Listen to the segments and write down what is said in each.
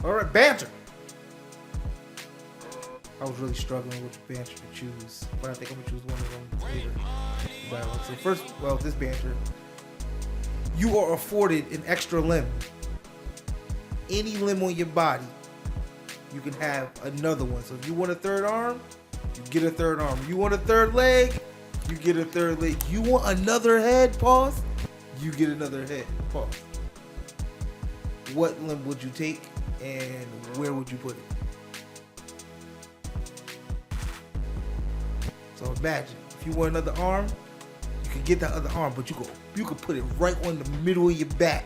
All right, banter. I was really struggling with the banter to choose, but I think I'm gonna choose one of them later. So first, this banter. You are afforded an extra limb. Any limb on your body, you can have another one. So if you want a third arm, you get a third arm. You want a third leg, you get a third leg. You want another head, pause, you get another head, pause. What limb would you take and where would you put it? So imagine, if you want another arm, you can get that other arm, but you could put it right on the middle of your back.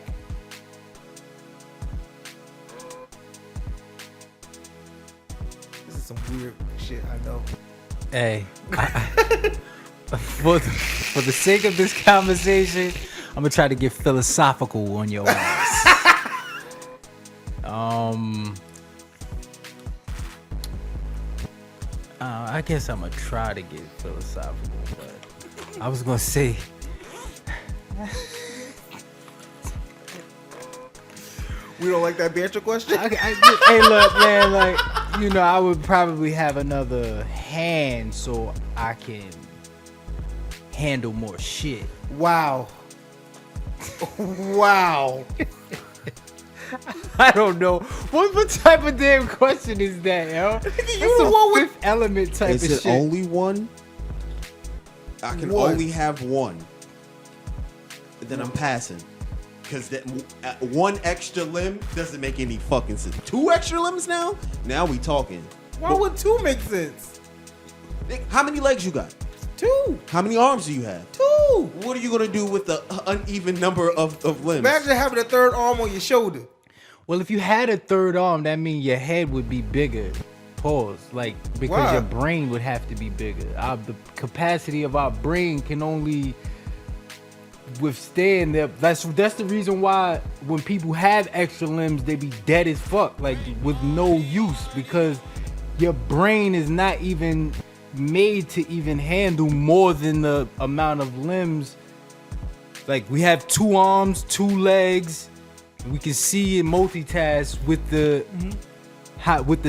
This is some weird shit, I know. Hey, for the sake of this conversation, I'm gonna try to get philosophical on your ass. I guess I'm gonna try to get philosophical, but I was gonna say. We don't like that banter question? Hey, look, man, I would probably have another hand so I can handle more shit. Wow. Wow. I don't know. What type of damn question is that, yo? That's a Fifth Element type of shit. Is it only one? I can only have one. Then I'm passing. Because that one extra limb doesn't make any fucking sense. 2 extra limbs now? Now we talking. Why would 2 make sense? How many legs you got? 2. How many arms do you have? 2. What are you going to do with the uneven number of limbs? Imagine having a third arm on your shoulder. Well, if you had a third arm, that means your head would be bigger. Pause. Because your brain would have to be bigger. The capacity of our brain can only withstand that. That's the reason why when people have extra limbs, they be dead as fuck, with no use, because your brain is not even made to even handle more than the amount of limbs. We have 2 arms, 2 legs. We can see and multitask with the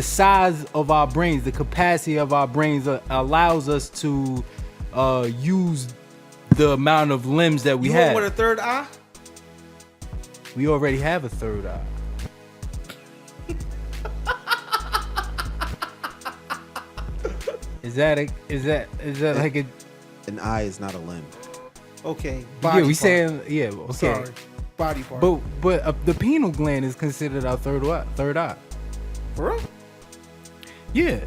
size of our brains. The capacity of our brains allows us to use the amount of limbs that we have. You want a third eye? We already have a third eye. Is that like a? An eye is not a limb. Okay. Okay. Sorry. Body part. But the pineal gland is considered our third eye. For real? Yeah.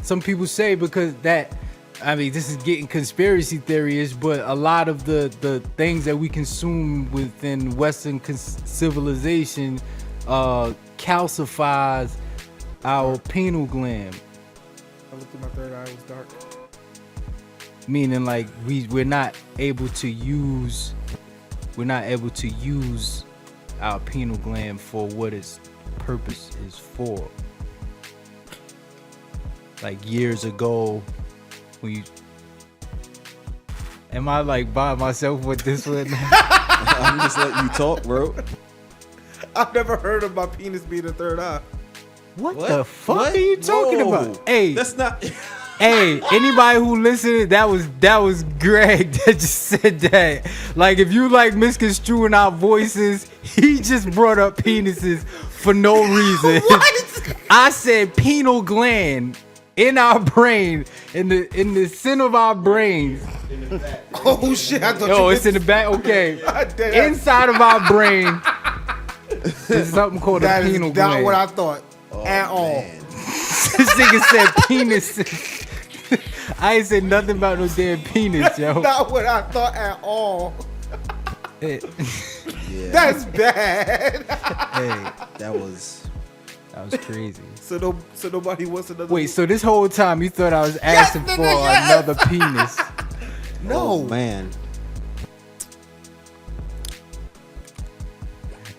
Some people say because that. This is getting conspiracy theory-ish, but a lot of the things that we consume within Western civilization calcifies our pineal gland. I looked at my third eye, it was dark. Meaning we're not able to use our pineal gland for what its purpose is for. Years ago, am I by myself with this one? I'm just letting you talk, bro. I've never heard of my penis being a third eye. What the fuck are you talking about? Hey, that's not. Hey, anybody who listened, that was Greg that just said that. If you misconstruing our voices, he just brought up penises for no reason. What? I said pineal gland. In our brain, in the center of our brains. In the back. Oh shit! I thought it's in the back. Okay. Inside of our brain, there's something called a pineal gland. That's not what I thought at all. This nigga said penis. I ain't said nothing about no damn penis, yo. Not what I thought at all. Yeah. That's bad. Hey, that was crazy. So nobody wants another. Wait, so this whole time you thought I was asking for another penis? No, oh, man.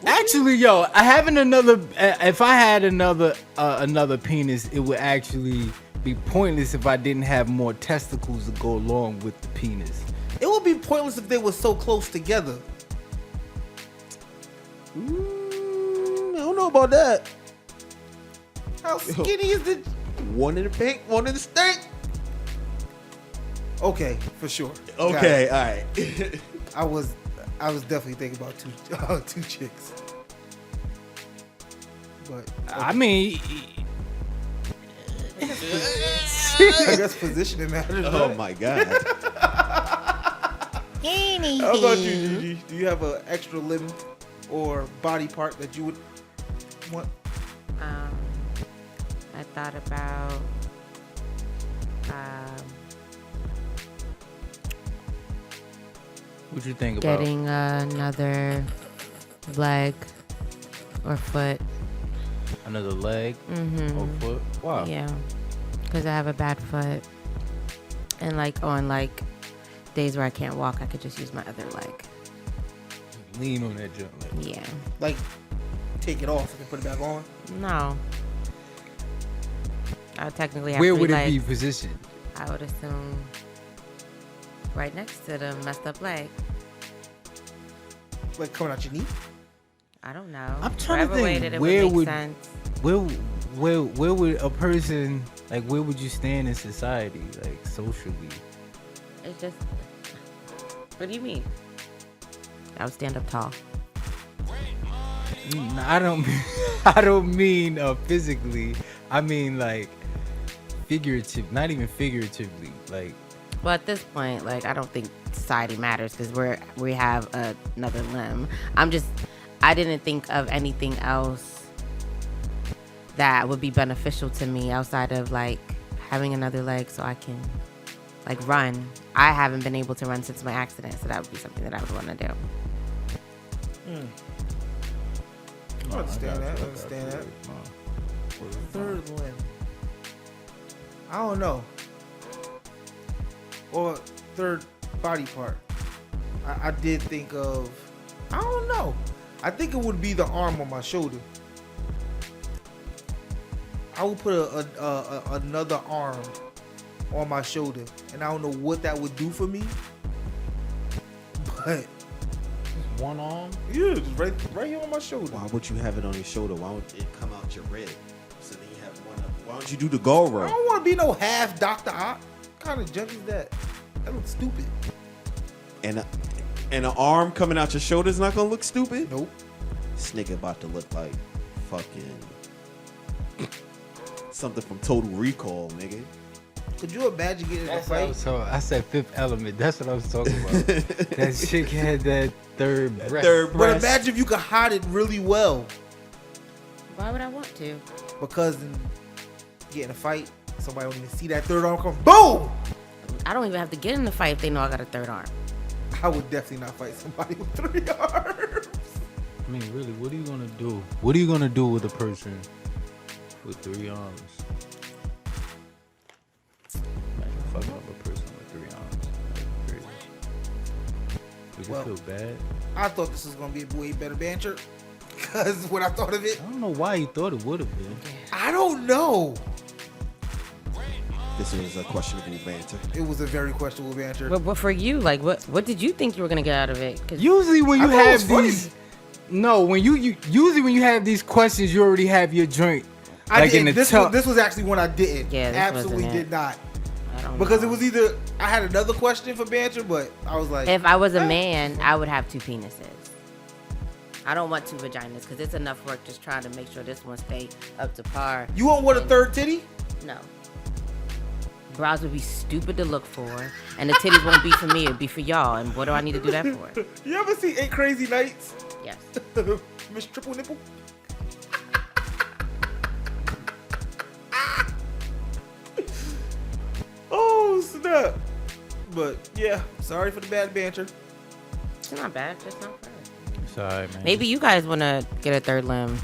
Actually, yo, having another. If I had another penis, it would actually be pointless if I didn't have more testicles to go along with the penis. It would be pointless if they were so close together. I don't know know about that. How skinny is the? One in the pink, one in the stink. Okay, for sure. Okay, all right. I was definitely thinking about two chicks. But okay. I mean, I guess positioning matters. Oh right? my god. How about you, Gigi? Do you have an extra limb or body part that you would want? I thought about what you think about getting another leg or foot. another leg Mm-hmm. or foot? Wow. Yeah, because I have a bad foot, and like on like days where I can't walk, I could just use my other leg. Lean on that junk. Like, Yeah. Like, take it off and put it back on? No. I would technically have where three would it legs. be positioned? I would assume right next to the messed up leg. Like coming out your knee? I don't know. I'm trying to Whatever way think, that it where would make would- sense. Where would a person, like, where would you stand in society, like, socially? It's just. What do you mean? I would stand up tall. I don't mean physically. I mean, like, figurative, not even figuratively. Like, Well, at this point, like, I don't think society matters because we have another limb. I didn't think of anything else that would be beneficial to me outside of like having another leg so I can like run. I haven't been able to run since my accident, so that would be something that I would want to do. I understand that. Third limb. I don't know. Or third body part. I did think of. I don't know. I think it would be the arm on my shoulder. I would put another arm on my shoulder, and I don't know what that would do for me. But one arm? yeah, just right here on my shoulder. Why would you have it on your shoulder? Why would it come out your rib? So then you have one up. Why don't you do the goal I row? don't want to be no half Dr. Ock. What kind of junk is that? That looks stupid. And an arm coming out your shoulder is not gonna look stupid. Nope. This nigga about to look like fucking something from Total Recall, nigga. Could you imagine getting in a That's what I fight? was talking. I said Fifth Element. That's what I was talking about. That chick had that third breath. Third But breast. imagine if you could hide it really well. Why would I want to? Because in getting a fight, somebody won't even see that third arm come. Boom! I don't even have to get in the fight if they know I got a third arm. I would definitely not fight somebody with 3 arms. I mean, really, what are you gonna do? What are you gonna do with a person with 3 arms? Imagine fucking up a person with 3 arms. That'd be crazy. Would you Well- feel bad? I thought this was going to be a way better banter. Because when I thought of it, I don't know why you thought it would have been. I don't know. This was a questionable banter. It was a very questionable banter. But for you, like, what did you think you were gonna get out of it? 'Cause Usually when you I thought it was have funny. these, no, when you usually when you have these questions, you already have your joint. Like in the this top. was actually one I didn't. Yeah, this absolutely wasn't it. did not. I don't Because know. it was either I had another question for banter, but I was like, If I was a man, I would have 2 penises. I don't want 2 vaginas because it's enough work just trying to make sure this one stay up to par. you won't want a third titty? No. Bras would be stupid to look for, and the titties won't be for me. It'd be for y'all. And what do I need to do that for? You ever see 8 Crazy Nights? Yes. Miss Triple Nipple? Oh, snap. But, yeah, sorry for the bad banter. It's not bad. Just not fair. It's alright, man. Maybe you guys want to get a third limb.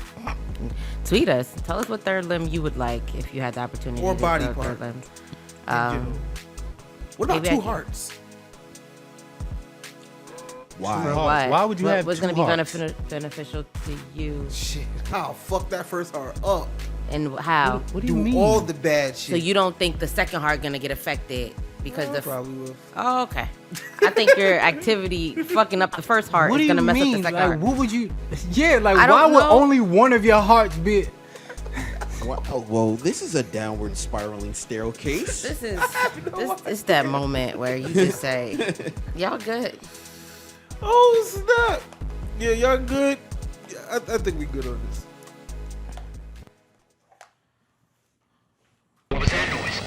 Tweet us. Tell us what third limb you would like if you had the opportunity Or to body get a part. third limb. in general. What about maybe 2 I can- hearts? Why? For What? Why would you have What's 2 going to be hearts? beneficial to you? Shit, I'll fuck that first heart up. And how? What do you Do mean? all the bad shit. So you don't think the second heart going to get affected because Probably will. Oh, okay. I think your activity fucking up the first heart What do is you gonna mess mean? up the second Like, heart. what would you? Yeah, like, I why don't would know. only one of your hearts be? Well, this is a downward spiraling staircase. This is that moment where you just say, "Y'all good." Oh snap! Yeah, y'all good. Yeah, I think we good on this. What was that noise?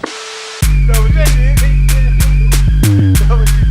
No, was that it? That was your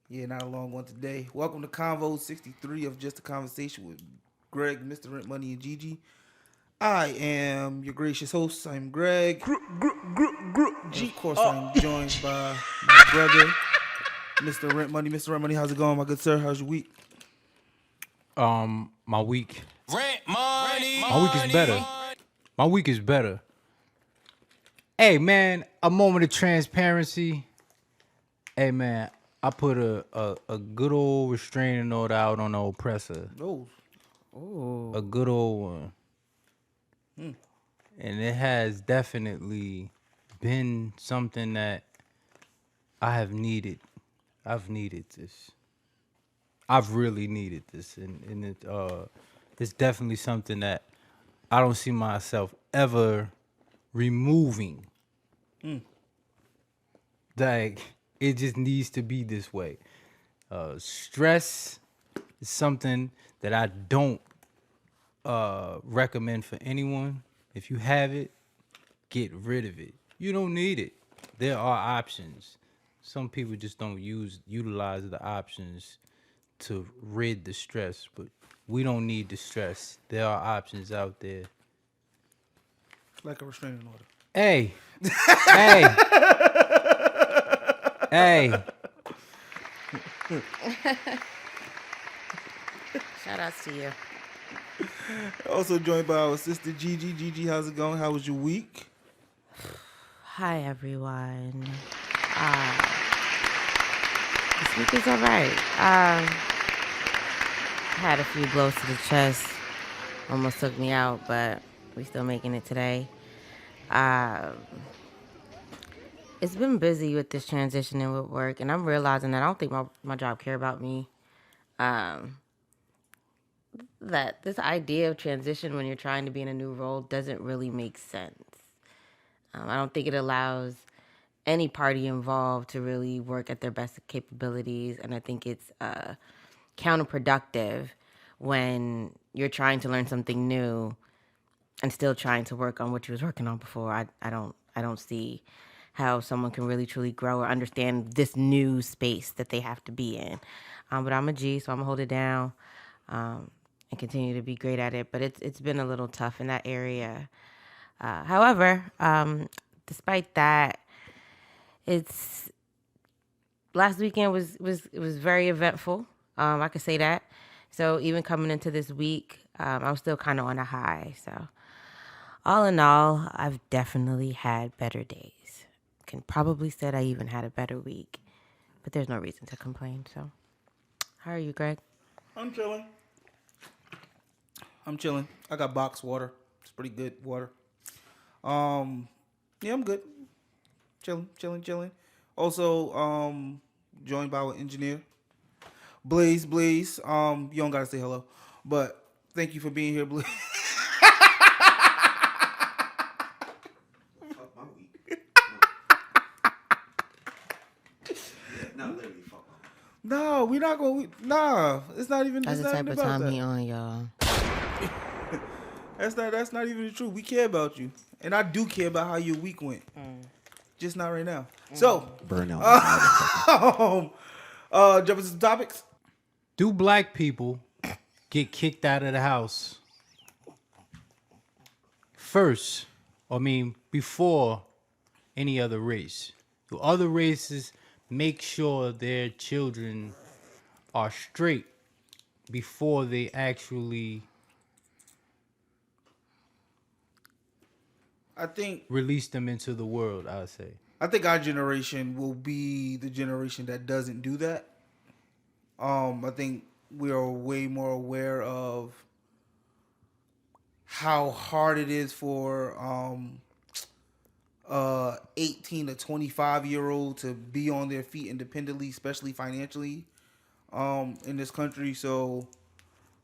Yeah, not a long one today. Welcome to Convo 63 of Just a Conversation with Greg, Mr. Rent Money, and Gigi. I am your gracious host. I'm Greg. And of course, I'm joined by my brother, Mr. Rent Money. Mr. Rent Money, how's it going, my good sir? How's your week? My week. My week is better. My week is better. Hey man, a moment of transparency. Hey man, I put a good old restraining order out on the oppressor. Oh, A good old one. And it has definitely been something that I have needed. I've needed this. I've really needed this. And it's definitely something that I don't see myself ever removing. Like, it just needs to be this way. Stress is something that I don't recommend for anyone. If you have it, get rid of it. You don't need it. There are options. Some people just don't utilize the options to rid the stress, but we don't need the stress. There are options out there. like a restraining order. Hey, hey, hey. Shout outs to you. Also joined by our sister Gigi. Gigi, how's it going? How was your week? Hi everyone. This week is alright. Had a few blows to the chest. Almost took me out, but we still making it today. It's been busy with this transitioning with work, and I'm realizing that I don't think my job care about me. That this idea of transition when you're trying to be in a new role doesn't really make sense. I don't think it allows any party involved to really work at their best capabilities, and I think it's counterproductive when you're trying to learn something new and still trying to work on what you was working on before. I don't see how someone can really truly grow or understand this new space that they have to be in. But I'm a G, so I'm gonna hold it down and continue to be great at it. But it's been a little tough in that area. However, despite that, last weekend was very eventful. I could say that. So even coming into this week, I was still kind of on a high. So all in all, I've definitely had better days. Can probably said I even had a better week, but there's no reason to complain. So how are you, Greg? I'm chilling. I got box water. It's pretty good water. Yeah, I'm good. Chilling. Also, joined by our engineer, Blaze. You don't gotta say hello, but thank you for being here, Blaze. Fuck my week. No, literally, fuck my week. No, we're not gonna. Nah, it's not even. That's It's the not type even of about time that. he on, y'all. That's not even the truth. We care about you, and I do care about how your week went. Just not right now. So, Burnout. jumping to some topics. Do black people get kicked out of the house first? Before any other race? Do other races make sure their children are straight before they actually I think release them into the world, I would say. I think our generation will be the generation that doesn't do that. I think we are way more aware of how hard it is for 18 to 25-year-old to be on their feet independently, especially financially, in this country. So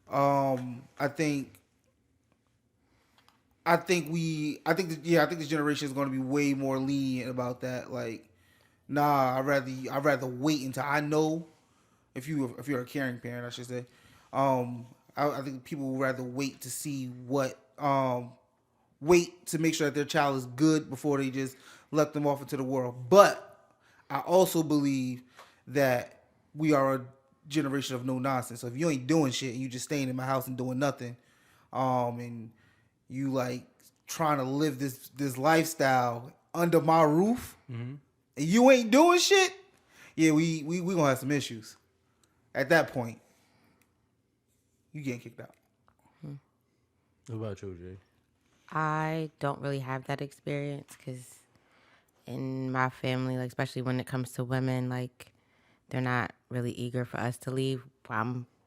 I think this generation is going to be way more lenient about that. Like, nah, I'd rather wait until I know. If you're a caring parent, I should say. I think people would rather wait to see wait to make sure that their child is good before they just let them off into the world. But I also believe that we are a generation of no nonsense. So if you ain't doing shit and you just staying in my house and doing nothing, and you like trying to live this lifestyle under my roof, and you ain't doing shit, yeah, we gonna have some issues. At that point, you getting kicked out. What about you, Jay? I don't really have that experience because in my family, like especially when it comes to women, like they're not really eager for us to leave.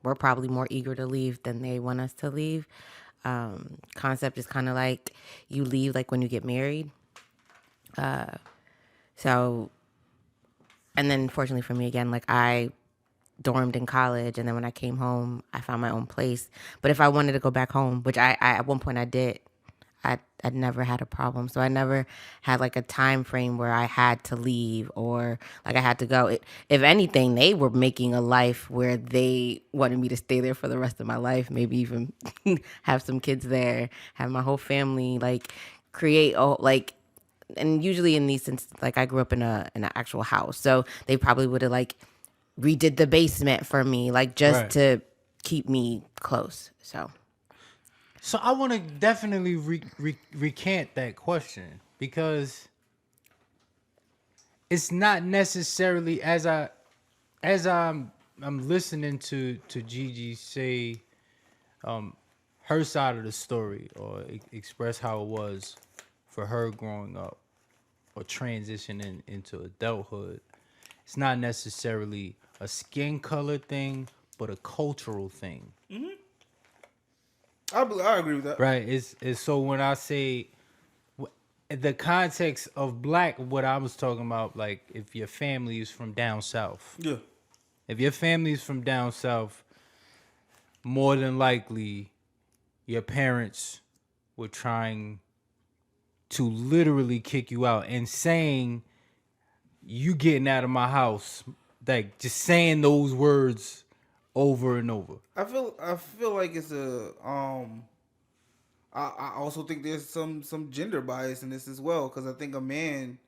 We're probably more eager to leave than they want us to leave. Concept is kind of like you leave like when you get married. So, and then fortunately for me again, like I dormed in college, and then when I came home, I found my own place. But if I wanted to go back home, which I at one point I did, I'd never had a problem. So I never had like a time frame where I had to leave or like I had to go. If anything, they were making a life where they wanted me to stay there for the rest of my life, maybe even have some kids there, have my whole family, like create like. And usually in these, since like I grew up in an actual house, so they probably would have like redid the basement for me, like just Right. to keep me close. So I want to definitely recant that question because it's not necessarily as I'm listening to Gigi say her side of the story or express how it was for her growing up or transitioning into adulthood. It's not necessarily a skin color thing, but a cultural thing. I agree with that. Right. It's so when I say the context of black, what I was talking about, like if your family is from down south. Yeah. If your family is from down south, more than likely your parents were trying to literally kick you out and saying you getting out of my house, like just saying those words over and over. I feel like it's a I also think there's some gender bias in this as well, because I think a man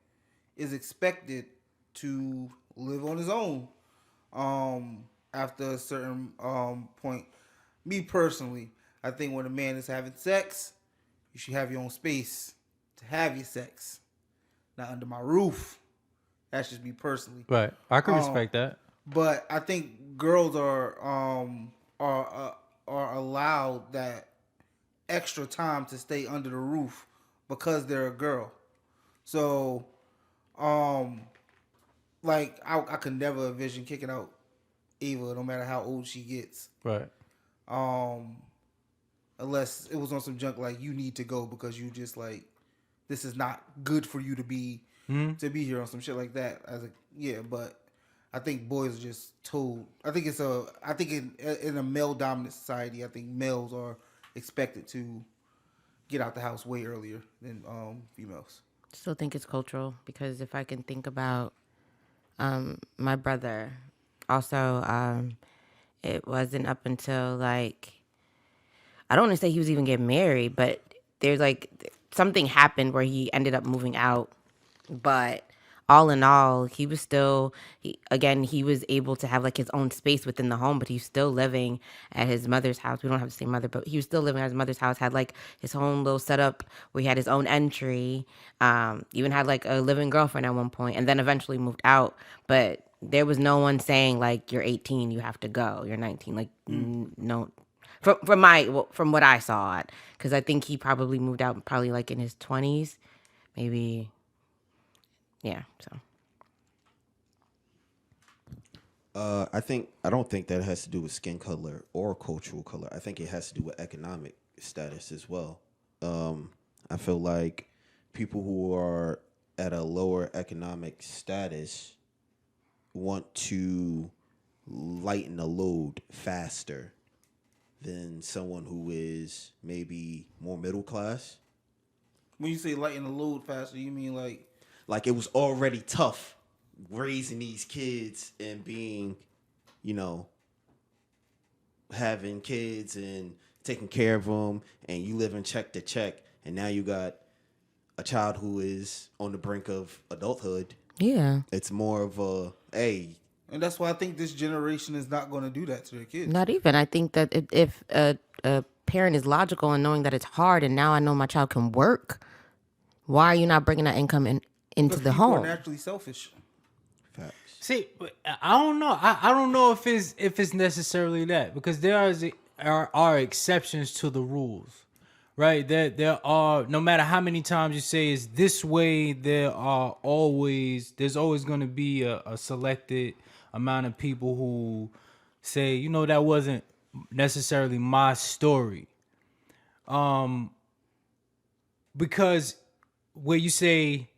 is expected to live on his own after a certain point. Me personally, I think when a man is having sex, you should have your own space to have your sex, not under my roof. That's just me personally. Right. I can respect that. But I think girls are allowed that extra time to stay under the roof because they're a girl. So, like I could never envision kicking out Ava, no matter how old she gets. Right. Unless it was on some junk like you need to go because you just like this is not good for you to be here on some shit like that. But I think boys are just told. I think in a male dominant society, I think males are expected to get out the house way earlier than females. Still think it's cultural because if I can think about my brother, also it wasn't up until like I don't want to say he was even getting married, but there's like something happened where he ended up moving out. But all in all, he was still, he was able to have like his own space within the home, but he's still living at his mother's house. We don't have the same mother, but he was still living at his mother's house, had like his own little setup where he had his own entry, even had like a living girlfriend at one point, and then eventually moved out. But there was no one saying like you're 18, you have to go. You're 19, like no. From what I saw it, because I think he probably moved out probably like in his 20s, maybe. Yeah. So. I don't think that has to do with skin color or cultural color. I think it has to do with economic status as well. I feel like people who are at a lower economic status want to lighten the load faster than someone who is maybe more middle class. When you say lighten the load faster, you mean like it was already tough raising these kids and being, having kids and taking care of them, and you living check to check, and now you got a child who is on the brink of adulthood. Yeah. It's more of a, hey. And that's why I think this generation is not going to do that to their kids. Not even. I think that if a parent is logical and knowing that it's hard, and now I know my child can work, why are you not bringing that income into Because the people home? are naturally selfish. Facts. See, I don't know. I don't know if it's necessarily that, because there are exceptions to the rules, right? There are, no matter how many times you say it's this way, there's always going to be a selected amount of people who say, that wasn't necessarily my story. Because where you say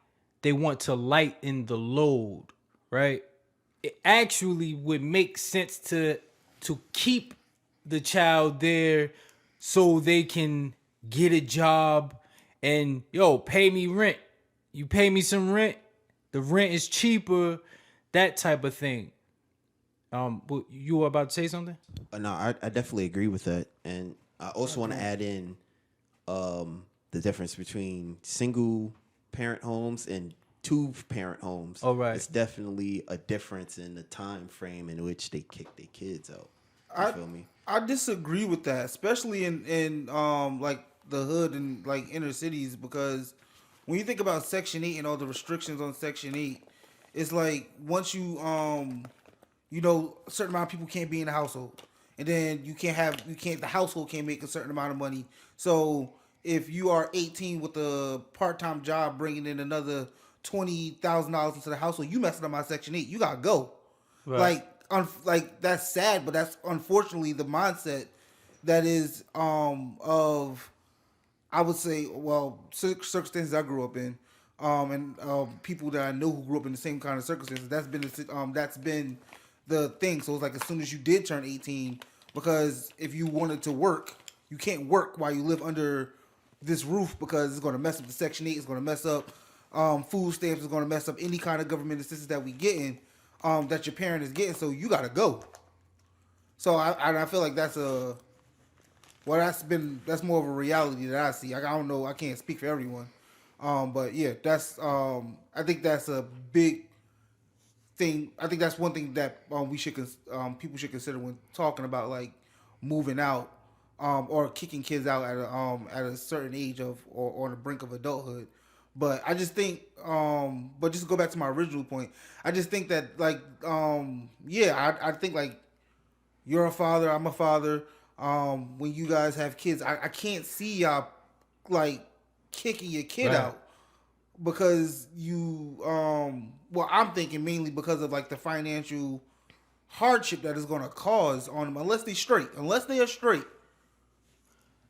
they want to lighten the load, right? It actually would make sense to keep the child there so they can get a job and pay me rent. You pay me some rent, the rent is cheaper, that type of thing. You were about to say something? No, I definitely agree with that, and I also want to add in the difference between single parent homes and two-parent homes. Oh, right. It's definitely a difference in the time frame in which they kick their kids out. You feel me? I disagree with that, especially in like the hood and like inner cities, because when you think about Section 8 and all the restrictions on Section 8, it's like once you a certain amount of people can't be in the household, and then the household can't make a certain amount of money. So if you are 18 with a part-time job bringing in another $20,000 into the household, you messing up my Section 8. You gotta go. Right. Like that's sad, but that's unfortunately the mindset that is of, I would say, well, circumstances I grew up in, and people that I know who grew up in the same kind of circumstances. That's been the thing. So it's like as soon as you did turn 18, because if you wanted to work, you can't work while you live under this roof, because it's going to mess up the Section 8. It's going to mess up food stamps. It's going to mess up any kind of government assistance that we getting, that your parent is getting. So you got to go. So I feel like that's more of a reality that I see. I don't know. I can't speak for everyone. But yeah, that's I think that's a big thing. I think that's one thing that people should consider when talking about like moving out, or kicking kids out at a certain age or on the brink of adulthood. But I just think, but just to go back to my original point, I just think that like, I think like you're a father, I'm a father. When you guys have kids, I can't see y'all like kicking your kid out, because you, well, I'm thinking mainly because of like the financial hardship that is going to cause on them, unless they are straight.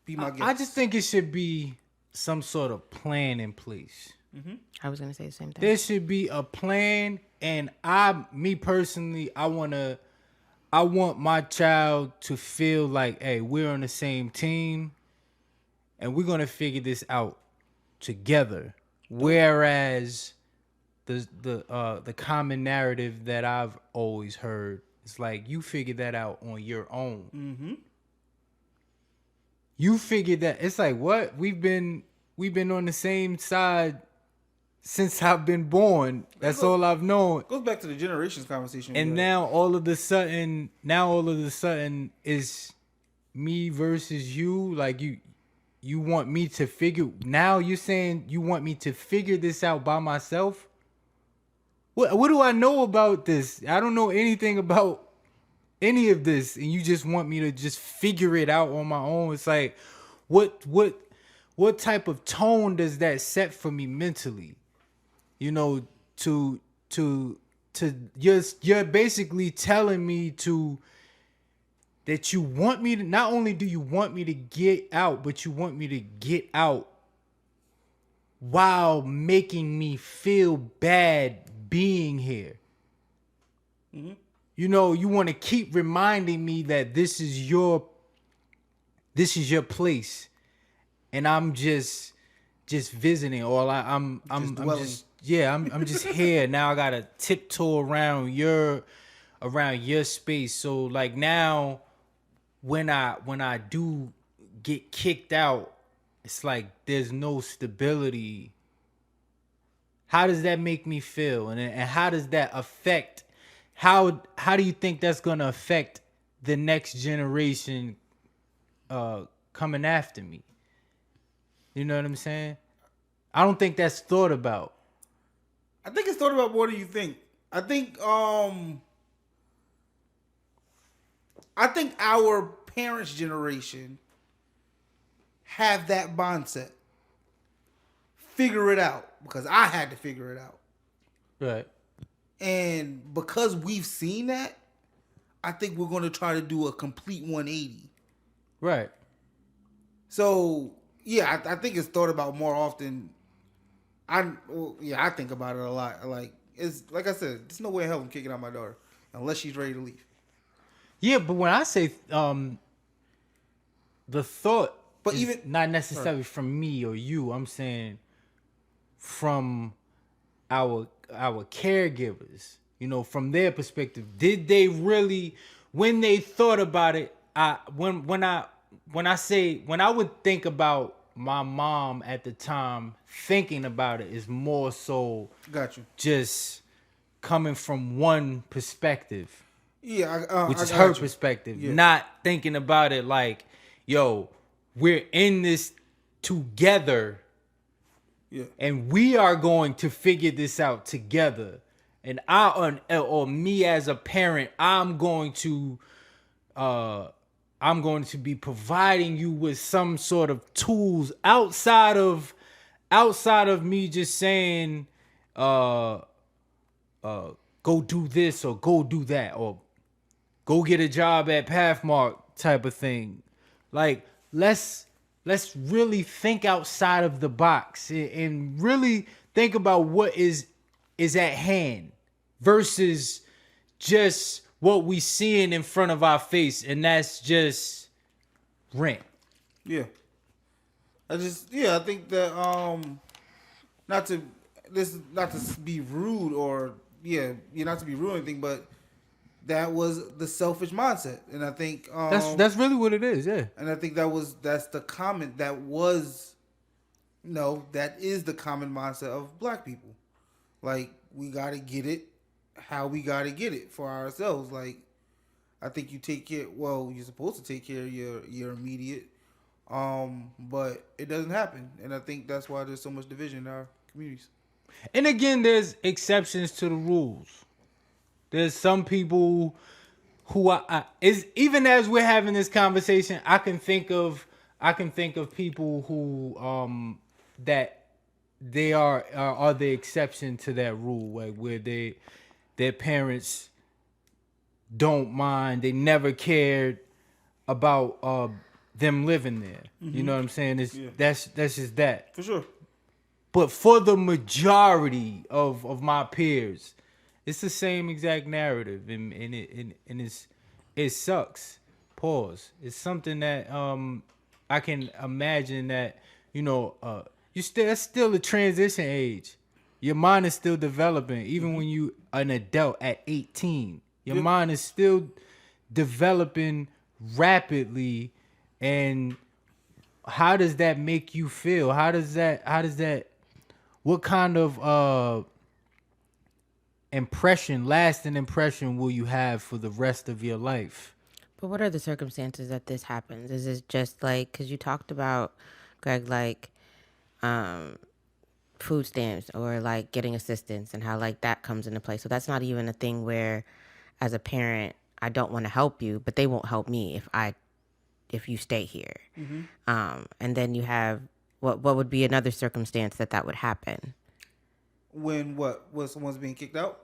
Be my guess. I just think it should be some sort of plan in place. Mm-hmm. I was gonna say the same thing. There should be a plan, and me personally, I want my child to feel like, hey, we're on the same team, and we're gonna figure this out together. Whereas the common narrative that I've always heard is like, you figure that out on your own. Mm-hmm. You figured that. It's like, what? We've been on the same side since I've been born. That's all I've known. Goes back to the generations conversation. And now all of a sudden is me versus you. Like you want me to figure. Now you're saying you want me to figure this out by myself. What do I know about this? I don't know anything about any of this, and you just want me to just figure it out on my own. It's like, what type of tone does that set for me mentally? You know, to you're basically telling me that you want me to, not only do you want me to get out, but you want me to get out while making me feel bad being here. Mm-hmm. You know, you want to keep reminding me that this is your place, and I'm just visiting, or I'm just here. Now I gotta tiptoe around your space. So like now, when I do get kicked out, it's like there's no stability. How does that make me feel? And how does that affect, how do you think that's going to affect the next generation coming after me? You know what I'm saying? I don't think that's thought about. I think it's thought about more than you think. I think our parents' generation have that mindset. Figure it out, because I had to figure it out. Right. And because we've seen that, I think we're going to try to do a complete 180. Right. So, yeah, I think it's thought about more often. I think about it a lot. It's like I said, there's no way in hell I'm kicking out my daughter unless she's ready to leave. Yeah, but when I say the thought, but is even not necessarily from me or you, I'm saying from our caregivers, you know, from their perspective. Did they really, when they thought about it, when I would think about my mom at the time, thinking about it is more so got you, just coming from one perspective. Yeah, which is her perspective, not thinking about it like, yo, we're in this together. Yeah. And we are going to figure this out together. And or me as a parent, I'm going to be providing you with some sort of tools outside of me just saying, go do this or go do that or go get a job at Pathmark type of thing. Like, let's really think outside of the box and really think about what is at hand versus just what we seeing in front of our face, and that's just rent. Yeah. I think that not to be rude or not to be rude or anything, but that was the selfish mindset, and I think that's really what it is, yeah. And I think that is the common mindset of black people. Like, we gotta get it how we gotta get it for ourselves. Like, I think you take care. Well, you're supposed to take care of your immediate, but it doesn't happen, and I think that's why there's so much division in our communities. And again, there's exceptions to the rules. There's some people who is even as we're having this conversation, I can think of people who that they are the exception to that rule, like where their parents don't mind, they never cared about them living there. Mm-hmm. You know what I'm saying? That's just that. For sure. But for the majority of my peers, it's the same exact narrative, and it sucks. Pause. It's something that I can imagine that that's still a transition age. Your mind is still developing, even when you an adult at 18. Your mind is still developing rapidly, and how does that make you feel? How does that? What kind of lasting impression will you have for the rest of your life? But what are the circumstances that this happens? Is it just like, because you talked about, Greg, like food stamps or like getting assistance and how like that comes into play. So that's not even a thing where, as a parent, I don't want to help you, but they won't help me if you stay here. And then you have what would be another circumstance that would happen. When someone's being kicked out?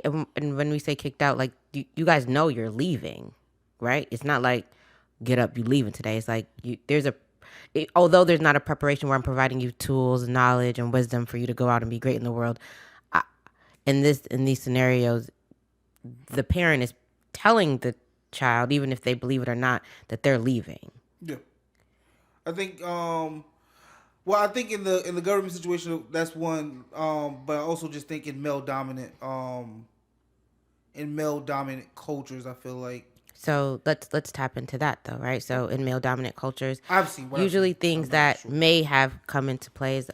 And when we say kicked out, like you guys know you're leaving, right? It's not like get up, you leaving today. It's like although there's not a preparation where I'm providing you tools, knowledge, and wisdom for you to go out and be great in the world. In these scenarios, the parent is telling the child, even if they believe it or not, that they're leaving. Yeah, I think. I think in the government situation, that's one. But I also just think in male dominant cultures, I feel like. So let's tap into that though, right? So in male dominant cultures, usually things that may have come into play is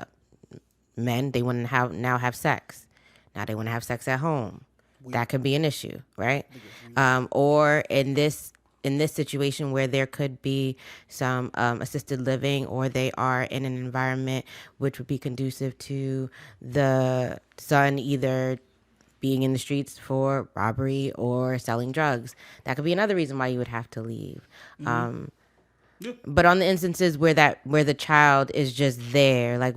men, they want to have sex. Now they want to have sex at home. That could be an issue, right? Or in this situation where there could be some assisted living, or they are in an environment which would be conducive to the son either being in the streets for robbery or selling drugs. That could be another reason why you would have to leave. But on the instances where the child is just there, like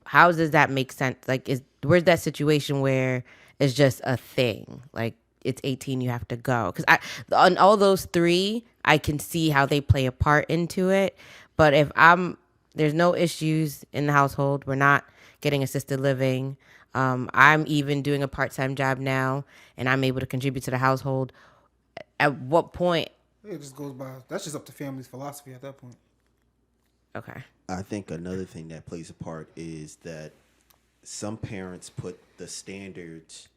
how does that make sense? Like, where's that situation where it's just a thing? Like, it's 18, you have to go. Because on all those three, I can see how they play a part into it. But if there's no issues in the household, we're not getting assisted living. I'm even doing a part-time job now, and I'm able to contribute to the household. At what point? It just goes by. That's just up to family's philosophy at that point. Okay. I think another thing that plays a part is that some parents put the standards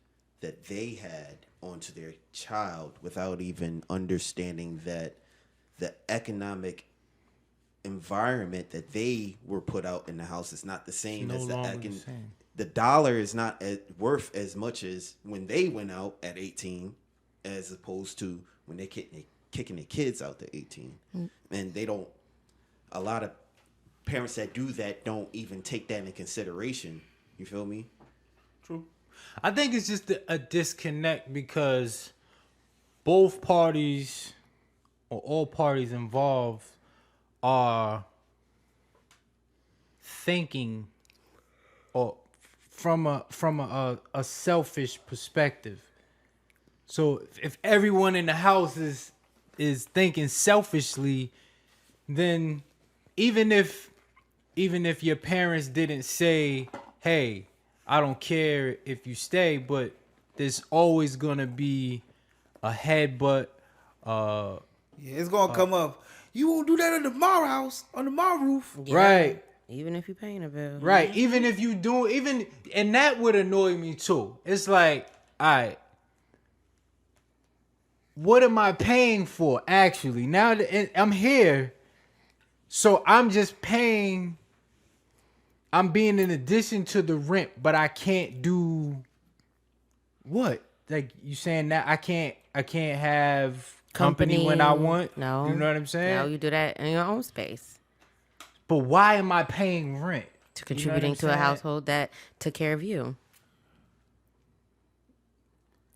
that they had onto their child without even understanding that the economic environment that they were put out in the house is not the same as the dollar is not worth as much as when they went out at 18 as opposed to when they're kicking their kids out to 18. And a lot of parents that do that don't even take that into consideration. You feel me? True. I think it's just a disconnect because both parties or all parties involved are thinking or from a selfish perspective. So if everyone in the house is thinking selfishly, then even if your parents didn't say, hey, I don't care if you stay, but there's always gonna be a headbutt. It's gonna come up. You won't do that on the Mar house, on the Mar roof, right? Even if you're paying a bill, right? Even if you do, and that would annoy me too. It's like, all right, what am I paying for? Actually, now that I'm here, so I'm just paying. I'm being in addition to the rent, but I can't do what? Like you saying that I can't have company when I want? No. You know what I'm saying? No, you do that in your own space. But why am I paying rent? To contributing to a household that took care of you.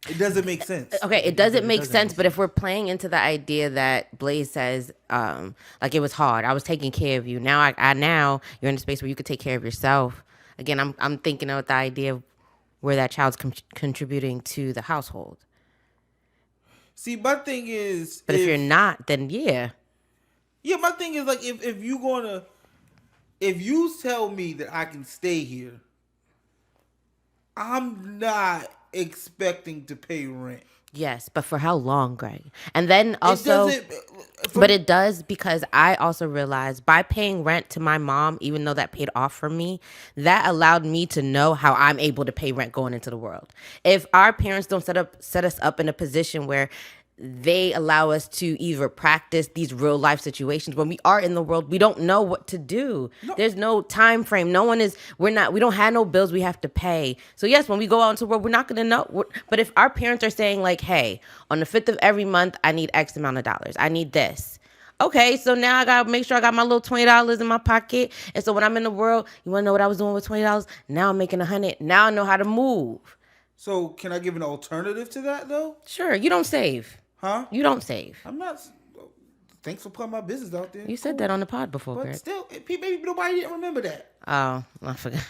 It doesn't make sense. Okay, it doesn't make sense, but if we're playing into the idea that Blaze says, like it was hard, I was taking care of you. Now now you're in a space where you could take care of yourself. Again, I'm thinking of the idea of where that child's contributing to the household. See, my thing is, but if you're not, then yeah. Yeah, my thing is like if you tell me that I can stay here, I'm not expecting to pay rent. Yes, but for how long, Greg? And then also, it does because I also realized by paying rent to my mom, even though that paid off for me, that allowed me to know how I'm able to pay rent going into the world. If our parents don't set us up in a position where they allow us to either practice these real life situations when we are in the world, we don't know what to do. No. There's no time frame. We don't have no bills we have to pay. So yes, when we go out into the world, we're not going to know. But if our parents are saying like, hey, on the 5th of every month, I need X amount of dollars. I need this. Okay, so now I gotta make sure I got my little $20 in my pocket. And so when I'm in the world, you wanna know what I was doing with $20? Now I'm making 100. Now I know how to move. So can I give an alternative to that though? Sure, you don't save. Huh? You don't save. I'm not. Thanks for putting my business out there. You said that on the pod before, But Greg. still, maybe nobody didn't remember that. Oh, I forgot.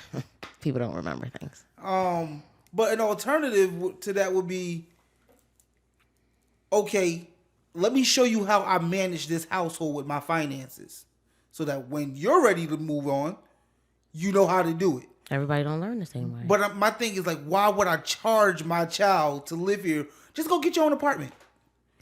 People don't remember things. But an alternative to that would be, okay, let me show you how I manage this household with my finances, so that when you're ready to move on, you know how to do it. Everybody don't learn the same way. But my thing is like, why would I charge my child to live here? Just go get your own apartment.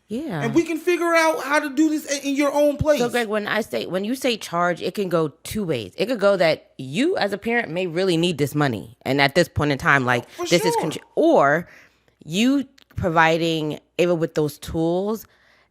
Yeah. And we can figure out how to do this in your own place. So, Greg, when you say charge, it can go two ways. It could go that you, as a parent, may really need this money, and at this point in time, like this is, or you providing Ava with those tools.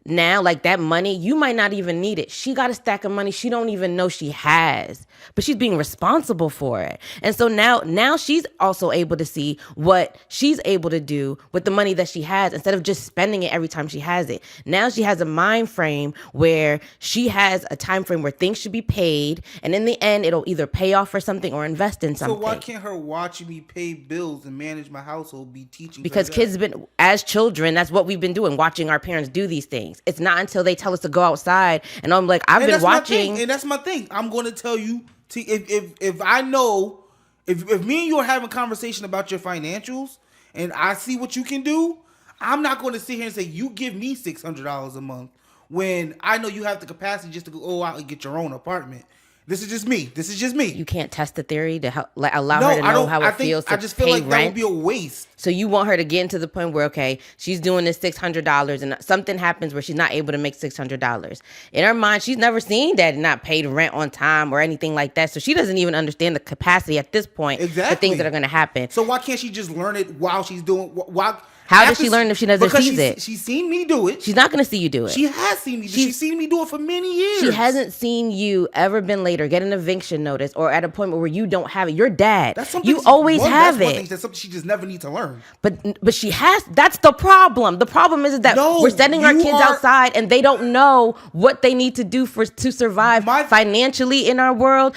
Now, like that money, you might not even need it. She got a stack of money she don't even know she has, but she's being responsible for it. And so now she's also able to see what she's able to do with the money that she has instead of just spending it every time she has it. Now she has a mind frame where she has a time frame where things should be paid, and in the end, it'll either pay off for something or invest in something. So why can't her watching me pay bills and manage my household be teaching? Because kids as children, that's what we've been doing, watching our parents do these things. It's not until they tell us to go outside, and I'm like, I've been watching. And that's my thing. I'm going to tell you, if I know, if me and you are having a conversation about your financials, and I see what you can do, I'm not going to sit here and say, you give me $600 a month when I know you have the capacity just to go out and get your own apartment. This is just me. You can't test the theory to help, allow her to know how it feels to pay rent. I just feel like that would be a waste. So you want her to get into the point where, okay, she's doing this $600 and something happens where she's not able to make $600. In her mind, she's never seen that not paid rent on time or anything like that. So she doesn't even understand the capacity at this point for things that are going to happen. So why can't she just learn it while she's doing How does she learn if she doesn't see it? She's seen me do it. She's not going to see you do it. She has seen me. She's seen me do it for many years. She hasn't seen you ever been later, get an eviction notice, or at a point where you don't have it. Your dad, you always have it. That's something she just never needs to learn. But she has. That's the problem. The problem is that we're sending our kids outside and they don't know what they need to do to survive financially in our world.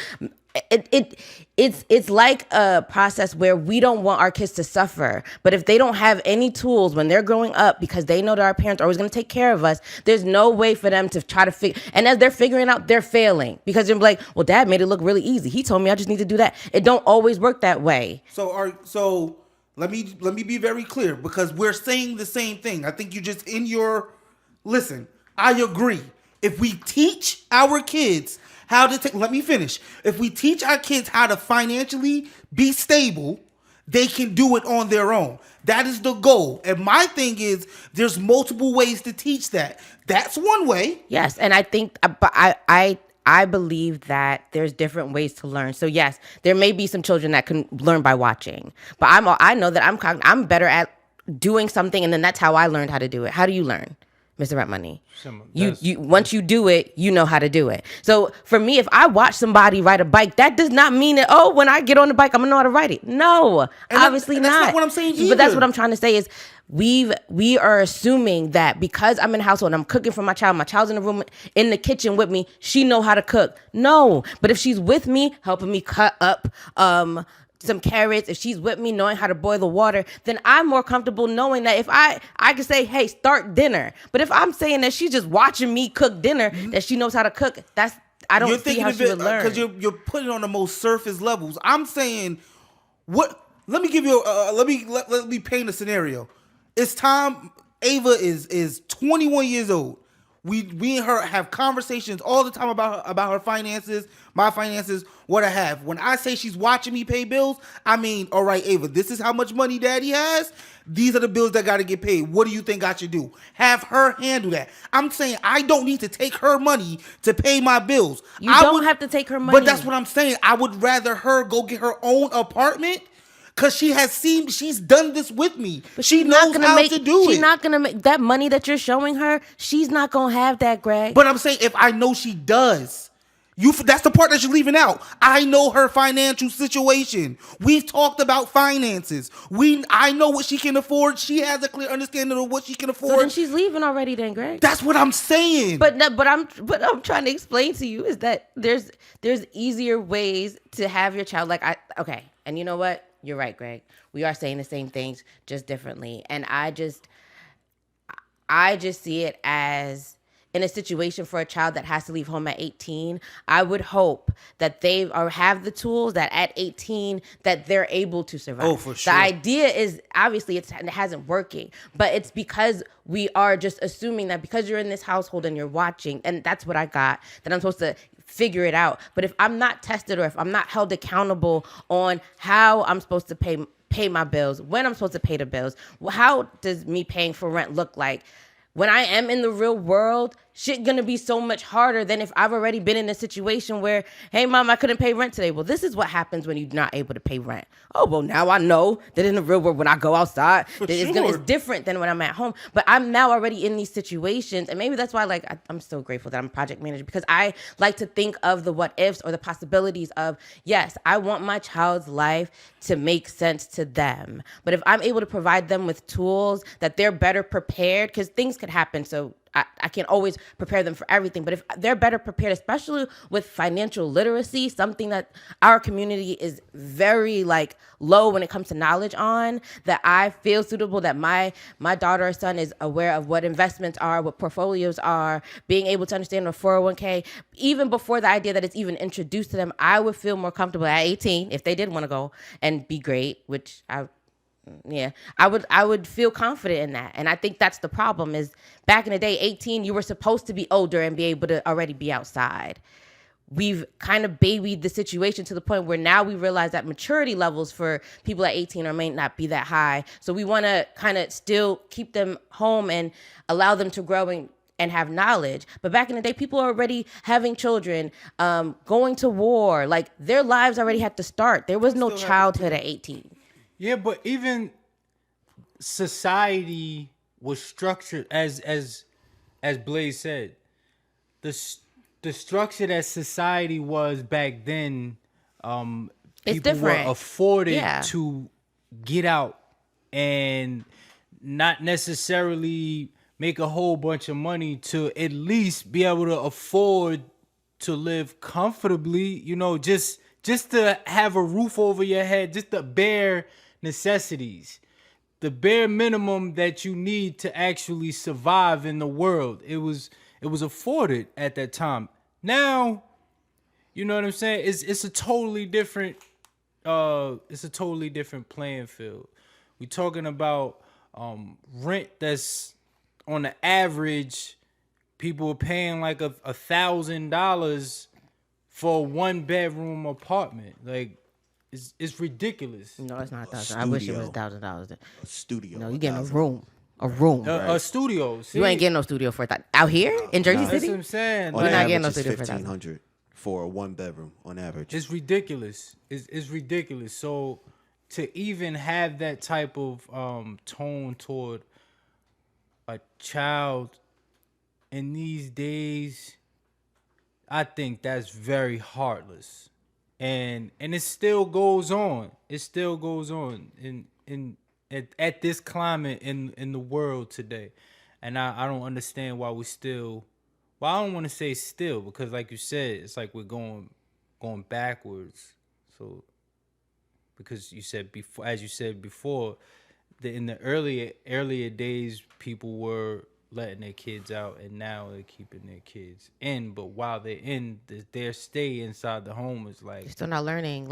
It's like a process where we don't want our kids to suffer. But if they don't have any tools when they're growing up, because they know that our parents are always going to take care of us, there's no way for them to try to figure. And as they're figuring out, they're failing because they're like, well, Dad made it look really easy. He told me I just need to do that. It don't always work that way. So let me be very clear, because we're saying the same thing. I think you just listen. I agree. If we teach our kids how to take, let me finish. If we teach our kids how to financially be stable, they can do it on their own. That is the goal. And my thing is, there's multiple ways to teach that. That's one way. Yes, and I think, but I believe that there's different ways to learn. So yes, there may be some children that can learn by watching, but I know that I'm better at doing something, and then that's how I learned how to do it. How do you learn, Mr. Rent Money? You once you do it, you know how to do it. So for me, if I watch somebody ride a bike, that does not mean that, oh, when I get on the bike, I'm gonna know how to ride it. No, obviously not. That's not what I'm saying either. But that's what I'm trying to say is we are assuming that because I'm in a household and I'm cooking for my child's in the room in the kitchen with me, she know how to cook. No, but if she's with me, helping me cut up some carrots, if she's with me knowing how to boil the water, then I'm more comfortable knowing that if I can say, hey, start dinner. But if I'm saying that she's just watching me cook dinner, that she knows how to cook, I don't see how she would learn. Because you're putting it on the most surface levels. I'm saying, let me give you let me paint a scenario. It's time. Ava is 21 years old. We and her have conversations all the time about her finances, my finances, what I have. When I say she's watching me pay bills, I mean, all right, Ava, this is how much money Daddy has. These are the bills that got to get paid. What do you think I should do? Have her handle that. I'm saying I don't need to take her money to pay my bills. You don't have to take her money. But that's what I'm saying. I would rather her go get her own apartment. Because she's done this with me. But she knows how to do it. She's not going to make that money that you're showing her. She's not going to have that, Greg. But I'm saying if I know she does, That's the part that you're leaving out. I know her financial situation. We've talked about finances. I know what she can afford. She has a clear understanding of what she can afford. So then she's leaving already, then, Greg. That's what I'm saying. But I'm trying to explain to you is that there's easier ways to have your child. Okay, and you know what? You're right, Greg. We are saying the same things, just differently. And I just see it as, in a situation for a child that has to leave home at 18, I would hope that they have the tools that at 18 that they're able to survive. Oh, for sure. The idea is, obviously it hasn't working, but it's because we are just assuming that because you're in this household and you're watching, and that's what I got, that I'm supposed to figure it out. But if I'm not tested, or if I'm not held accountable on how I'm supposed to pay my bills, when I'm supposed to pay the bills, how does me paying for rent look like? When I am in the real world, shit gonna be so much harder than if I've already been in a situation where, hey, mom, I couldn't pay rent today. Well, this is what happens when you're not able to pay rent. Oh, well, now I know that in the real world, when I go outside, it's different than when I'm at home. But I'm now already in these situations. And maybe that's why, I'm so grateful that I'm a project manager, because I like to think of the what ifs or the possibilities of, yes, I want my child's life to make sense to them. But if I'm able to provide them with tools that they're better prepared, because things could happen. So I can't always prepare them for everything, but if they're better prepared, especially with financial literacy, something that our community is very low when it comes to knowledge on, that I feel suitable, that my daughter or son is aware of what investments are, what portfolios are, being able to understand a 401k, even before the idea that it's even introduced to them, I would feel more comfortable at 18 if they did want to go and be great, which I would feel confident in that. And I think that's the problem is back in the day, 18, you were supposed to be older and be able to already be outside. We've kind of babied the situation to the point where now we realize that maturity levels for people at 18 or may not be that high. So we want to kind of still keep them home and allow them to grow and have knowledge. But back in the day, people are already having children, going to war. Their lives already had to start. There was no childhood at 18. Yeah, but even society was structured as Blaze said. The structure that society was back then, It's people different. were afforded to get out and not necessarily make a whole bunch of money to at least be able to afford to live comfortably, just to have a roof over your head, just the bare necessities, the bare minimum that you need to actually survive in the world. It was afforded at that time. Now, you know what I'm saying? It's a totally different playing field. We're talking about rent that's on the average, people are paying like $1,000 for a 1-bedroom apartment. It's ridiculous. No, it's not $1,000. I wish it was $1,000. A studio. No, you getting a room. A room. A studio. See? You ain't getting no studio for that. Out here in Jersey That's City? what I'm saying. On You're not getting average, no it's studio for that. $1,500 for a 1-bedroom on average. It's ridiculous. It's ridiculous. So to even have that type of tone toward a child in these days, I think that's very heartless. And it still goes on. It still goes on at this climate in the world today. And I don't understand why we still, well, I don't want to say still, because like you said, it's like we're going backwards. So because you said before, as you said before, in the earlier days, people were letting their kids out, and now they're keeping their kids in. But while they're in, their stay inside the home is like, They're still not learning.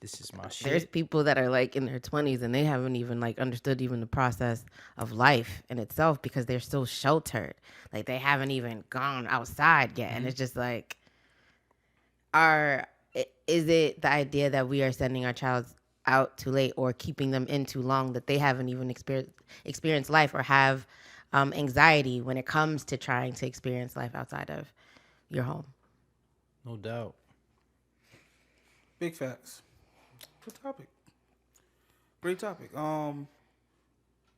this is my shit. There's people that are in their 20s and they haven't even understood even the process of life in itself because they're still sheltered. They haven't even gone outside yet. And it's just is it the idea that we are sending our child out too late or keeping them in too long that they haven't even experienced life or have anxiety when it comes to trying to experience life outside of your home? No doubt. Big facts. Good topic. Great topic. You or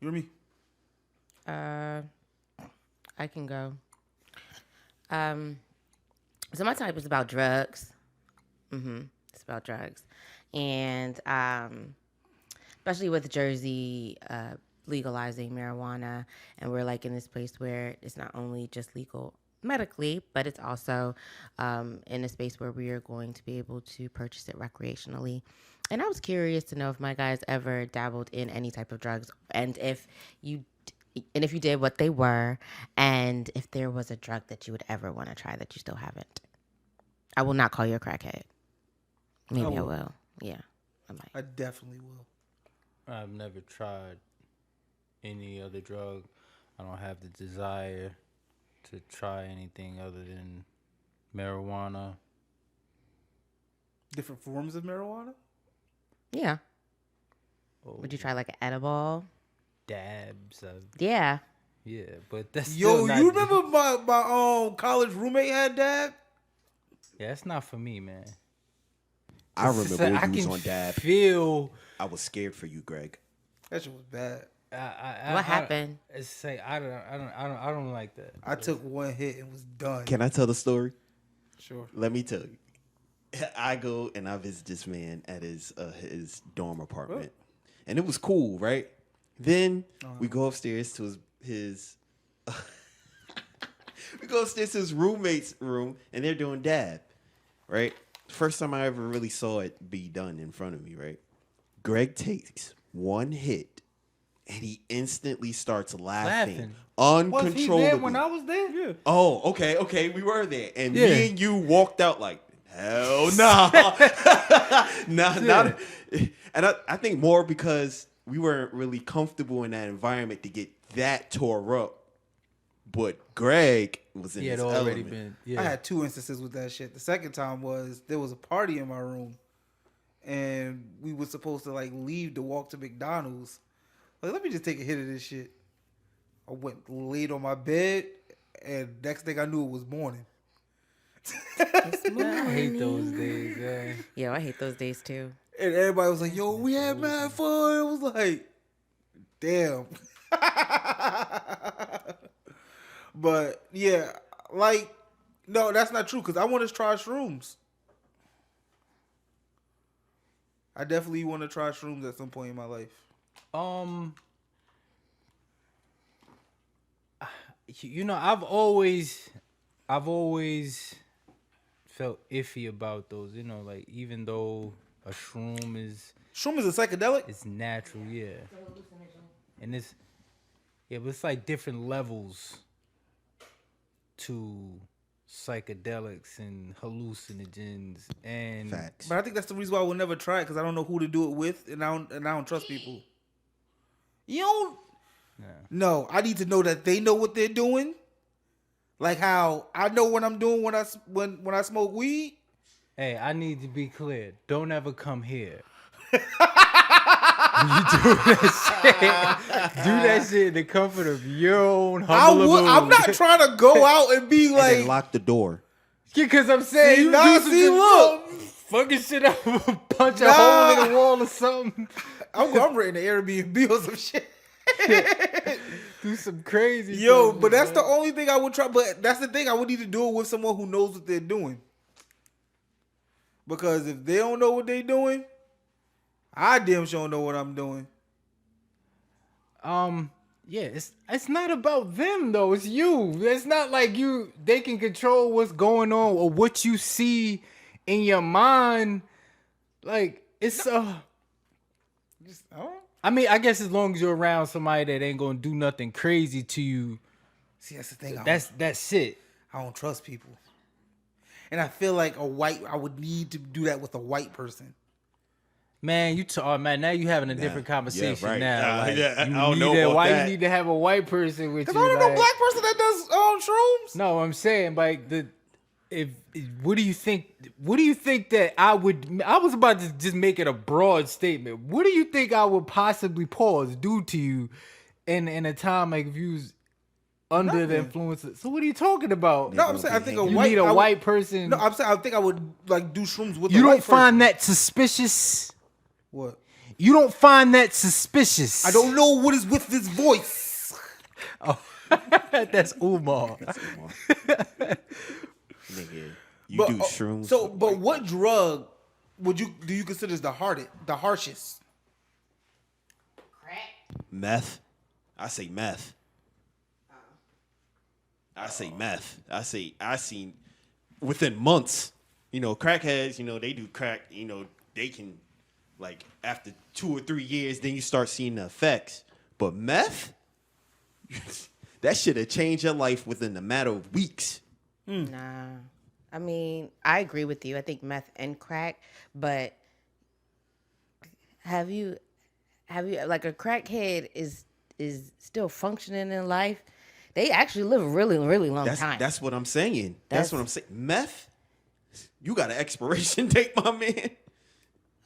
me? I can go. So my type is about drugs. It's about drugs, and especially with Jersey legalizing marijuana, and we're like in this place where it's not only just legal medically, but it's also in a space where we are going to be able to purchase it recreationally. And I was curious to know if my guys ever dabbled in any type of drugs, and if you did, what they were, and if there was a drug that you would ever want to try that you still haven't. I will not call you a crackhead. Maybe I will. Yeah, I might. I definitely will. I've never tried any other drug. I don't have the desire to try anything other than marijuana. Different forms of marijuana? Yeah. Oh, Would you try like an edible? dabs? Yeah. Yeah, but that's Yo, still not, you remember my college roommate had dab? Yeah, that's not for me, man. I It's just remember like, when I you can was on dab. feel. I was scared for you, Greg. That shit was bad. What happened? It's like I don't like that. I took one hit and was done. Can I tell the story? Sure. Let me tell you. I go and I visit this man at his dorm apartment, and it was cool, right? Then we go upstairs to his we go upstairs to his roommate's room, and they're doing dab, right? First time I ever really saw it be done in front of me, right? Greg takes one hit, and he instantly starts laughing. Uncontrollably. Was he there when I was there? Yeah. Oh, okay, we were there, and Yeah. me and you walked out like, hell nah, not. And I think more because we weren't really comfortable in that environment to get that tore up. But Greg was in He his had already element. been. Yeah. I had 2 instances with that shit. The second time was there was a party in my room, and we were supposed to like leave to walk to McDonald's. Like, let me just take a hit of this shit. I went laid on my bed, and next thing I knew it was morning. I hate those days, man. Yo, I hate those days too. And everybody was like, yo, we had mad fun. It was like, damn. But yeah, like, no, that's not true, because I want to try shrooms. I definitely want to try shrooms at some point in my life. You know, I've always felt iffy about those. You know, like even though a shroom is Shroom is a psychedelic? it's natural, yeah, and but it's like different levels to psychedelics and hallucinogens and Facts. But I think that's the reason why I will never try it, because I don't know who to do it with, and I don't trust people. You don't. No, I need to know that they know what they're doing. Like how I know what I'm doing when I smoke weed. Hey, I need to be clear. Don't ever come here. When you do that shit, do that shit in the comfort of your own humble abode. I'm not trying to go out and be And like, then lock the door. Because I'm saying, See, you nah, do some see, shit, look. fucking shit up, punch a hole in the wall or something. I'm renting the Airbnb or some shit. Do some crazy Yo, shit, but that's man. the only thing I would try. But that's the thing, I would need to do it with someone who knows what they're doing. Because if they don't know what they're doing, I damn sure don't know what I'm doing. Yeah, it's not about them though. It's you. It's not like they can control what's going on or what you see in your mind. Like it's I mean, I guess as long as you're around somebody that ain't gonna do nothing crazy to you, See, that's the thing. that's it. I don't trust people, and I feel like I would need to do that with a white person. Man, man, now you having a different conversation right. now. Like, Yeah, I you don't need know that. about Why that. you need to have a white person with you? Cause I don't know like- black person that does shrooms. No, I'm saying like what do you think? What do you think that I would? I was about to just make it a broad statement. What do you think I would possibly do to you in a time like if you was under the influence? So what are you talking about? No, I'm saying I think you need a white person. No, I'm saying I think I would like do shrooms with. You a don't white find person. that suspicious? What? You don't find that suspicious? I don't know what is with this voice. Oh, that's Umar. Nigga. You do shrooms. So, but what drug do you consider is the harshest? Crack. Meth. I say meth. I seen within months, crackheads, they do crack, they can, like, after 2 or 3 years, then you start seeing the effects. But meth, that should have changed your life within a matter of weeks. Nah. I mean, I agree with you. I think meth and crack, but have you like a crackhead is still functioning in life? They actually live a really, really long time. That's what I'm saying. That's what I'm saying. Meth, you got an expiration date, my man.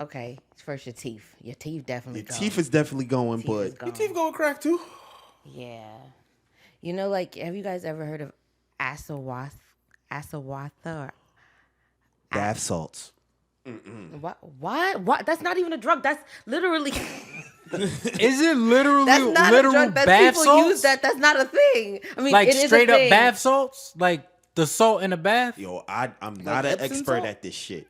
Okay, first your teeth. Your teeth definitely Your teeth is definitely going, but Your teeth go with crack too. yeah. Like, have you guys ever heard of Asawatha or bath salts. What? That's not even a drug. That's literally. Is it literally That's not literal a drug that bath people salts? use. That's not a thing. I mean, Like it is straight a up thing. bath salts, like the salt in a bath. Yo, I'm not an Epsom expert salt? at this shit.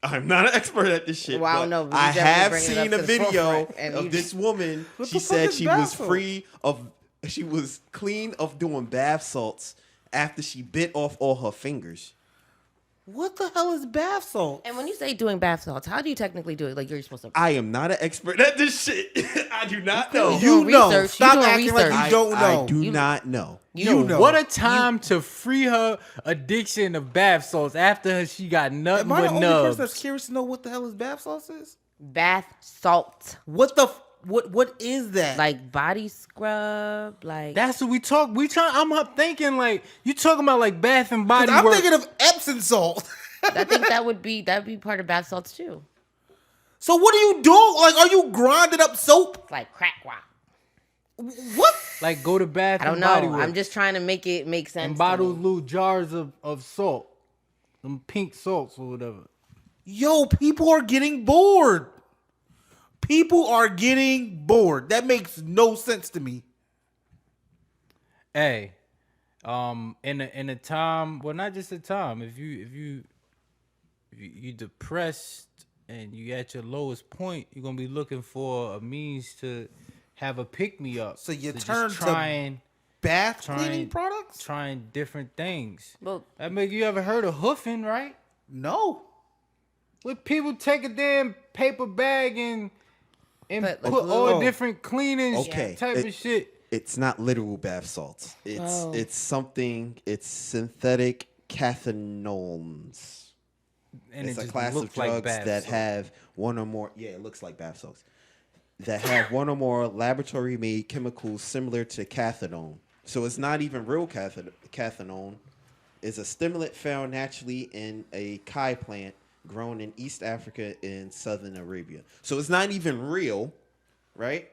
I'm not an expert at this shit. Well, I but don't know, but I you definitely have bring it up seen to a the video forefront, and of you- this woman. What She the fuck said is she bath was salt? free of. She was clean of doing bath salts after she bit off all her fingers. What the hell is bath salt? And when you say doing bath salts, how do you technically do it? Like, you're supposed to. I am not an expert at this shit. I do not know. You You doing know. research. Stop You doing acting like research. you don't know. I do not know. You know. What a time to free her addiction of bath salts after she got nothing Am I the but only person nubs. that's curious to know what the hell is bath salts is? Bath salt, What is that? like body scrub, like. That's what we talk. I'm thinking like you talking about like bath and body I'm work. thinking of Epsom salt. I think that'd be part of bath salts too. So what do you do? Like, are you grinding up soap? It's like crack rock. What? Like go to bath I don't and body know. work. I'm just trying to make it make sense. and to bottle me. little jars of salt, them pink salts or whatever. Yo, people are getting bored. People are getting bored. That makes no sense to me. Hey, in a time, well, not just a time. If you depressed and you at your lowest point, you're gonna be looking for a means to have a pick me up. So you just turn to trying cleaning products? trying different things. Well, That make you ever heard of hoofing, right? No. Where people take a damn paper bag and Put, put like, all little- different cleaning Okay, type of shit. It's not literal bath salts. Oh. It's something. It's synthetic cathinones. And It's it a just class of looks like drugs bath that salt. have one or more. Yeah, it looks like bath salts. That have one or more laboratory-made chemicals similar to cathinone. So it's not even real cathinone. It's a stimulant found naturally in a kai plant grown in East Africa and Southern Arabia. So it's not even real, right?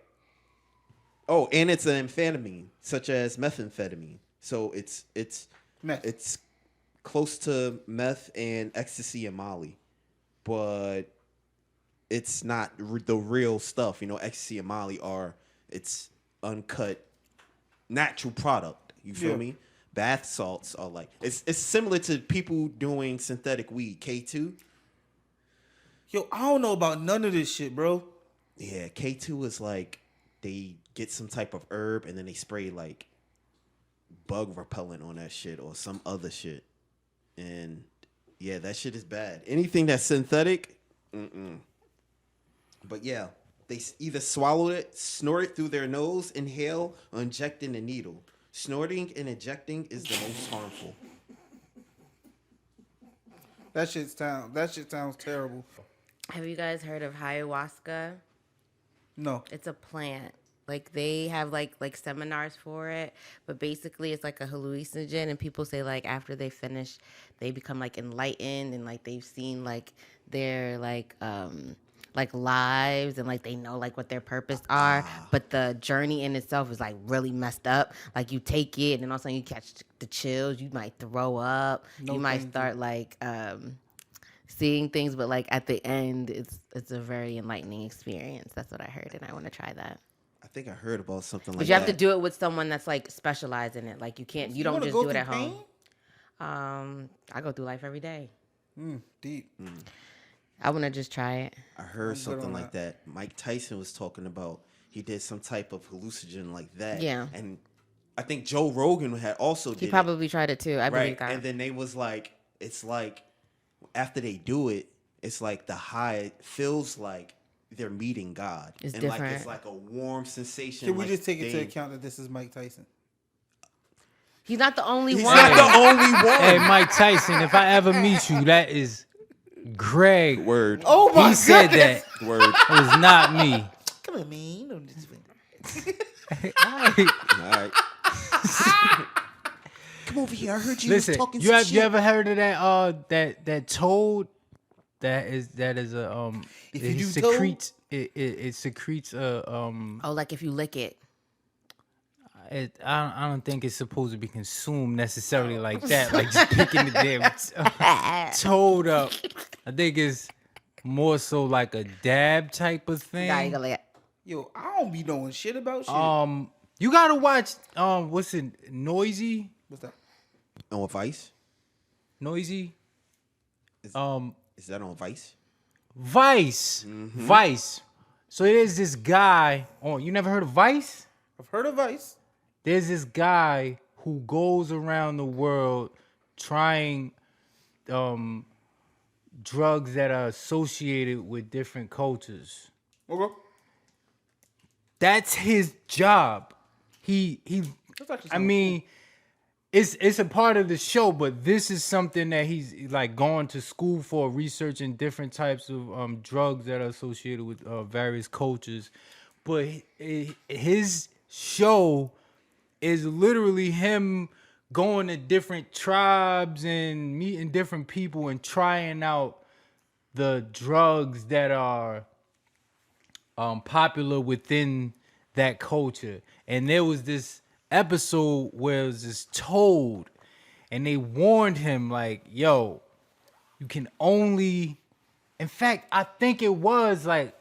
Oh, and it's an amphetamine, such as methamphetamine. So it's Meth. it's close to meth and ecstasy and Molly, but it's not the real stuff. Ecstasy and Molly it's uncut, natural product. You feel Yeah. me? Bath salts are like it's similar to people doing synthetic weed. K2. Yo, I don't know about none of this shit, bro. Yeah, K2 is like they get some type of herb and then they spray like bug repellent on that shit or some other shit. And yeah, that shit is bad. Anything that's synthetic, But yeah, they either swallow it, snort it through their nose, inhale, or inject in a needle. Snorting and injecting is the most harmful. That shit sounds terrible. have you guys heard of ayahuasca? No. It's a plant. Like they have like seminars for it, but basically it's like a hallucinogen, and people say like after they finish, they become like enlightened and like they've seen like their like lives and like they know like what their purpose are, but the journey in itself is like really messed up. Like you take it and then all of a sudden you catch the chills, you might throw up, No, you might thank start like seeing things, but like at the end it's a very enlightening experience. That's what I heard, and I want to try that. I think I heard about something like that. But you have to do it with someone that's like specialized in it. Like you can't, you don't wanna just go do it through at home. I go through life every day. Deep. I want to just try it. I heard I'm good something on like that. Mike Tyson was talking about he did some type of hallucinogen like that. Yeah. And I think Joe Rogan had also He did probably tried it too. I it. believe Right. that. And then they was like, it's like after they do it, it's like the high feels like they're meeting God. It's and different. like it's like a warm sensation. Can we like just take into account that this is Mike Tyson? He's not the only He's one. not the only one. Hey, Mike Tyson, if I ever meet you, that is Greg. Word. Oh my He said goodness. that. Word. It was not me. Come on, man. You know this. All right. Come over here. I heard you Listen, was talking you some have shit. you ever heard of that toad? That is a If it you do secretes it secretes a Oh, like if you lick it. I don't think it's supposed to be consumed necessarily like that, like just picking the damn toad up. I think it's more so like a dab type of Nah, you thing. gotta lick it. Yo, I don't be knowing shit about shit. You gotta watch what's it? Noisy? What's that? On Vice? Noisy? Is that on Vice? Vice. Vice. So there's this guy. Oh, you never heard of Vice? I've heard of Vice. There's this guy who goes around the world trying drugs that are associated with different cultures. Okay. That's his job. He That's actually I mean, it's a part of the show, but this is something that he's like going to school for, researching different types of drugs that are associated with various cultures. But his show is literally him going to different tribes and meeting different people and trying out the drugs that are popular within that culture. And there was this episode where it was this toad, and they warned him like, yo, you can only, in fact, I think it was like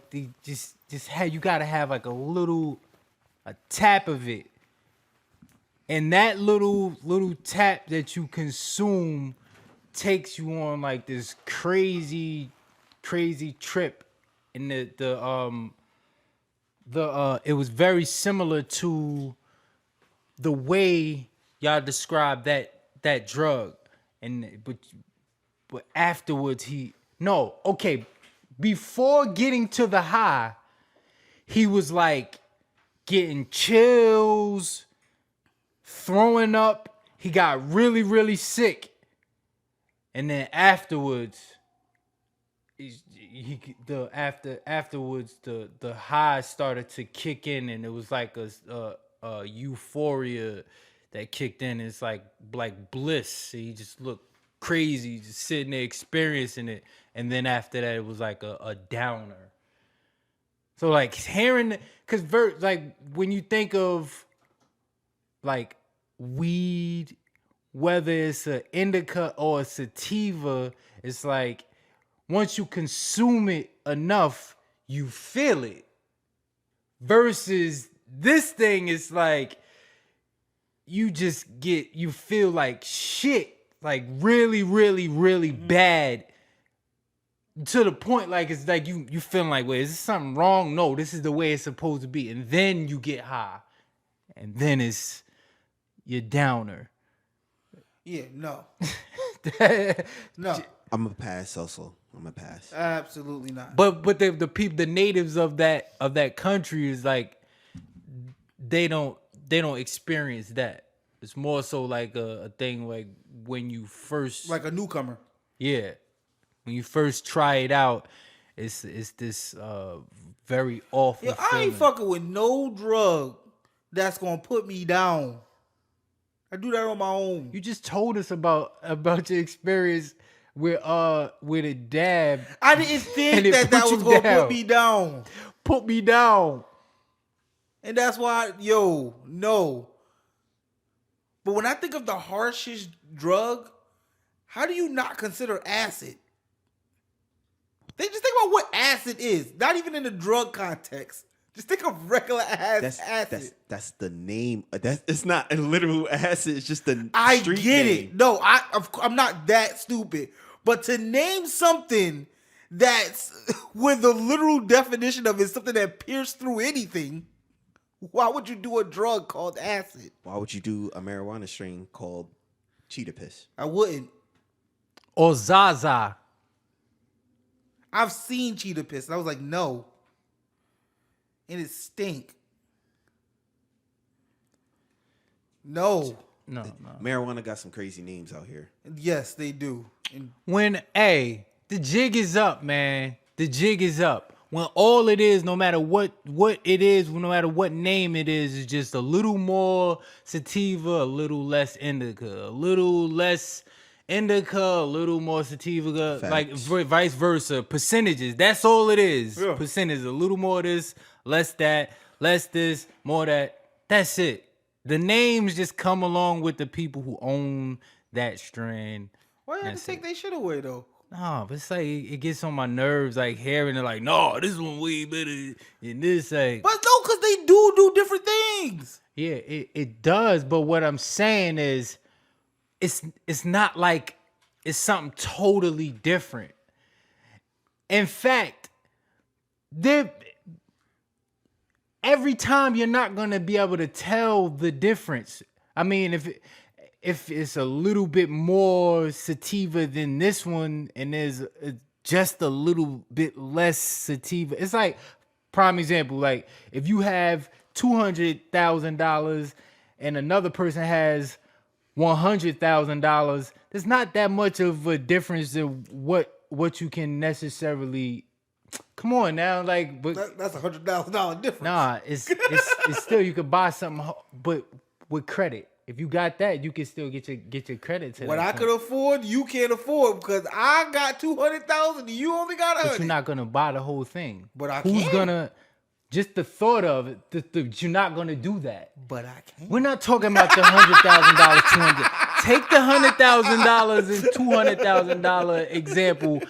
the just had, you gotta have like a tap of it. And that little tap that you consume takes you on like this crazy trip. And the it was very similar to the way y'all described that drug. And but afterwards before getting to the high, he was like getting chills, throwing up. He got really sick. And then afterwards, afterwards the high started to kick in, and it was like a euphoria that kicked in. It's like bliss. He just looked crazy, just sitting there experiencing it. And then after that, it was like a downer. So like hearing, cause like when you think of like weed, whether it's an indica or a sativa, it's like once you consume it enough, you feel it. Versus this thing is like you feel like shit, like really bad, to the point like it's like you feeling like, wait, is this something wrong? No, this is the way it's supposed to be. And then you get high, and then it's your downer. Yeah, no. No. I'm a pass also. I'm a pass. Absolutely not. But the people, the natives of that country is like they don't experience that. It's more so like a thing like when you first, Like a newcomer. yeah, when you first try it out, it's this very awful Yeah, I feeling. ain't fucking with no drug that's gonna put me down. I do that on my own. You just told us about your experience with a dab. I didn't And think it that put was you gonna down. put me down. Put me down. And that's why, no. But when I think of the harshest drug, how do you not consider acid? They just think about what acid is, not even in the drug context. Just think of regular ass acid. That's the name. It's not a literal acid. It's just the I street get name. it. No, I'm not that stupid. But to name something that's where the literal definition of it is something that pierced through anything, why would you do a drug called acid? Why would you do a marijuana strain called cheetah piss? I wouldn't. Or Zaza. I've seen cheetah piss, and I was like, no. And it stink. No. No. Marijuana got some crazy names out here. Yes, they do. And The jig is up, man. The jig is up. When all it is, no matter what it is, no matter what name it is just a little more sativa, a little less indica, a little less indica, a little more sativa, Facts. like vice versa. Percentages. That's all it is. Yeah. Percentages. A little more of this, less that, less this, more that. That's it. The names just come along with the people who own that strain. why you have to take their shit away, though? No, but it's like it gets on my nerves, like hearing it, like, no, this one way better than this. Like, But no, because they do different things. yeah, it does. But what I'm saying is, it's not like it's something totally different. In fact, every time you're not gonna be able to tell the difference. I mean, if it's a little bit more sativa than this one and there's just a little bit less sativa, it's like, prime example, like if you have $200,000 and another person has $100,000, there's not that much of a difference in what you can necessarily. Come on now, like, but That's $100,000 difference. nah, it's still, you could buy something, but with credit. If you got that, you can still get your credit to What that I point. could afford, you can't afford because I got 200,000 and you only got 100. But you're not gonna buy the whole thing. But I Who's can. gonna? Just the thought of it, you're not gonna do that. But I can't. We're not talking about the $100,000, 200. Take the $100,000 and $200,000 example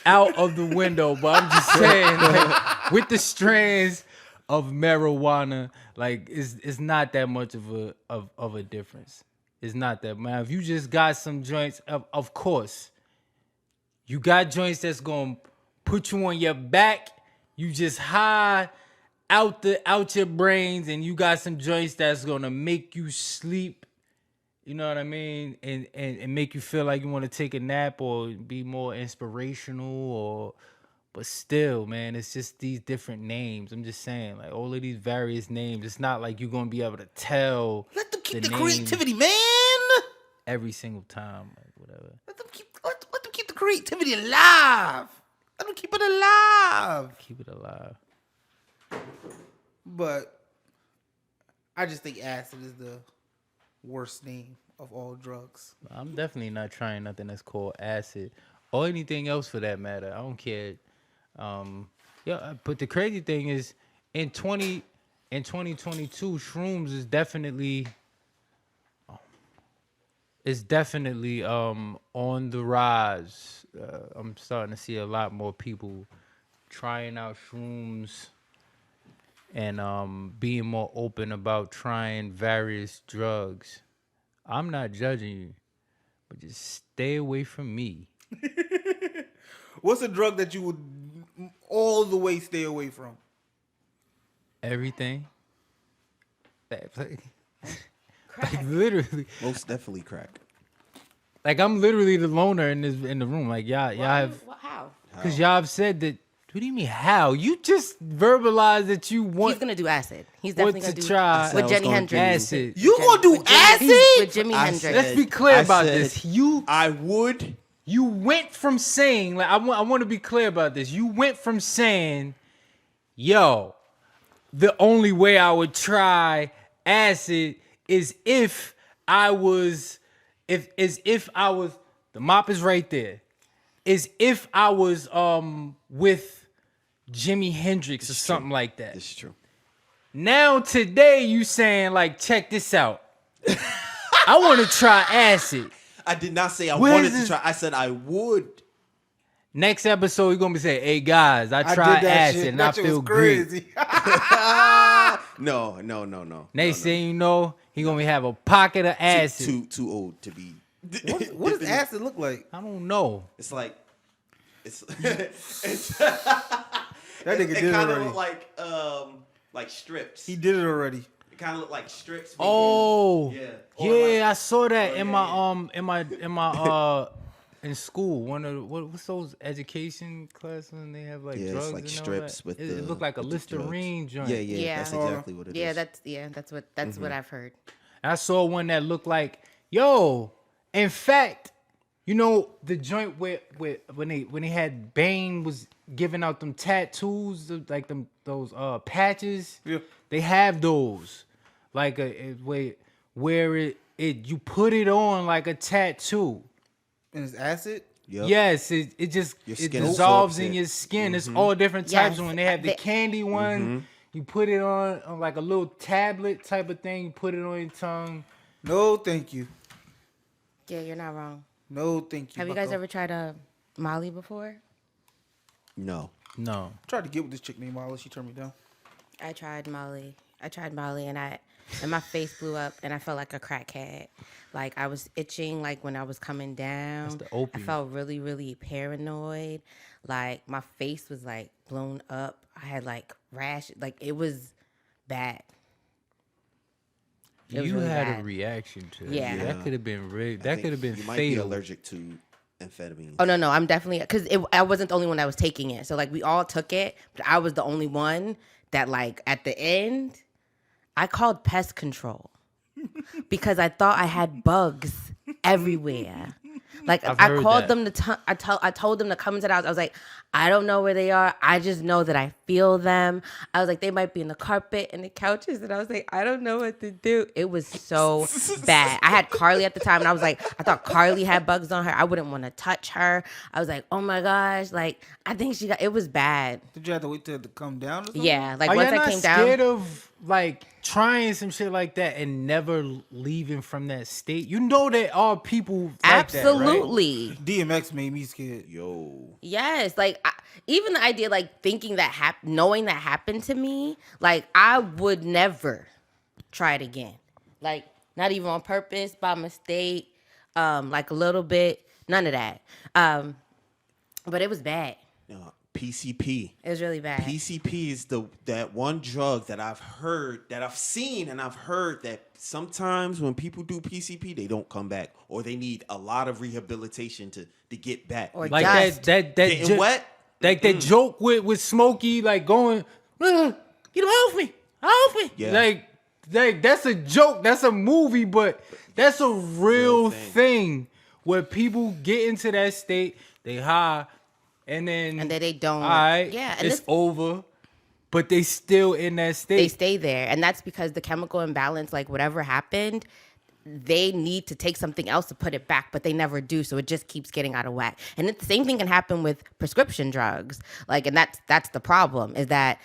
out of the window. But I'm just saying, like, with the strands of marijuana, like it's not that much of a difference. It's not that, man. If you just got some joints, of course, you got joints that's gonna put you on your back. You just high out your brains, and you got some joints that's gonna make you sleep. You know what I mean? And make you feel like you want to take a nap or be more inspirational, but still, man, it's just these different names. I'm just saying, like, all of these various names, it's not like you're gonna be able to tell. Let them keep the name creativity, man. every single time, like whatever. Let them keep the creativity alive. Let them keep it alive. Keep it alive. But I just think acid is the worst name of all drugs. I'm definitely not trying nothing that's called acid or anything else for that matter. I don't care. But the crazy thing is, in 2022, shrooms is definitely on the rise. I'm starting to see a lot more people trying out shrooms and being more open about trying various drugs. I'm not judging you, but just stay away from me. What's a drug that you would all the way stay away from? Everything. Like literally. Most definitely crack. Like, I'm literally the loner in the room. Like, y'all have, How? because y'all have said that. What do you mean how? You just verbalized that you want. He's gonna do acid. He's want definitely to gonna do try with Jenny gonna Hendrix. acid. You gonna do With acid? Jimi I Hendrix. said- Let's be clear I about said this. I would. You went from saying, like, I want to be clear about this. You went from saying, yo, the only way I would try acid is if I was, the mop is right there. Is if I was with Jimi Hendrix or something like that. This is true. Now today you saying, like, check this out. I want to try acid. I did not say I Where's wanted this- to try. I said I would. Next episode, you're going to be saying, hey, guys, I I tried did that acid shit. and That I shit feel was great. crazy. No. Next thing you know, he going to have a pocket of acid. Too old to be What does acid look like? I don't know. It's like it's That nigga it did it kind of already. look like strips. He did it already. It kind of look like strips. Oh, yeah. yeah, I saw that in yeah, my in school. One of the, what's those education classes when they have like Yeah, drugs it's like and strips all that? with It looked like a with the drugs. Listerine joint. Yeah, that's exactly what it is. That's what I've heard. I saw one that looked like, yo, in fact, you know the joint where when they had Bane was giving out them tattoos, like those patches. Yeah. They have those, like where it you put it on like a tattoo. And it's acid? Yep. Yes, it just Your it skin dissolves absorbs in it. your skin. It's all different types. Yes, When they have the they- candy one, you put it on like a little tablet type of thing. You put it on your tongue. No, thank you. Yeah, you're not wrong. No, thank you. Have you guys bucko. ever tried Molly before? No. No. Tried to get with this chick named Molly. She turned me down. I tried Molly, and my face blew up, and I felt like a crackhead. Like I was itching, like when I was coming down. That's the I opium. felt really, really paranoid. Like my face was like blown up. I had like rash. Like it was bad. It was You really had bad. a reaction to it. Yeah. That could have been I that think could have been You might fatal. be allergic to amphetamine. Oh no, I'm definitely because I wasn't the only one that was taking it. So like we all took it, but I was the only one that like at the end, I called pest control because I thought I had bugs everywhere. Like I've I heard called that. them I told them to come into the house. I was like, I don't know where they are. I just know that I feel them. I was like, they might be in the carpet and the couches, and I was like, I don't know what to do. It was so bad. I had Carly at the time, and I was like, I thought Carly had bugs on her. I wouldn't want to touch her. I was like, oh my gosh, like I think she got. It was bad. Did you have to wait till it to come down or something? Yeah, like Are once y'all I not came scared down. of like trying some shit like that and never leaving from that state? You know there are people like that, right? Absolutely. DMX made me scared. Yo. Yes, like even the idea, like thinking that knowing that happened to me, like I would never try it again. Like not even on purpose, by mistake, like a little bit, none of that. But it was bad. PCP. It was really bad. PCP is that one drug that I've seen and I've heard that sometimes when people do PCP, they don't come back or they need a lot of rehabilitation to get back. Or Like dust. that Getting wet? Like that joke with Smokey, like going, you don't help me. Yeah. Like that's a joke. That's a movie, but that's a real thing where people get into that state, they high, and then they don't. All right, Yeah, and it's this- over, but they still in that state. They stay there, and that's because the chemical imbalance, like whatever happened, they need to take something else to put it back, but they never do, so it just keeps getting out of whack. And the same thing can happen with prescription drugs, like, and that's the problem, is that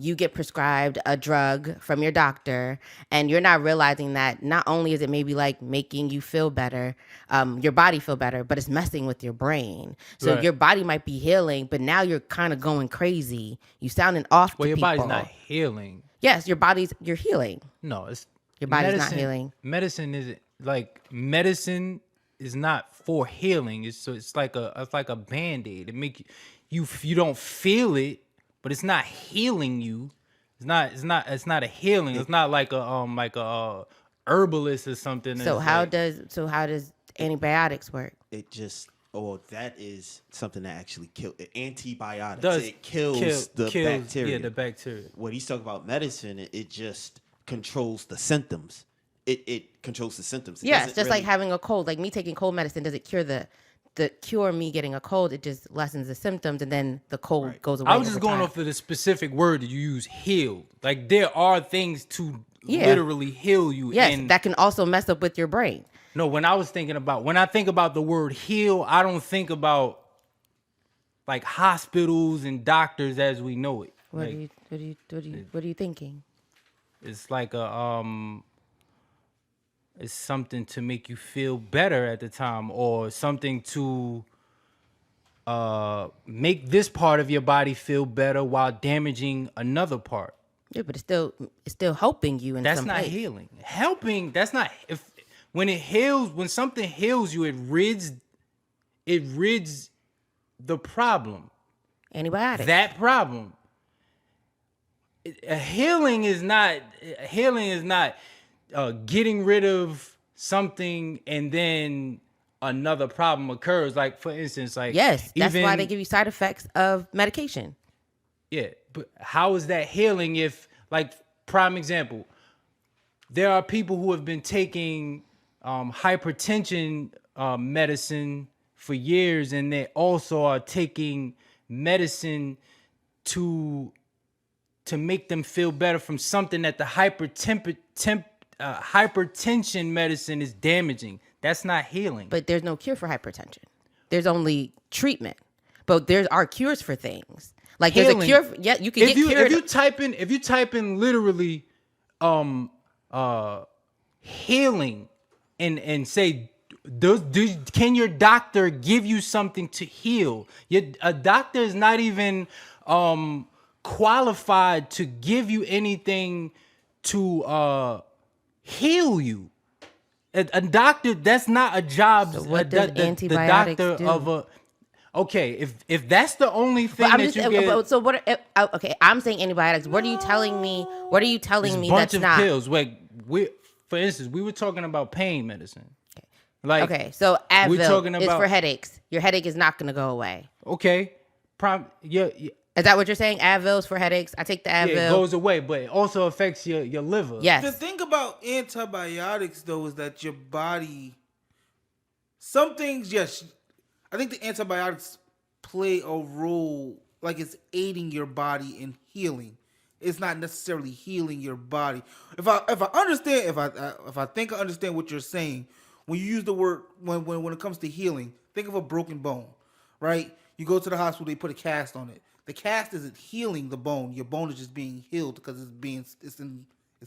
you get prescribed a drug from your doctor, and you're not realizing that not only is it maybe like making you feel better, your body feel better, but it's messing with your brain. So Right. your body might be healing, but now you're kind of going crazy. You sounding off well, to your people. body's not healing. Yes, you're healing. No, it's Your body's not medicine- healing. Medicine is not for healing. It's like a Band-Aid. It make you don't feel it, but it's not healing you. It's not a healing. It's not like a herbalist or something. So It's how like- does antibiotics work? It just that is something that actually kills antibiotics. does It kills the bacteria. Yeah, the bacteria. When he's talking about medicine, it just controls the symptoms. It controls the symptoms. It Yeah, it's doesn't just like really- having a cold. Like me taking cold medicine doesn't cure me getting a cold. It just lessens the symptoms, and then the cold goes away. I was just over going time. off of the specific word that you use, heal. Like there are things to Yeah. literally heal you. Yes, and that can also mess up with your brain. No, when I think about the word heal, I don't think about like hospitals and doctors as we know it. What Like, are you thinking? it's like it's something to make you feel better at the time, or something to make this part of your body feel better while damaging another part. Yeah, but it's still helping you in That's some not place. healing. Helping, that's not when it heals, when something heals you, it rids the problem. Antibiotics. That problem. Healing is not getting rid of something and then another problem occurs. Like, for instance, like, yes, that's even, why they give you side effects of medication. Yeah, but how is that healing if, like, prime example, there are people who have been taking hypertension medicine for years, and they also are taking medicine to make them feel better from something that the hypertension medicine is damaging. That's not healing. But there's no cure for hypertension. There's only treatment. But there are cures for things. Like Healing. There's a cure. Yeah, you can get cured. If you type in literally healing and say, can your doctor give you something to heal? A doctor is not even qualified to give you anything to heal you. A doctor, that's not a job. So what does antibiotics the doctor do? of a Okay, if that's the only thing But that you get, so what? Okay, I'm saying antibiotics. What are you telling me? What are you telling me bunch that's of not? pills. Like, for instance, we were talking about pain medicine. Like, Okay, so we're Advil talking is about for headaches. Your headache is not going to go away. Okay, yeah, Is that what you're saying? Advil is for headaches. I take the Advil. it goes away, but it also affects your liver. Yes. The thing about antibiotics, though, is that your body, some things, yes, I think the antibiotics play a role, like it's aiding your body in healing. It's not necessarily healing your body. If I understand, if I think I understand what you're saying, when you use the word when it comes to healing, think of a broken bone, right? You go to the hospital, they put a cast on it. The cast isn't healing the bone. Your bone is just being healed because it's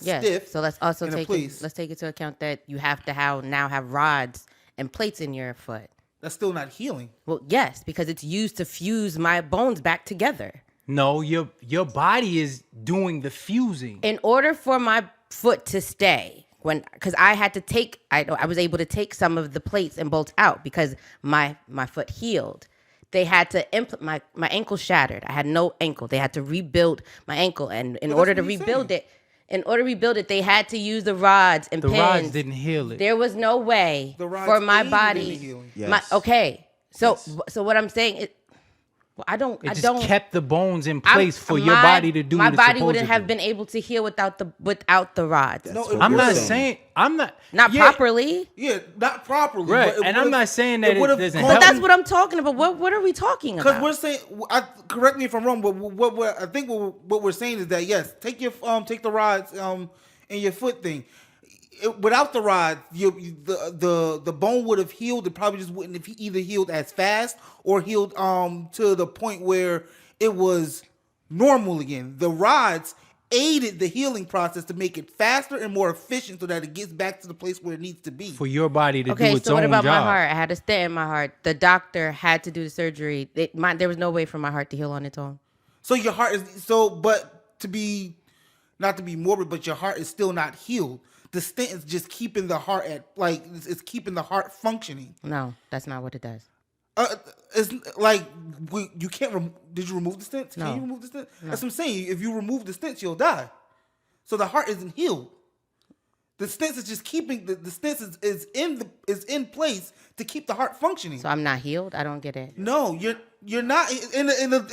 Yes. stiff. So let's also in a take place. let's take into account that you have to now have rods and plates in your foot. That's still not healing. Well, yes, because it's used to fuse my bones back together. No, your body is doing the fusing. In order for my foot to stay, because I had to take, I was able to take some of the plates and bolts out because my foot healed. They had to implement my ankle shattered. I had no ankle. They had to rebuild my ankle, and in order to rebuild it, they had to use the rods and The pins. rods didn't heal it. There was no way The rods for my aided in body. the healing. Yes. Okay, so Yes. so what I'm saying is, I don't. It just kept the bones in place for your my- body to do My what it's body supposed wouldn't to have do. been able to heal without the rods. No, That's it what I'm we're not saying. saying I'm not Not yeah, properly. Yeah, not properly. Right, but it and I'm would've- not saying that it would've doesn't gone- help. But that's what I'm talking about. What are we talking about? Because we're saying, correct me if I'm wrong, but I think what we're saying is that yes, take the rods in your foot thing. Without the rods, the bone would have healed. It probably just wouldn't have either healed as fast or healed to the point where it was normal again. The rods aided the healing process to make it faster and more efficient so that it gets back to the place where it needs to be. for your body to do Okay, its so what own about job. my heart? I had a stent in my heart. The doctor had to do the surgery. There was no way for my heart to heal on its own. So your heart is but not to be morbid, but your heart is still not healed. The stent is just keeping the heart it's keeping the heart functioning. No, that's not what it does. It's like you can't. Did you remove the stents? No. Can you remove the stent? That's what I'm saying. If you remove the stents, you'll die. So the heart isn't healed. The stents is just keeping the stents is in place to keep the heart functioning. So I'm not healed. I don't get it. No, you're not in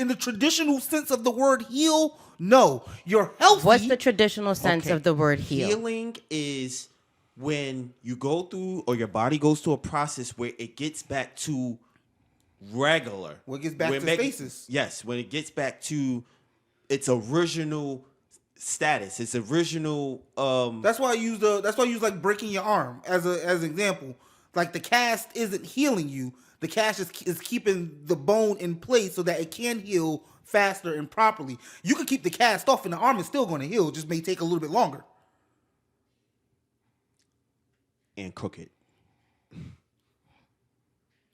the traditional sense of the word heal. No, you're healthy. What's the traditional sense Okay. of the word heal? Healing is when you go through or your body goes through a process where it gets back to regular. When it gets back to stasis. Yes, when it gets back to its original status, its original That's why I use like breaking your arm as an example. Like the cast isn't healing you. The cast is keeping the bone in place so that it can heal faster and properly. You can keep the cast off and the arm is still going to heal. It just may take a little bit longer. and cook it.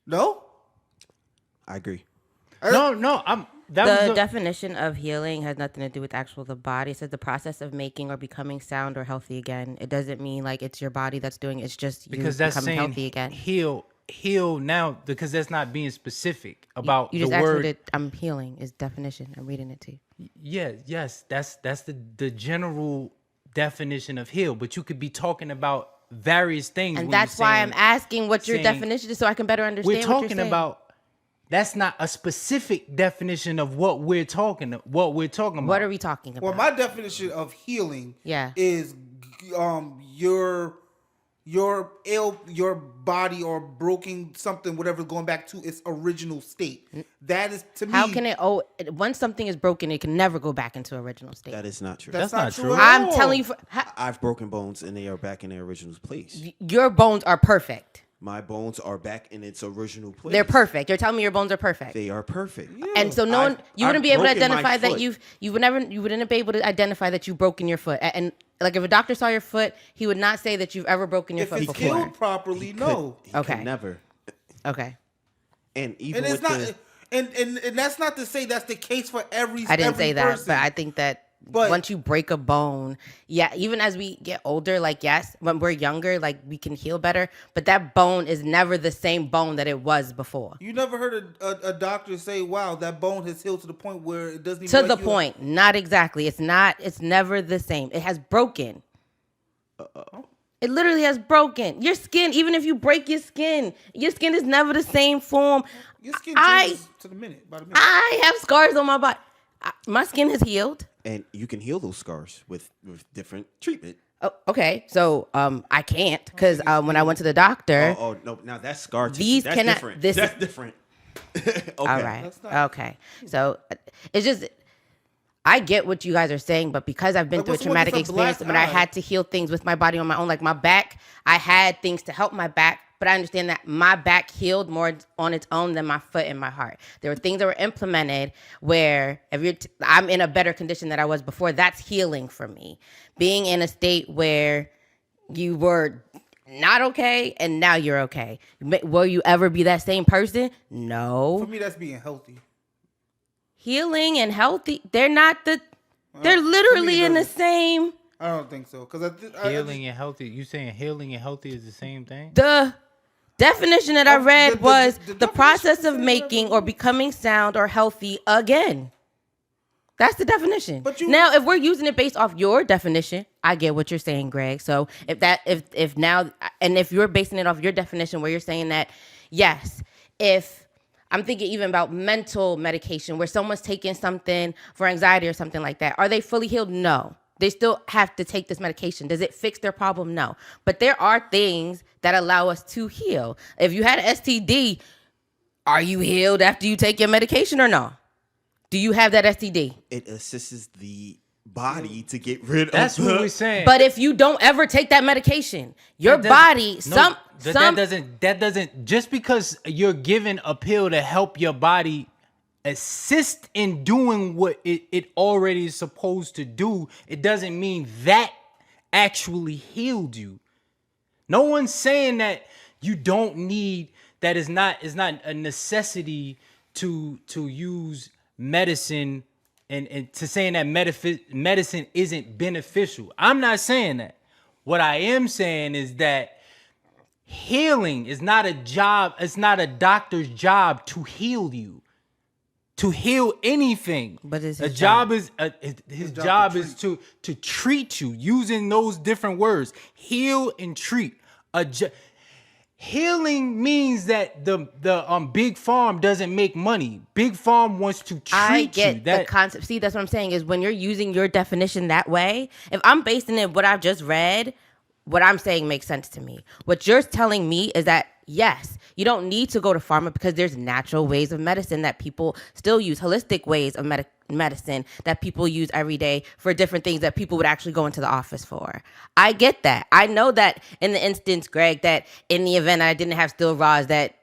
No? I agree. No, The definition of healing has nothing to do with the body. It says the process of making or becoming sound or healthy again. It doesn't mean like it's your body that's doing it. It's just you because that's becoming saying healthy again. Heal now, because that's not being specific about You just the asked word. me I'm healing is definition. I'm reading it to you. Yes, that's the general definition of heal, but you could be talking about various things. And that's why I'm asking what your definition is so I can better understand we're what you're talking saying. about. That's not a specific definition of what we're talking about. What are we talking about? Well, my definition of healing is your body or broken something, whatever, going back to its original state. That is, to me. How can it? Once something is broken, it can never go back into original state. That is not true. That's not true. I'm telling you, I've broken bones and they are back in their original place. Your bones are perfect. My bones are back in its original place. They're perfect. You're telling me your bones are perfect. They are perfect. Yeah. And so you wouldn't be able to identify that you wouldn't be able to identify that you've broken your foot. And like if a doctor saw your foot, he would not say that you've ever broken your foot before. before. If it's healed properly, no. He could never. Okay. And even and it's with not, and that's not to say that's the case for every. I didn't say that, person. but I think that once you break a bone, even as we get older, like yes, when we're younger, like we can heal better, but that bone is never the same bone that it was before. You never heard a doctor say, "Wow, that bone has healed to the point where it doesn't." To the point, not exactly. It's not. It's never the same. It has broken. It literally has broken. Your skin, even if you break your skin is never the same form. Your skin changes by the minute. I have scars on my body. My skin has healed. And you can heal those scars with different treatment. Oh, okay. So I can't because when I went to the doctor. Oh no! Now that's scar tissue. These that's cannot. different. This that's different. Okay. All right. Okay. So it's just. I get what you guys are saying, but because I've been through a traumatic experience, when I had to heal things with my body on my own, like my back, I had things to help my back, but I understand that my back healed more on its own than my foot and my heart. There were things that were implemented where if I'm in a better condition than I was before. That's healing for me. Being in a state where you were not okay and now you're okay. Will you ever be that same person? No. For me, that's being healthy. Healing and healthy, they're literally in the same. I don't think so. Because healing and healthy. You saying healing and healthy is the same thing? The definition that I read was the process of making or becoming sound or healthy again. That's the definition. Now, if we're using it based off your definition, I get what you're saying, Greg. So if you're basing it off your definition where you're saying that, yes, if I'm thinking even about mental medication where someone's taking something for anxiety or something like that. Are they fully healed? No. They still have to take this medication. Does it fix their problem? No. But there are things that allow us to heal. If you had an STD, are you healed after you take your medication or no? Do you have that STD? It assists the body to get rid of. That's what we're saying. But if you don't ever take that medication, your body, that doesn't just because you're given a pill to help your body assist in doing what it already is supposed to do, it doesn't mean that actually healed you. No one's saying that you don't need that. Is not a necessity to use medicine. And to saying that medicine isn't beneficial. I'm not saying that. What I am saying is that healing is not a job. It's not a doctor's job to heal you, to heal anything. But his job is to treat you using those different words. Heal and treat. Healing means that the big farm doesn't make money. Big farm wants to treat you. I get the concept. See, that's what I'm saying is when you're using your definition that way, if I'm basing it what I've just read, what I'm saying makes sense to me. What you're telling me is that, yes, you don't need to go to pharma because there's natural ways of medicine that people still use, holistic ways of medicine that people use every day for different things that people would actually go into the office for. I get that. I know that in the instance, Greg, that in the event I didn't have steel rods, that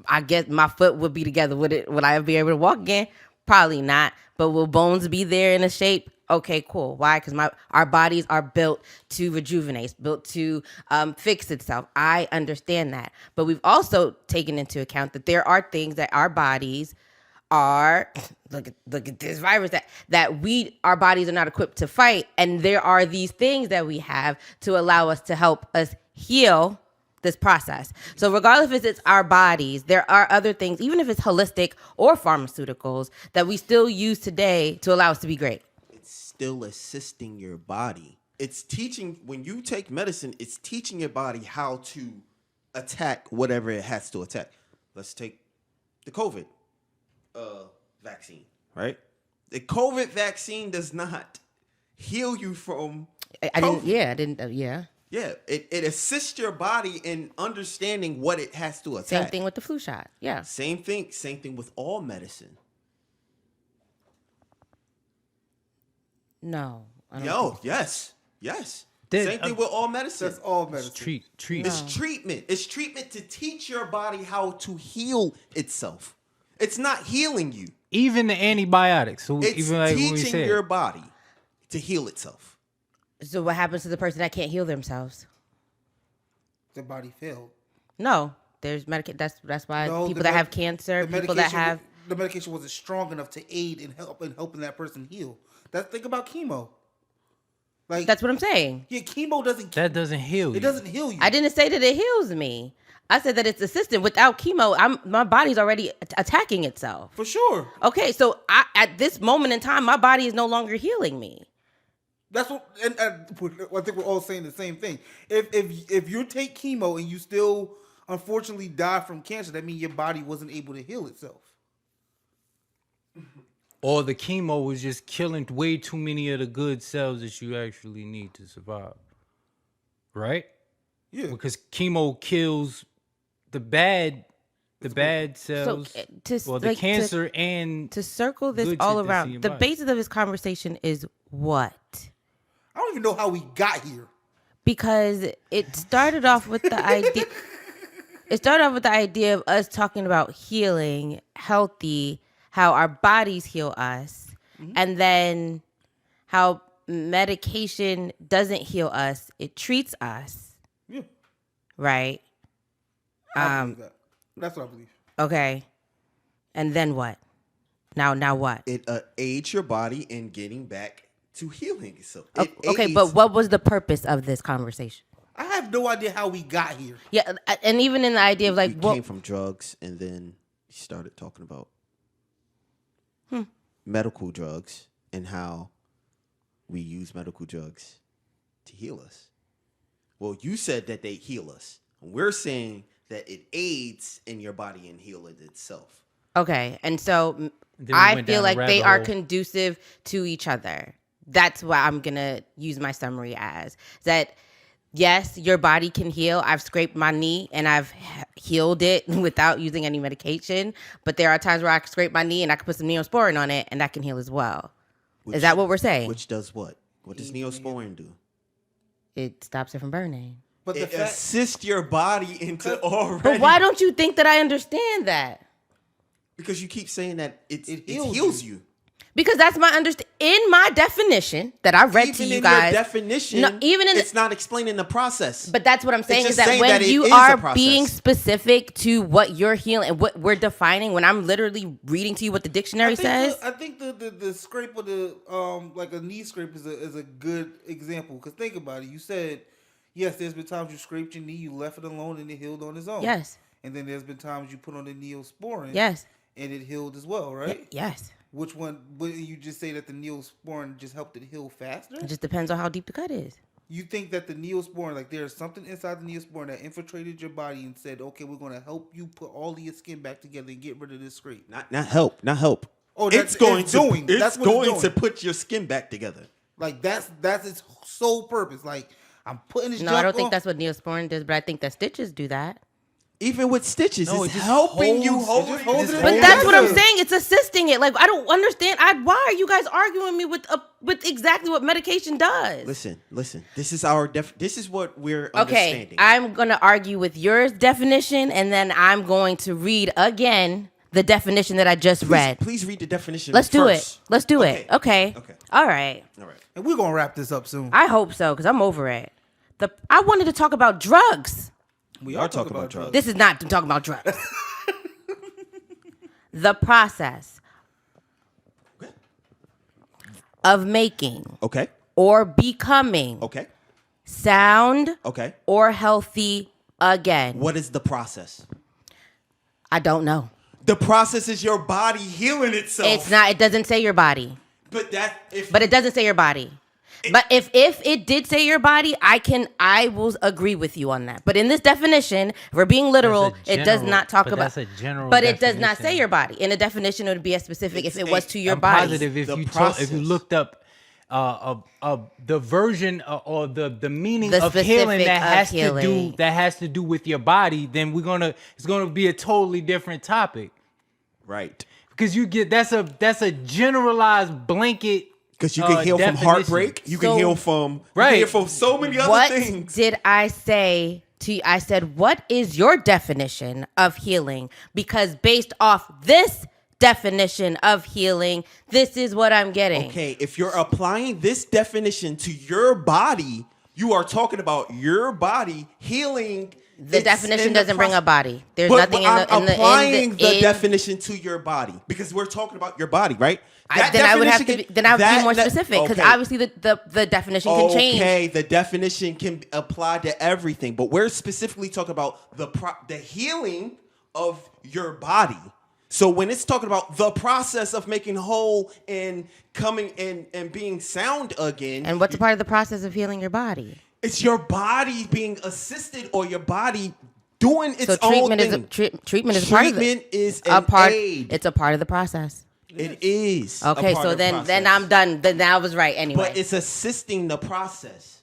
I guess my foot would be together. Would I be able to walk again? Probably not. But will bones be there in a shape? Okay, cool. Why? Because our bodies are built to rejuvenate, built to fix itself. I understand that. But we've also taken into account that there are things that our bodies are look at this virus that our bodies are not equipped to fight, and there are these things that we have to allow us to help us heal this process. So regardless if it's our bodies, there are other things, even if it's holistic or pharmaceuticals, that we still use today to allow us to be great. It's still assisting your body. It's teaching, when you take medicine, it's teaching your body how to attack whatever it has to attack. Let's take the COVID vaccine, right? The COVID vaccine does not heal you from COVID. Yeah, it assists your body in understanding what it has to attack. Same thing with the flu shot. Yeah. Same thing with all medicine. No. Yes. Same thing with all medicine. That's all medicine. It's treatment. It's treatment to teach your body how to heal itself. It's not healing you. Even the antibiotics. So It's even like teaching your body to heal itself. So what happens to the person that can't heal themselves? Their body failed. No. There's medication. That's why No, people that have cancer, people that have... The medication wasn't strong enough to aid in helping that person heal. Think about chemo. Like, That's what I'm saying. Yeah, chemo doesn't... That doesn't heal you. It doesn't heal you. I didn't say that it heals me. I said that it's assistant. Without chemo, my body's already attacking itself. For sure. Okay, so at this moment in time, my body is no longer healing me. That's what, and I think we're all saying the same thing. If you take chemo and you still unfortunately die from cancer, that means your body wasn't able to heal itself. Or the chemo was just killing way too many of the good cells that you actually need to survive. Right? Yeah. Because chemo kills the bad cells, the cancer and to circle this good all shit that's in around. your The body. basis of this conversation is what? I don't even know how we got here. Because it started off with the idea. It started off with the idea of us talking about healing, healthy, how our bodies heal us, and then how medication doesn't heal us; it treats us. Yeah. Right. I believe that. That's what I believe. Okay. And then what? Now what? It aids your body in getting back to healing. So Okay, but what was the purpose of this conversation? I have no idea how we got here. Yeah, and even in the idea of like we came from drugs, and then you started talking about medical drugs and how we use medical drugs to heal us. Well, you said that they heal us. We're saying that it aids in your body in healing itself. Okay, and so I feel like they are conducive to each other. That's what I'm going to use my summary as. That, yes, your body can heal. I've scraped my knee and I've healed it without using any medication. But there are times where I can scrape my knee and I can put some Neosporin on it and that can heal as well. Is that what we're saying? Which does what? What does Neosporin do? It stops it from burning. But it assists your body into already. But why don't you think that I understand that? Because you keep saying that it heals you. Because that's my understanding. In my definition that I read to you guys. Your definition, it's not explaining the process. But that's what I'm saying is that when you are being specific to what you're healing and what we're defining, when I'm literally reading to you what the dictionary says. I think the scrape of the like a knee scrape is a good example. Because think about it. You said, yes, there's been times you scraped your knee, you left it alone, and it healed on its own. Yes. And then there's been times you put on the Neosporin. Yes. And it healed as well, right? Yes. Which one? Would you just say that the Neosporin just helped it heal faster? It just depends on how deep the cut is. You think that the Neosporin, like there's something inside the Neosporin that infiltrated your body and said, okay, we're going to help you put all of your skin back together and get rid of this scrape. Not help. Oh, it's going to put your skin back together. Like that's its sole purpose. Like I'm putting this. No, I don't think that's what Neosporin does, but I think that stitches do that. Even with stitches, it's helping you hold it. But that's what I'm saying. It's assisting it. Like I don't understand. Why are you guys arguing me with exactly what medication does? Listen. This is our This is what we're understanding. Okay, I'm gonna argue with your definition, and then I'm going to read again the definition that I just read. Please read the definition. Let's do it. Let's do it. Okay. All right. And we're gonna wrap this up soon. I hope so, because I'm over it. I wanted to talk about drugs. We are talking about drugs. This is not talking about drugs. The process of making Okay. or becoming Okay. sound Okay. or healthy again. What is the process? I don't know. The process is your body healing itself. It's not. It doesn't say your body. But it doesn't say your body. But if it did say your body, I will agree with you on that. But in this definition, if we're being literal, it does not talk about. That's a general. But it does not say your body. In a definition, it would be as specific if it was to your body. Positive if you looked up the version or the meaning of healing that has to do with your body, then it's gonna be a totally different topic. Right. Because that's a generalized blanket. Because you can heal from heartbreak. You can heal from so many other things. What did I say to you? I said, what is your definition of healing? Because based off this definition of healing, this is what I'm getting. Okay, if you're applying this definition to your body, you are talking about your body healing. The definition doesn't bring up body. There's nothing I'm applying the definition to your body because we're talking about your body, right? Then I would be more specific because obviously the definition can change. Okay, the definition can apply to everything, but we're specifically talking about the healing of your body. So when it's talking about the process of making whole and coming and being sound again, and what's a part of the process of healing your body? It's your body being assisted or your body doing its own thing. Treatment is part of it. Aid. It's a part of the process. It is. Okay, so then I'm done. Then I was right anyway. But it's assisting the process.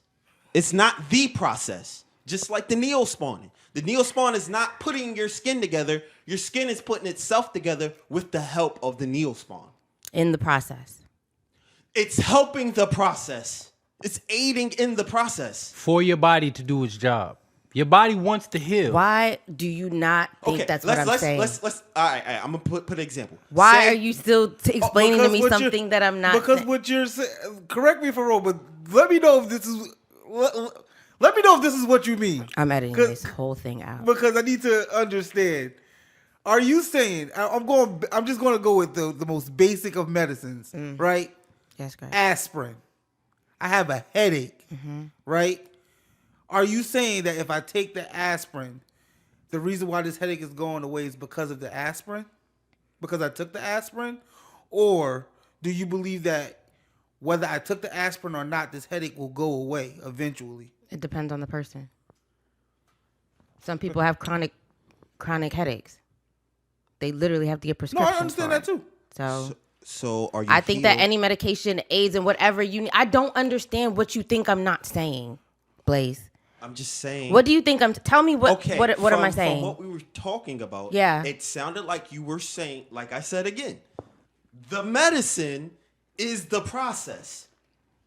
It's not the process. Just like the neospawning. The neospawn is not putting your skin together. Your skin is putting itself together with the help of the neospawn. In the process. It's helping the process. It's aiding in the process. For your body to do its job. Your body wants to heal. Why do you not think that's what I'm saying? All right, I'm going to put an example. Why are you still explaining to me something that I'm not because what you're saying, correct me if I'm wrong, but let me know if this is... Let me know if this is what you mean. I'm editing this whole thing out. Because I need to understand. Are you saying, I'm just going to go with the most basic of medicines, right? Yes, great. Aspirin. I have a headache, right? Are you saying that if I take the aspirin, the reason why this headache is going away is because of the aspirin? Because I took the aspirin? Or do you believe that whether I took the aspirin or not, this headache will go away eventually? It depends on the person. Some people have chronic headaches. They literally have to get prescriptions. No, I understand that too. So are you? I think that any medication aids in whatever you need. I don't understand what you think I'm not saying, Blaze. I'm just saying. What do you think I'm? Tell me what. Okay, what am I saying? From what we were talking about, yeah, it sounded like you were saying, like I said again, the medicine is the process.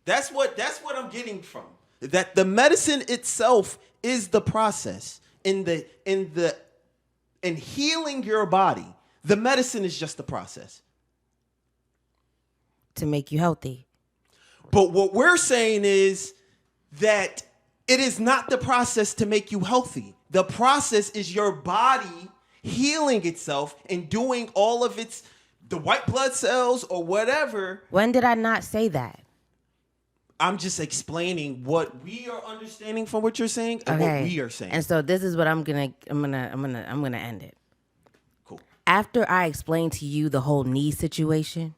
That's what I'm getting from. That the medicine itself is the process in healing your body. The medicine is just the process to make you healthy. But what we're saying is that it is not the process to make you healthy. The process is your body healing itself and doing all of the white blood cells or whatever. When did I not say that? I'm just explaining what we are understanding from what you're saying and what we are saying. And so this is what I'm gonna end it. Cool. After I explained to you the whole knee situation,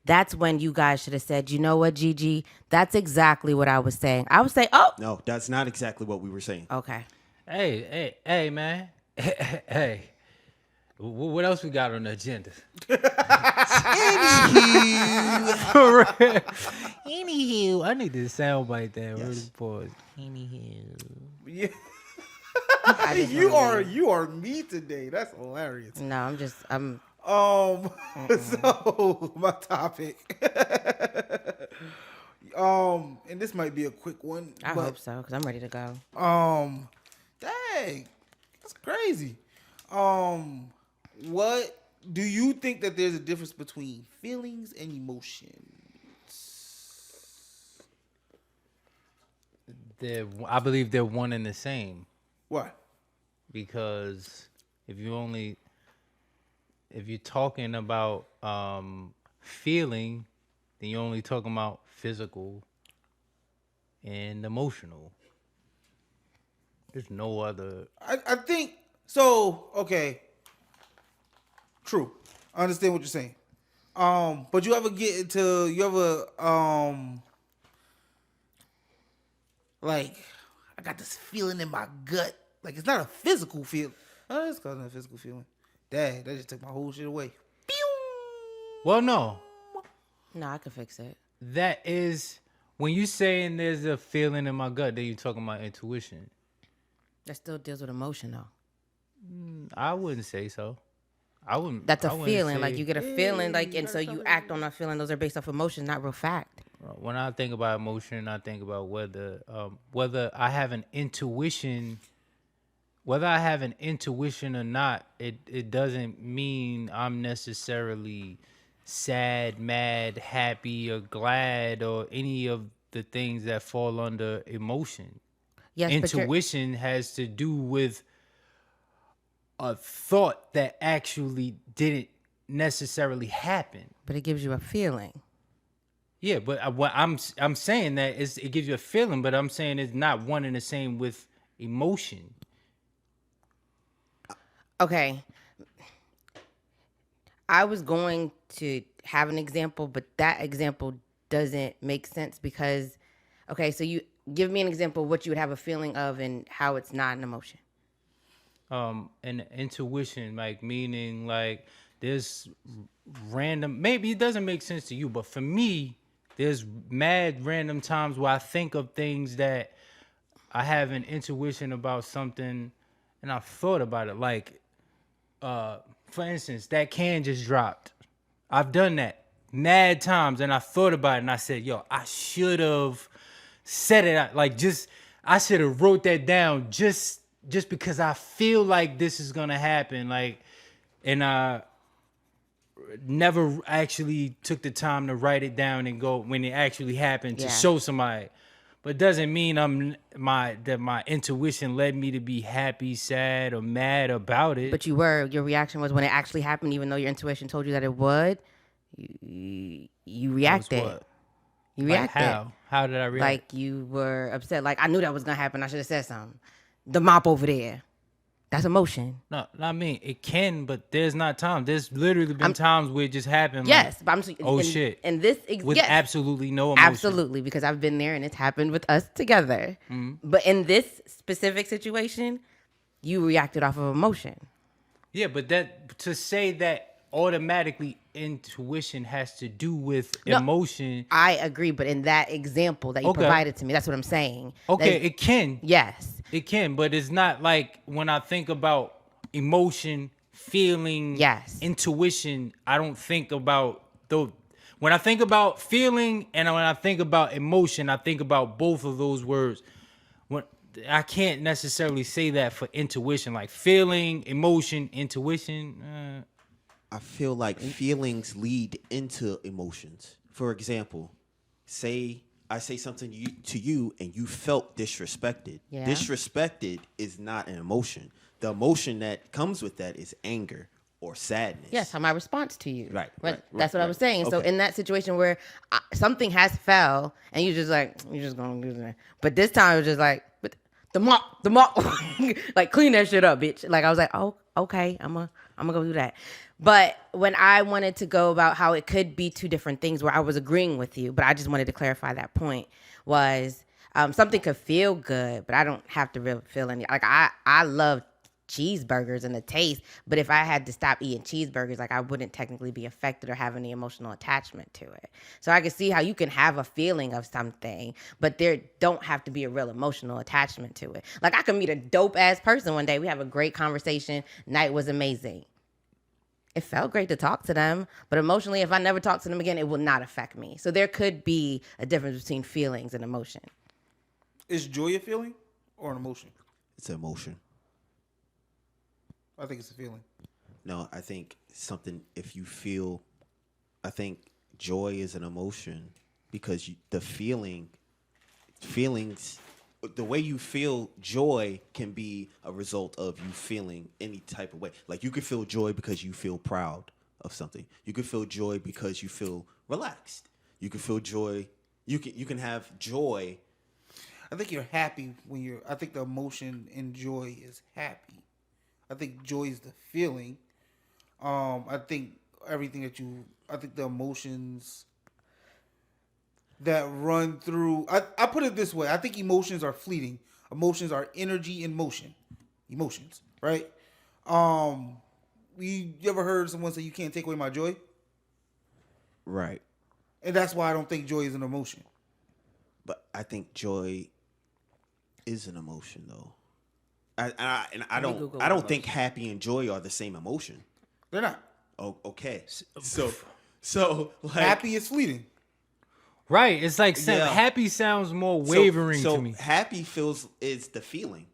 that's when you guys should have said, you know what, Gigi? That's exactly what I was saying. I would say, oh. No, that's not exactly what we were saying. Okay. Hey, man. Hey. What else we got on the agenda? Anywho, I need to soundbite that. Yes. Really pause. Anywho. Yeah. You are me today. That's hilarious. No, I'm So my topic. And this might be a quick one. I hope so, because I'm ready to go. Dang. That's crazy. What do you think that there's a difference between feelings and emotions? I believe they're one and the same. Why? Because if you're talking about feeling, then you're only talking about physical and emotional. There's no other. I think so. Okay, true. I understand what you're saying. But you ever like I got this feeling in my gut. Like it's not a physical feeling. Oh, it's causing a physical feeling. Dad, that just took my whole shit away. Well, no. No, I could fix it. That is when you saying there's a feeling in my gut, then you talking about intuition. That still deals with emotion, though. I wouldn't say so. I wouldn't. That's a I wouldn't feeling. say- Like you get a feeling, like, and so you act on that feeling. Those are based off emotion, not real fact. When I think about emotion, I think about whether I have an intuition. Whether I have an intuition or not, it doesn't mean I'm necessarily sad, mad, happy, or glad, or any of the things that fall under emotion. Yes, Intuition has to do with a thought that actually didn't necessarily happen. but it gives you a feeling. Yeah, but what I'm saying that is it gives you a feeling, but I'm saying it's not one and the same with emotion. Okay. I was going to have an example, but that example doesn't make sense because, okay, so you give me an example of what you would have a feeling of and how it's not an emotion. And intuition, like meaning like there's random, maybe it doesn't make sense to you, but for me, there's mad random times where I think of things that I have an intuition about something and I've thought about it. Like, for instance, that can just dropped. I've done that mad times and I thought about it and I said, yo, I should have said it out. Like I should have wrote that down just because I feel like this is gonna happen. Like, and I never actually took the time to write it down and go when it actually happened to show somebody. But it doesn't mean my intuition led me to be happy, sad, or mad about it. But your reaction was when it actually happened, even though your intuition told you that it would, you reacted. What? You Like reacted. How did I react? Like you were upset. Like I knew that was gonna happen. I should have said something. The mop over there. That's emotion. No, I mean it can, but there's not times. There's literally been times where it just happened. Yes, like, but I'm shit. And this with yes, absolutely no emotion. absolutely, because I've been there and it's happened with us together. But in this specific situation, you reacted off of emotion. Yeah, but that to say that automatically intuition has to do with emotion. I agree, but in that example that you provided to me, that's what I'm saying. Okay, it can. Yes. It can, but it's not like when I think about emotion, feeling, intuition, I don't think about those. When I think about feeling and when I think about emotion, I think about both of those words. When I can't necessarily say that for intuition, like feeling, emotion, intuition. I feel like feelings lead into emotions. For example, say I say something to you and you felt disrespected. Yeah. Disrespected is not an emotion. The emotion that comes with that is anger or sadness. Yes, how my response to you. Right. That's what I was saying. So in that situation where something has fell and you're just like, you're just going to do that. But this time it was just like, but the mop, like clean that shit up, bitch. Like I was like, oh, okay, I'm gonna go do that. But when I wanted to go about how it could be two different things where I was agreeing with you, but I just wanted to clarify that point was something could feel good, but I don't have to really feel any. Like I love cheeseburgers and the taste, but if I had to stop eating cheeseburgers, like I wouldn't technically be affected or have any emotional attachment to it. So I can see how you can have a feeling of something, but there don't have to be a real emotional attachment to it. Like I could meet a dope ass person one day. We have a great conversation. Night was amazing. It felt great to talk to them, but emotionally, if I never talk to them again, it will not affect me. So there could be a difference between feelings and emotion. Is joy a feeling or an emotion? It's an emotion. I think it's a feeling. No, I think something, if you feel, I think joy is an emotion because the feelings, the way you feel joy can be a result of you feeling any type of way. Like you could feel joy because you feel proud of something. You could feel joy because you feel relaxed. You can feel joy. You can have joy. I think you're happy when you're. I think the emotion in joy is happy. I think joy is the feeling. I think everything that you. I think the emotions that run through. I put it this way. I think emotions are fleeting. Emotions are energy in motion. Emotions, right? You ever heard someone say you can't take away my joy? Right. And that's why I don't think joy is an emotion. But I think joy is an emotion, though. I don't think happy and joy are the same emotion. They're not. Oh, okay. So like Happy is fleeting. Right. It's like Yeah. happy sounds more wavering so to me. happy is the feeling.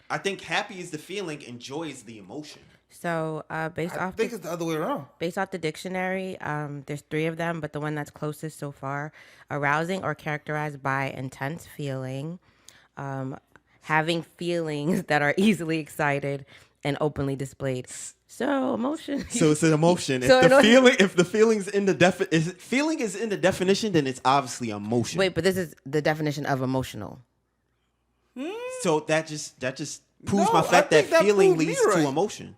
I think happy is the feeling and joy is the emotion. So I think it's the other way around. based off the dictionary, there's 3 of them, but the one that's closest so far: arousing or characterized by intense feeling, having feelings that are easily excited and openly displayed. So emotion. So it's an emotion. So If the feeling's in the feeling is in the definition, then it's obviously emotion. Wait, but this is the definition of emotional. So that just proves No, my I fact think that that feeling proves me leads right. to emotion.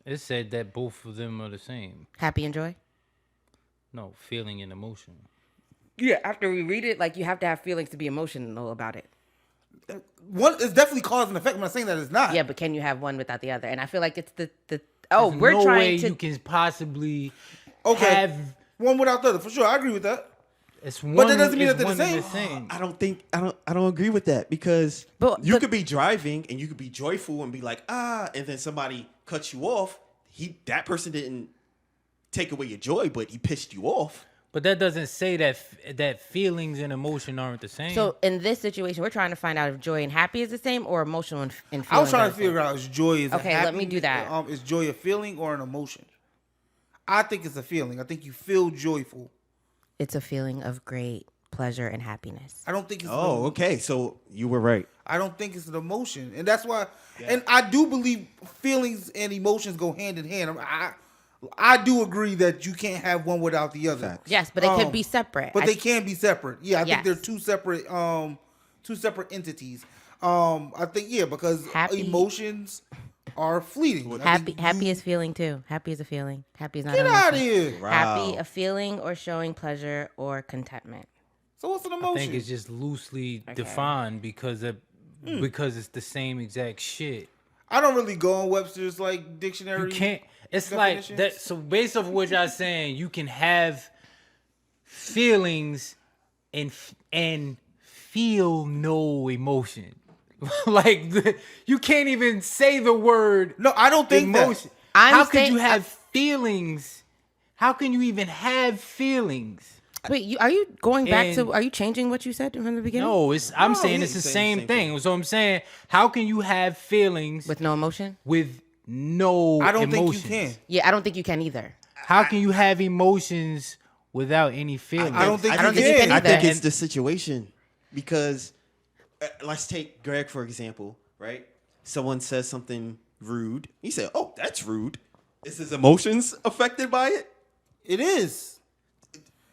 It said that both of them are the same. Happy and joy. No, feeling and emotion. Yeah, after we read it, like you have to have feelings to be emotional about it. One is definitely cause and effect. I'm not saying that it's not. Yeah, but can you have one without the other? And I feel like it's the There's we're no trying way to. you can possibly Okay. have. One without the other, for sure. I agree with that. It's one, But that doesn't mean it's that they're the one and same. I don't agree with that because But- you could be driving and you could be joyful and be like, and then somebody cuts you off. That person didn't take away your joy, but he pissed you off. But that doesn't say that feelings and emotion aren't the same. So in this situation, we're trying to find out if joy and happy is the same or emotional and feeling. I was trying to are the same. figure out is joy is Okay, a happy, let me do that. Is joy a feeling or an emotion? I think it's a feeling. I think you feel joyful. It's a feeling of great pleasure and happiness. I don't think it's. Oh, okay. So you were right. I don't think it's an emotion, and that's why. And I do believe feelings and emotions go hand in hand. I do agree that you can't have one without the other. Facts. Yes, but it could be separate. But they can be separate. Yeah, I think Yes. they're two separate entities. I think because Happy- emotions are fleeting. I think Happy you- is feeling too. Happy is a feeling. Happy is not Get an out of emotion. here. Happy, Wow. a feeling or showing pleasure or contentment. So what's an I emotion? think it's just loosely defined because it's the same exact shit. I don't really go on Webster's like dictionary. You can't. It's like that. definitions. So based off what y'all saying, you can have feelings and feel no emotion. Like you can't even say the word. No, I don't think emotion. that. How could you have feelings? How can you even have feelings? Wait, are you going back And- to? Are you changing what you said from the beginning? No, I'm No, saying yeah, it's the same same thing. So I'm saying, how can you have feelings With no emotion? with no I don't emotions? think you can. Yeah, I don't think you can either. How can you have emotions without any feelings? I don't think I don't you think you can. can I think either. it's the situation because let's take Greg for example, right? Someone says something rude. He said, "Oh, that's rude." Is his emotions affected by it? It is.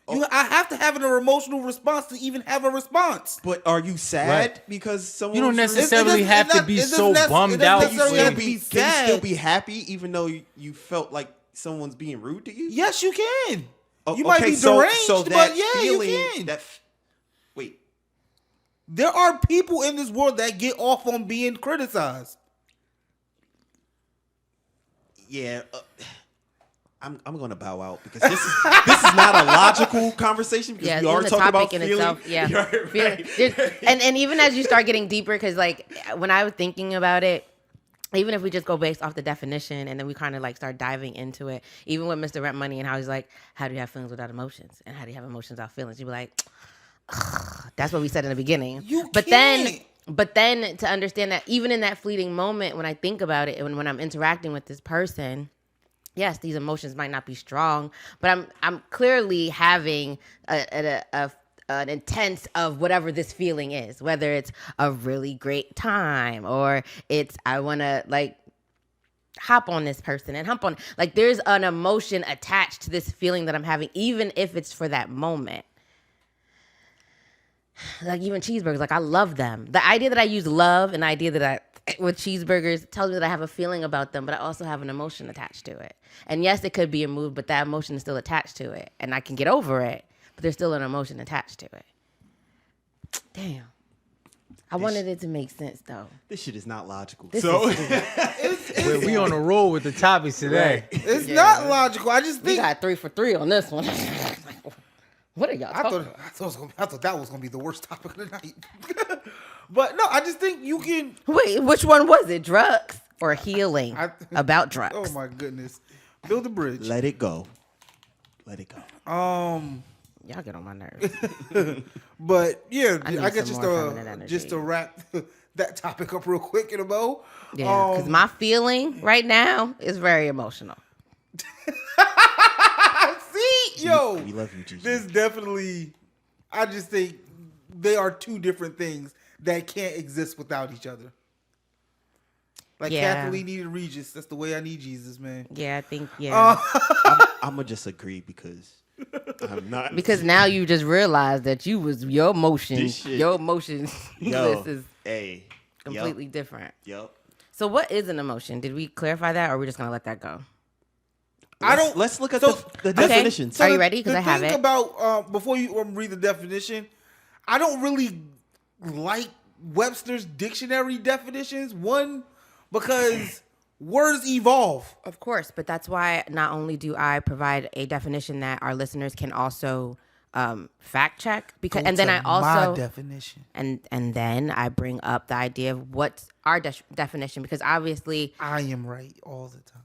I have to have an emotional response to even have a response. But are you sad Right. because someone? You don't necessarily It have to doesn't- be it doesn't so necess- it bummed doesn't out. necessarily have to Can be you still sad. be happy even though you felt like someone's being rude to you? Yes, you can. Oh, You might okay, be so deranged, that but yeah, feeling, you can. Wait, There are people in this world that get off on being criticized. yeah. I'm going to bow out because this is not a logical conversation because Yeah, we are even the talking about topic in feeling. itself. Yeah, Right, Feeling- right. and even as you start getting deeper, because like when I was thinking about it, even if we just go based off the definition and then we kind of like start diving into it, even with Mr. Rent Money and how he's like, how do you have feelings without emotions, and how do you have emotions without feelings? You'd be like, ugh, that's what we said in the beginning. But then to understand that even in that fleeting moment, when I think about it and when I'm interacting with this person. Yes, these emotions might not be strong, but I'm clearly having an intense of whatever this feeling is, whether it's a really great time or it's I want to like hop on this person and hump on. Like there's an emotion attached to this feeling that I'm having, even if it's for that moment. Like even cheeseburgers, like I love them. The idea that I use love and the idea that I, with cheeseburgers, tells me that I have a feeling about them, but I also have an emotion attached to it. And yes, it could be a mood, but that emotion is still attached to it. And I can get over it, but there's still an emotion attached to it. Damn. I wanted it to make sense, though. This shit is not logical. We on a roll with the topics today. It's not logical. I just We think got 3 for 3 on this one. What are y'all talking about? I thought that was gonna be the worst topic of the night. But no, I just think you can. Wait, which one was it? Drugs or healing about drugs? Oh my goodness, build a bridge. Let it go. Let it go. Y'all get on my nerves. But yeah, I need I guess some more feminine energy. just to wrap that topic up real quick in a bow. Yeah, because my feeling right now is very emotional. See, yo, We love you, Gigi. this definitely. I just think they are two different things that can't exist without each other. Like Yeah. Kathleen needed Regis. That's the way I need Jesus, man. Yeah, I think, yeah. I'm gonna just agree because I'm not. Because now you just realize that your emotions, This shit- your emotions Yo, list is hey, completely different. Yup. So what is an emotion? Did we clarify that or are we just going to let that go? Let's look at so- the Okay. definitions. Are you ready? Because The I have thing it. about before you read the definition, I don't really like Webster's dictionary definitions. One, because words evolve. Of course, but that's why not only do I provide a definition that our listeners can also fact check, because, and then I my also definition. and then I bring up the idea of what's our definition, because obviously I am right all the time.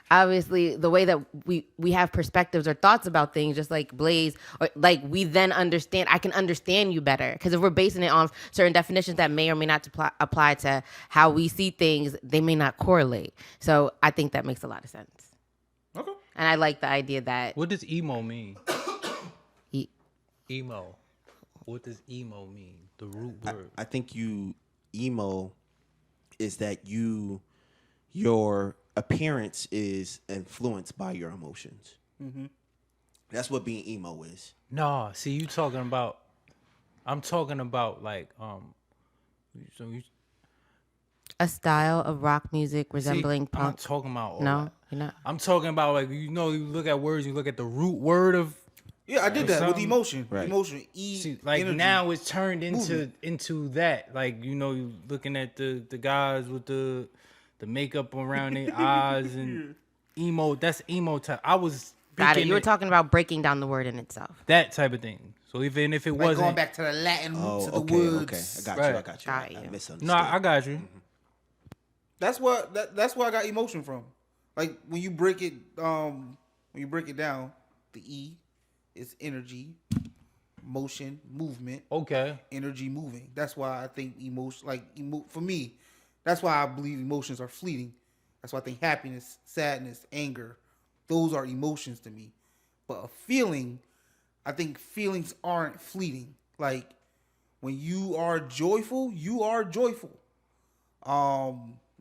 the way that we have perspectives or thoughts about things, just like Blaze, or like we then understand, I can understand you better. Because if we're basing it on certain definitions that may or may not apply to how we see things, they may not correlate. So I think that makes a lot of sense. Okay. And I like the idea that What does emo mean? e- Emo. What does emo mean? The root word. I think emo is that your appearance is influenced by your emotions. Mm-hmm. That's what being emo is. No, see, you talking about. I'm talking about like So you a style of rock music resembling I'm not punk. talking about all No, that. you're not. I'm talking about like you look at words, you look at the root word of. Yeah, I did that with something- emotion. Right. Emotion. See, like energy. now it's turned movement. into that. Like you looking at the guys with the makeup around their eyes and emo. That's emo type. I was Got it. thinking You were talking about breaking down the word in itself. that type of thing. So even if it Like wasn't, going back to the Latin roots of the okay, woods. okay. I got Right. you. I got you. Got I you. misunderstood. no, I got you. That's where I got emotion from. Like when you break it down, the E is energy, motion, movement, Okay. energy moving. That's why I think for me, that's why I believe emotions are fleeting. That's why I think happiness, sadness, anger, those are emotions to me. But a feeling, I think feelings aren't fleeting. Like when you are joyful, you are joyful.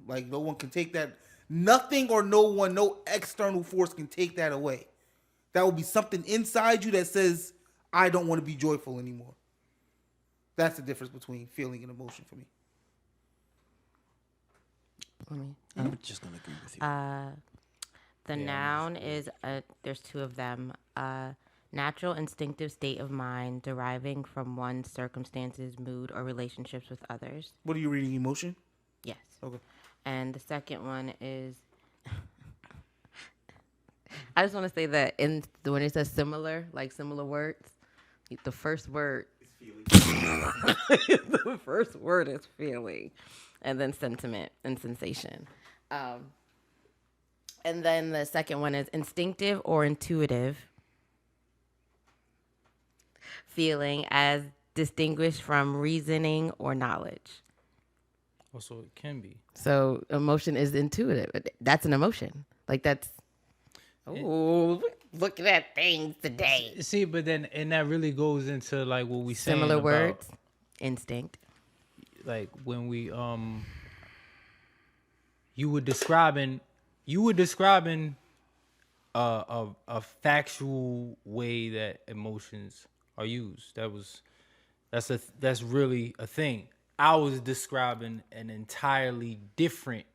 Like no one can take that. Nothing or no one, no external force can take that away. That will be something inside you that says, I don't want to be joyful anymore. That's the difference between feeling and emotion for me. I'm just gonna agree with you. The noun is there's two of them. Natural instinctive state of mind deriving from one's circumstances, mood, or relationships with others. What are you reading? Emotion? Yes. Okay. And the second one is I just want to say that when it says similar, like similar words, the first word is feeling. The first word is feeling, and then sentiment and sensation. And then the second one is instinctive or intuitive feeling as distinguished from reasoning or knowledge. Also, it can be. So emotion is intuitive. That's an emotion. Like that's. Oh, look at that thing today. See, but then and that really goes into like what we saying Similar about, words, instinct. like when we you were describing a factual way that emotions are used. That's really a thing. I was describing an entirely different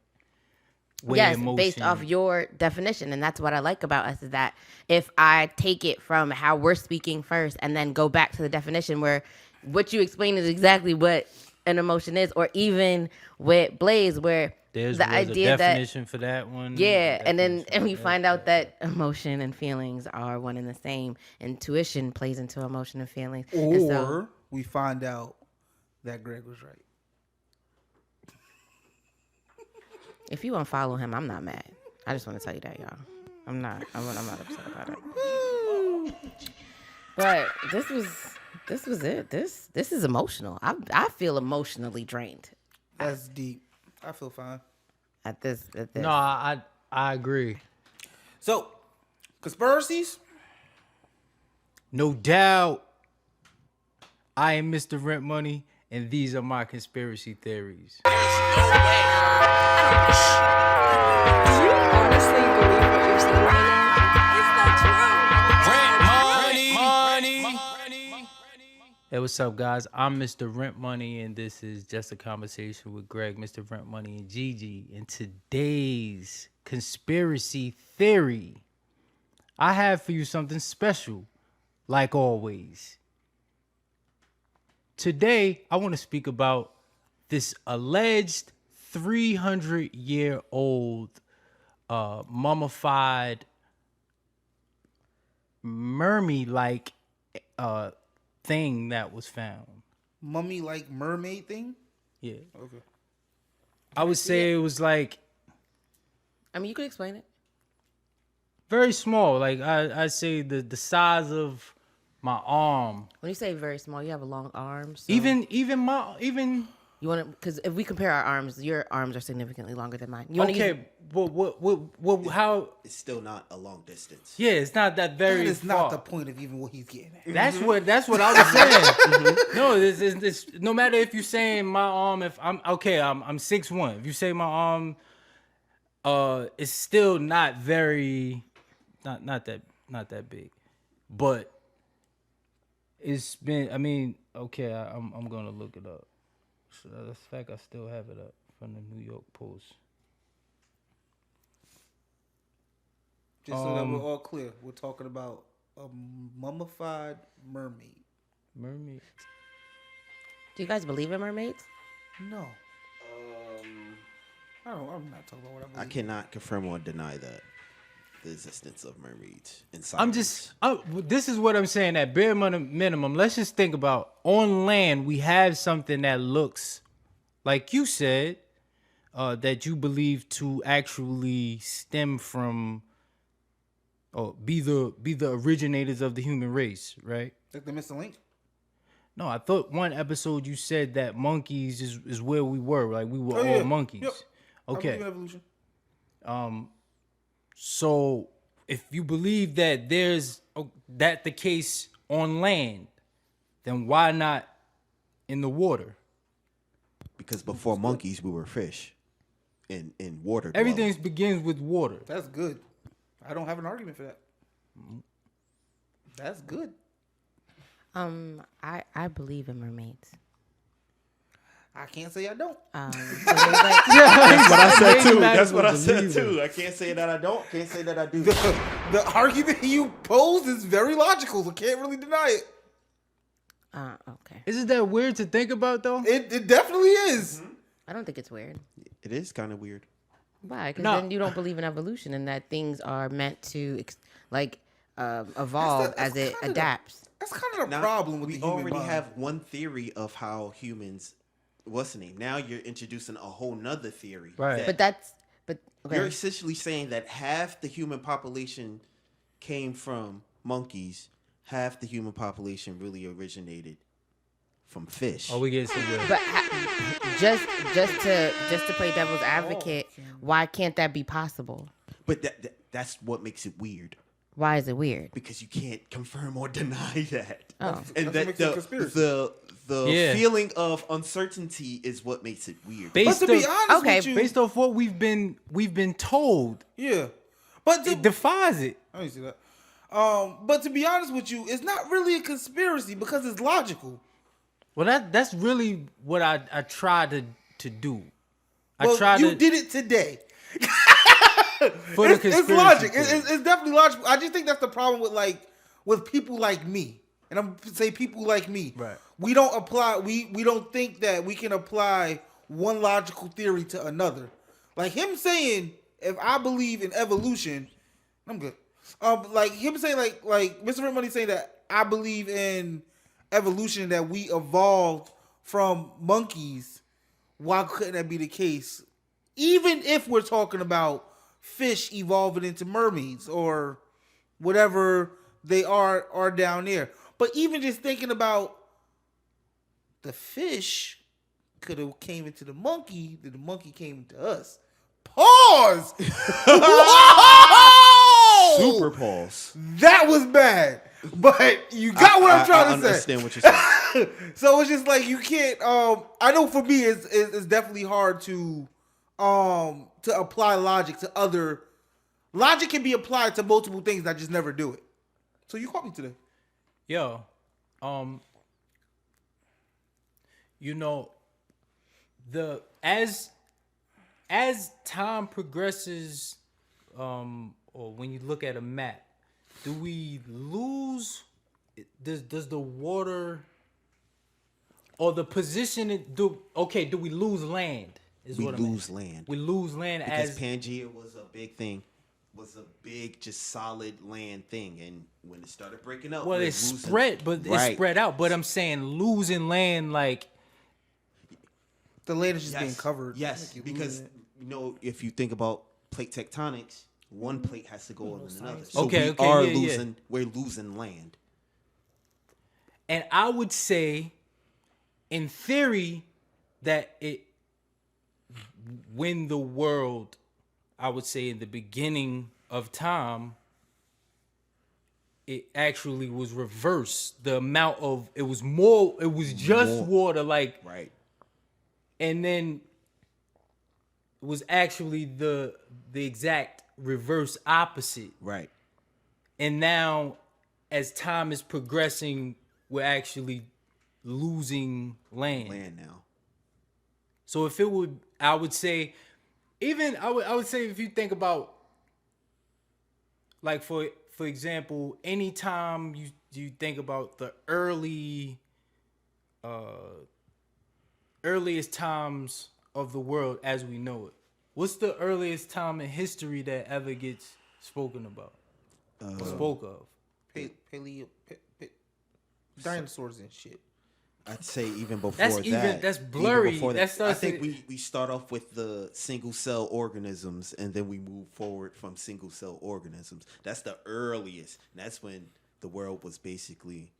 way yes, emotion. based off your definition. And that's what I like about us is that if I take it from how we're speaking first and then go back to the definition where what you explain is exactly what an emotion is, or even with Blaze where There's the idea a definition for that one. Yeah, and we find out that emotion and feelings are one and the same. Intuition plays into emotion and feelings. Or And so, we find out that Greg was right. if you unfollow him, I'm not mad. I just want to tell you that, y'all. I'm not upset about it. But this was it. This is emotional. I feel emotionally drained That's deep. I feel fine. at this. No, I agree. So, conspiracies? No doubt. I am Mr. Rent Money, and these are my conspiracy theories. Do you honestly believe what you're saying right now? It's not true. Hey, what's up, guys? I'm Mr. Rent Money, and this is Just a Conversation with Greg, Mr. Rent Money, and Gigi. And today's conspiracy theory, I have for you something special, like always. Today, I want to speak about this alleged 300-year-old mummified mermaid-like thing that was found. Mummy-like mermaid thing? Yeah. Okay. I would say it was like I mean, you could explain it. very small. Like I'd say the size of my arm. When you say very small, you have a long arm. So Even you want to, because if we compare our arms, your arms are significantly longer than mine. You want to okay, what how It's still not a long distance. yeah, it's not that very That is far. not the point of even what he's getting at. That's what I was saying. No, this no matter if you're saying my arm, if I'm 6'1". If you say my arm, it's still not very, not that big, but it's been. I mean, okay, I'm gonna look it up. So the fact I still have it up from the New York Post. Just so that we're all clear, we're talking about a mummified mermaid. Mermaid. Do you guys believe in mermaids? No. I'm not talking about what I believe. I cannot confirm or deny that the existence of mermaids inside. This is what I'm saying. At bare minimum, let's just think about on land. We have something that looks like you said that you believe to actually stem from, or be the originators of the human race, right? Like the missing link? No, I thought one episode you said that monkeys is where we were. Like we were all monkeys. Yep. I Okay. believe in evolution. So if you believe that there's that the case on land, then why not in the water? Because before monkeys, we were fish in water. Everything begins with water. That's good. I don't have an argument for that. That's good. I believe in mermaids. I can't say I don't. That's what I said too. That's what I said too. I can't say that I don't. Can't say that I do. The argument you pose is very logical. I can't really deny it. Okay. Isn't that weird to think about though? It definitely is. I don't think it's weird. It is kind of weird. Why? Because No. then you don't believe in evolution and that things are meant to evolve as it adapts. That's kind of the Now, problem with we the human already mind. have one theory of how humans. What's the name? Now you're introducing a whole nother theory. Right. that But You're okay. essentially saying that half the human population came from monkeys, half the human population really originated from fish. Oh, we get some good. But just to play devil's advocate, why can't that be possible? But that's what makes it weird. Why is it weird? because you can't confirm or deny that. Oh. And That's what that makes it a conspiracy. the Yeah. feeling of uncertainty is what makes it weird. But Based to be off- honest Okay, with you, based off what we've been told, yeah. But it defies it. I didn't see that. But to be honest with you, it's not really a conspiracy because it's logical. Well, that's really what I try to do. You did it today. For the It's conspiracy logic. theory. It's definitely logical. I just think that's the problem with people like me, and I'm gonna say people like me. Right. We don't apply. We don't think that we can apply one logical theory to another. Like him saying, if I believe in evolution, I'm good. Like him saying, like Mr. Rent Money saying that I believe in evolution, that we evolved from monkeys. Why couldn't that be the case? Even if we're talking about fish evolving into mermaids or whatever they are down there. But even just thinking about the fish could have came into the monkey, then the monkey came into us. Pause! Whoa! Super pause. That was bad. But you got what I'm trying to say. understand what you're saying. So it's just like you can't. I know for me, it's definitely hard to apply logic to other. Logic can be applied to multiple things. I just never do it. So you caught me today. Yo, you know, as time progresses, or when you look at a map, do we lose? Does the water or the position do we lose land? We lose land. We lose land Because as Pangea was a big thing, was a big, just solid land thing, and when it started breaking up, well, we're it's losing- spread, but Right. it's spread out. But I'm saying losing land, like The land is just Yes. being covered. Yes, Like you because lose it. if you think about plate tectonics, one plate has to go on another. science. So Okay, we're losing land. and I would say, in theory, that when the world, I would say in the beginning of time, it actually was reversed. The amount of it was just More. water, like, Right. and then it was actually the exact reverse opposite. Right. And now, as time is progressing, we're actually losing land. Now. So if it would, I would say, I would say if you think about, like for example, anytime you think about the earliest times of the world as we know it, what's the earliest time in history that ever gets spoken about or spoke of? Dinosaurs and shit. I'd say even before That's blurry. before That starts I think to- we start off with the single cell organisms, and then we move forward from single cell organisms. That's the earliest. And that's when the world was basically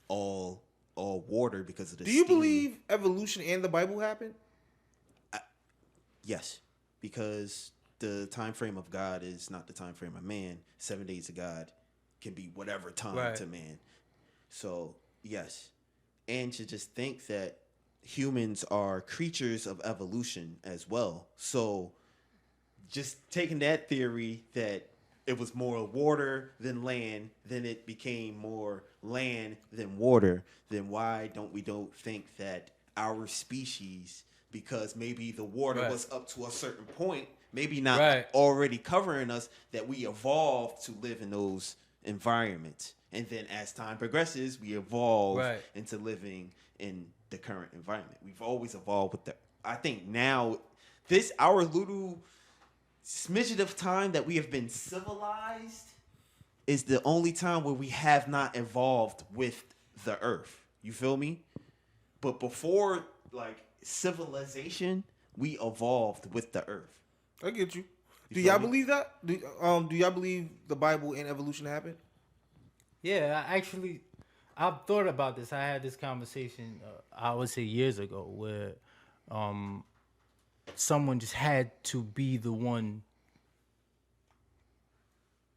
all water because of the Do you steam. believe evolution and the Bible happened? Yes, because the time frame of God is not the time frame of man. 7 days of God can be whatever time Right. to man. So yes, and to just think that humans are creatures of evolution as well. So just taking that theory that it was more water than land, then it became more land than water, then why don't we think that our species, because maybe the water Right. was up to a certain point, maybe not Right. already covering us, that we evolved to live in those environments. And then as time progresses, we evolve Right. into living in the current environment. We've always evolved with I think now, our little smidget of time that we have been civilized is the only time where we have not evolved with the earth. You feel me? But before, like, civilization, we evolved with the earth. I get you. Do feel y'all me? believe that? Do y'all believe the Bible and evolution happened? Yeah, I've thought about this. I had this conversation, I would say years ago, where someone just had to be the one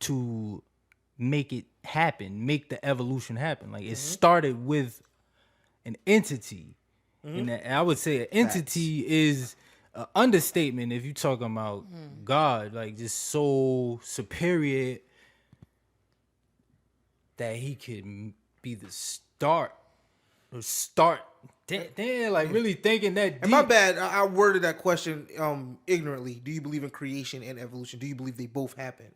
to make it happen, make the evolution happen. Like it started with an entity, and I would say an entity is an understatement if you're talking about God, like just so superior that he could be the start. Damn, like really thinking that deep. And my bad, I worded that question ignorantly. Do you believe in creation and evolution? Do you believe they both happen?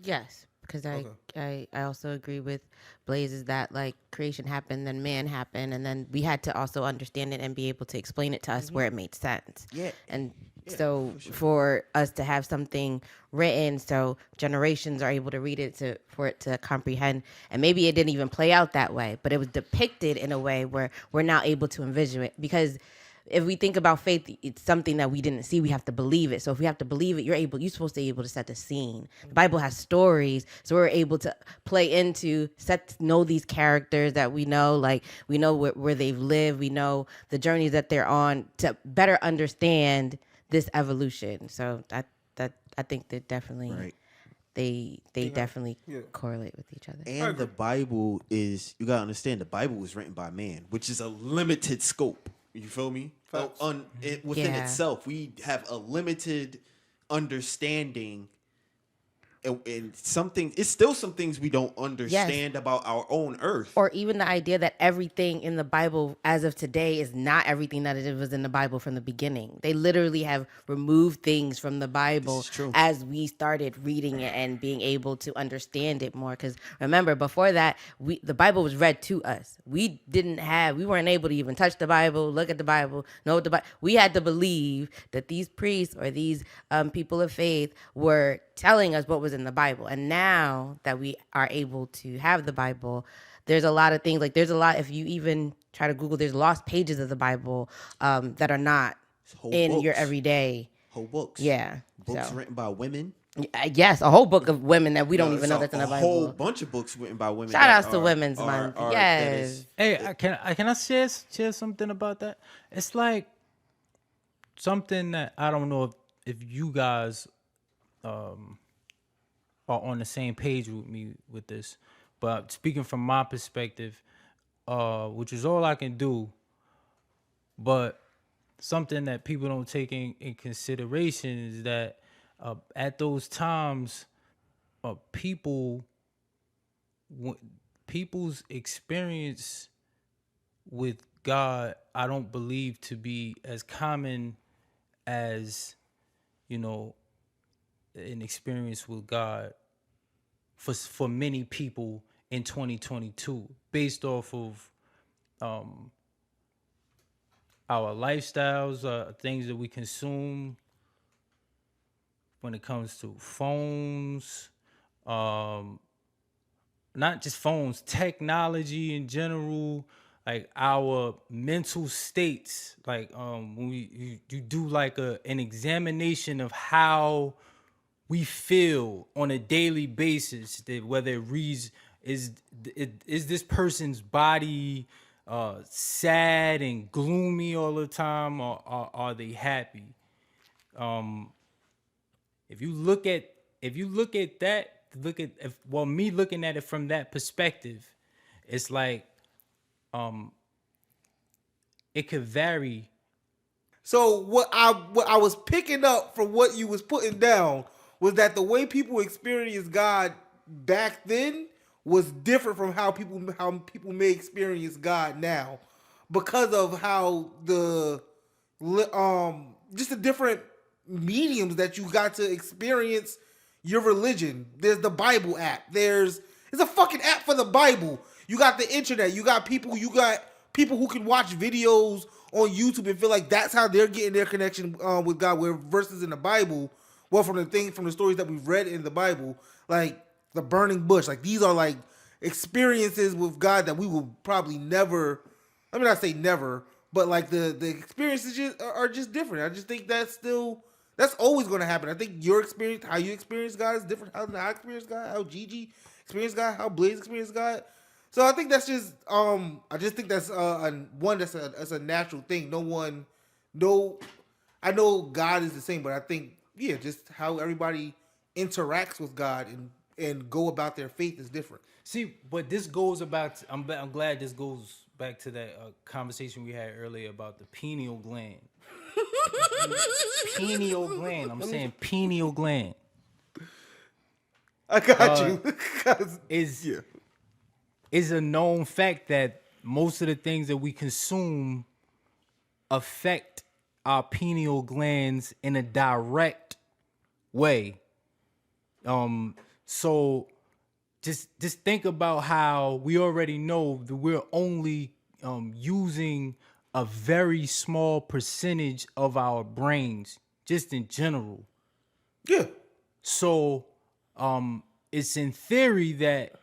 Yes, because I also agree with Blaze is that like creation happened, then man happened, and then we had to also understand it and be able to explain it to us where it made sense. Yeah. And so for us to have something written so generations are able to read it for it to comprehend, and maybe it didn't even play out that way, but it was depicted in a way where we're now able to envision it. Because if we think about faith, it's something that we didn't see. We have to believe it. So if we have to believe it, you're supposed to be able to set the scene. The Bible has stories, so we're able to play into, know these characters that we know, like we know where they've lived, we know the journeys that they're on to better understand this evolution. So I think they're definitely Right. they definitely correlate with each other. And the Bible is, you gotta understand, the Bible was written by man, which is a limited scope. You feel me? Within itself, we have a limited understanding, and it's still some things we don't understand about our own earth. Or even the idea that everything in the Bible as of today is not everything that it was in the Bible from the beginning. They literally have removed things from the Bible as we started reading it and being able to understand it more. Because remember, before that, the Bible was read to us. We weren't able to even touch the Bible, look at the Bible, know what the Bible. We had to believe that these priests or these people of faith were telling us what was in the Bible. And now that we are able to have the Bible, there's a lot of things, like there's a lot, if you even try to Google, there's lost pages of the Bible that are not in books. your everyday. Whole books. Yeah. Books written by women. Yes, a whole book of women that we don't even know that's in the A Bible. whole bunch of books written by women. Shout outs to Women's Month. Yes. Hey, can I share something about that? It's like something that I don't know if you guys are on the same page with me with this, but speaking from my perspective, which is all I can do, but something that people don't take in consideration is that at those times, people's experience with God, I don't believe to be as common as, an experience with God for many people in 2022, based off of our lifestyles, things that we consume when it comes to phones, not just phones, technology in general, like our mental states. Like when you do like an examination of how we feel on a daily basis, that whether it reads is this person's body sad and gloomy all the time, or are they happy? If you look at that, me looking at it from that perspective, it's like it could vary. So what I was picking up from what you was putting down was that the way people experienced God back then was different from how people may experience God now, because of how just the different mediums that you got to experience your religion. There's the Bible app. It's a fucking app for the Bible. You got the internet. You got people who can watch videos on YouTube and feel like that's how they're getting their connection with God. Where versus in the Bible, well, from the stories that we've read in the Bible, like the burning bush, like these are like experiences with God that we will probably never. I mean, I say never, but like the experiences are just different. I just think that's always going to happen. I think your experience, how you experience God, is different. How I experience God, how Gigi experienced God, how Blaze experienced God. So I think that's just I just think that's that's a natural thing. I know God is the same, but I think just how everybody interacts with God and and go about their faith is different. See, but this goes about. I'm glad this goes back to that conversation we had earlier about the pineal gland. Pineal gland. I'm saying pineal gland. I got you. 'Cause- Is a known fact that most of the things that we consume affect our pineal glands in a direct way. So just think about how we already know that we're only using a very small percentage of our brains, just in general. Yeah. So it's in theory that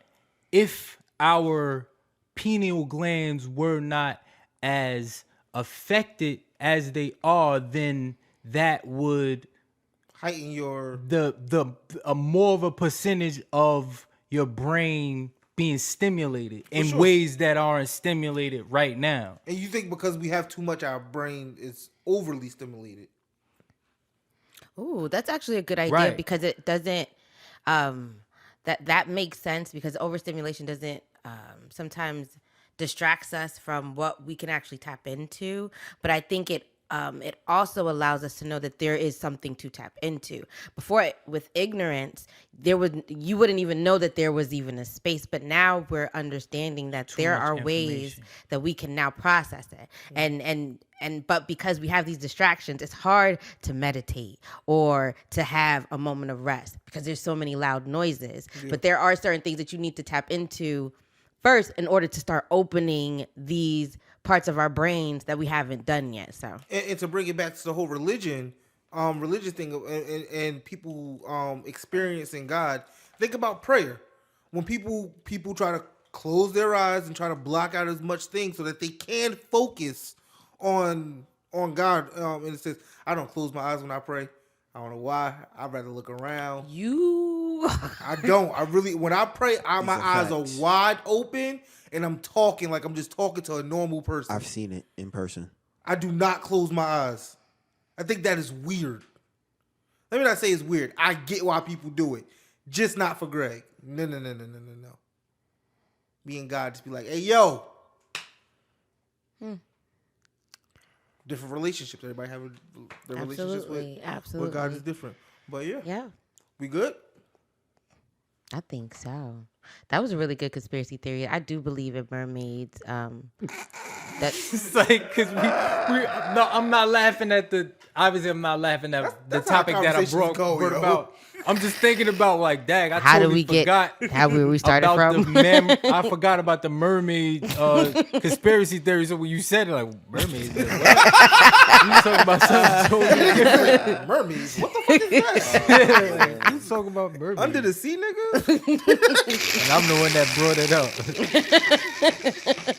if our pineal glands were not as affected as they are, then that would Heighten your a more of a percentage of your brain being stimulated in sure. ways that aren't stimulated right now. and you think because we have too much, our brain is overly stimulated. Ooh, that's actually a good idea Right. because it doesn't. That makes sense because overstimulation doesn't sometimes distracts us from what we can actually tap into. But I think it also allows us to know that there is something to tap into. Before, with ignorance, you wouldn't even know that there was even a space. But now we're understanding that there much are ways information. that we can now process it. But because we have these distractions, it's hard to meditate or to have a moment of rest because there's so many loud noises. Yeah. But there are certain things that you need to tap into first in order to start opening these parts of our brains that we haven't done yet. So And to bring it back to the whole religion thing, and people experiencing God. Think about prayer. When people try to close their eyes and try to block out as much things so that they can focus on God. And it says, I don't close my eyes when I pray. I don't know why. I'd rather look around. I don't. I really, when I pray, my eyes are wide open and I'm talking like I'm just talking to a normal person. I've seen it in person. I do not close my eyes. I think that is weird. Let me not say it's weird. I get why people do it. Just not for Greg. No. Me and God just be like, hey, yo. Different relationships. Everybody have their relationships with God is different. But yeah. We good? I think so. That was a really good conspiracy theory. I do believe in mermaids. It's like, cause no, I'm not laughing at obviously I'm not laughing at the topic that I brought about. I'm just thinking about like, dang, I totally forgot how we started from. I forgot about the mermaid conspiracy theory. So when you said it, like mermaids, like, what? You talking about something totally different. Mermaids? What the fuck is that? You talking about mermaids? Under the sea, nigga? And I'm the one that brought it up.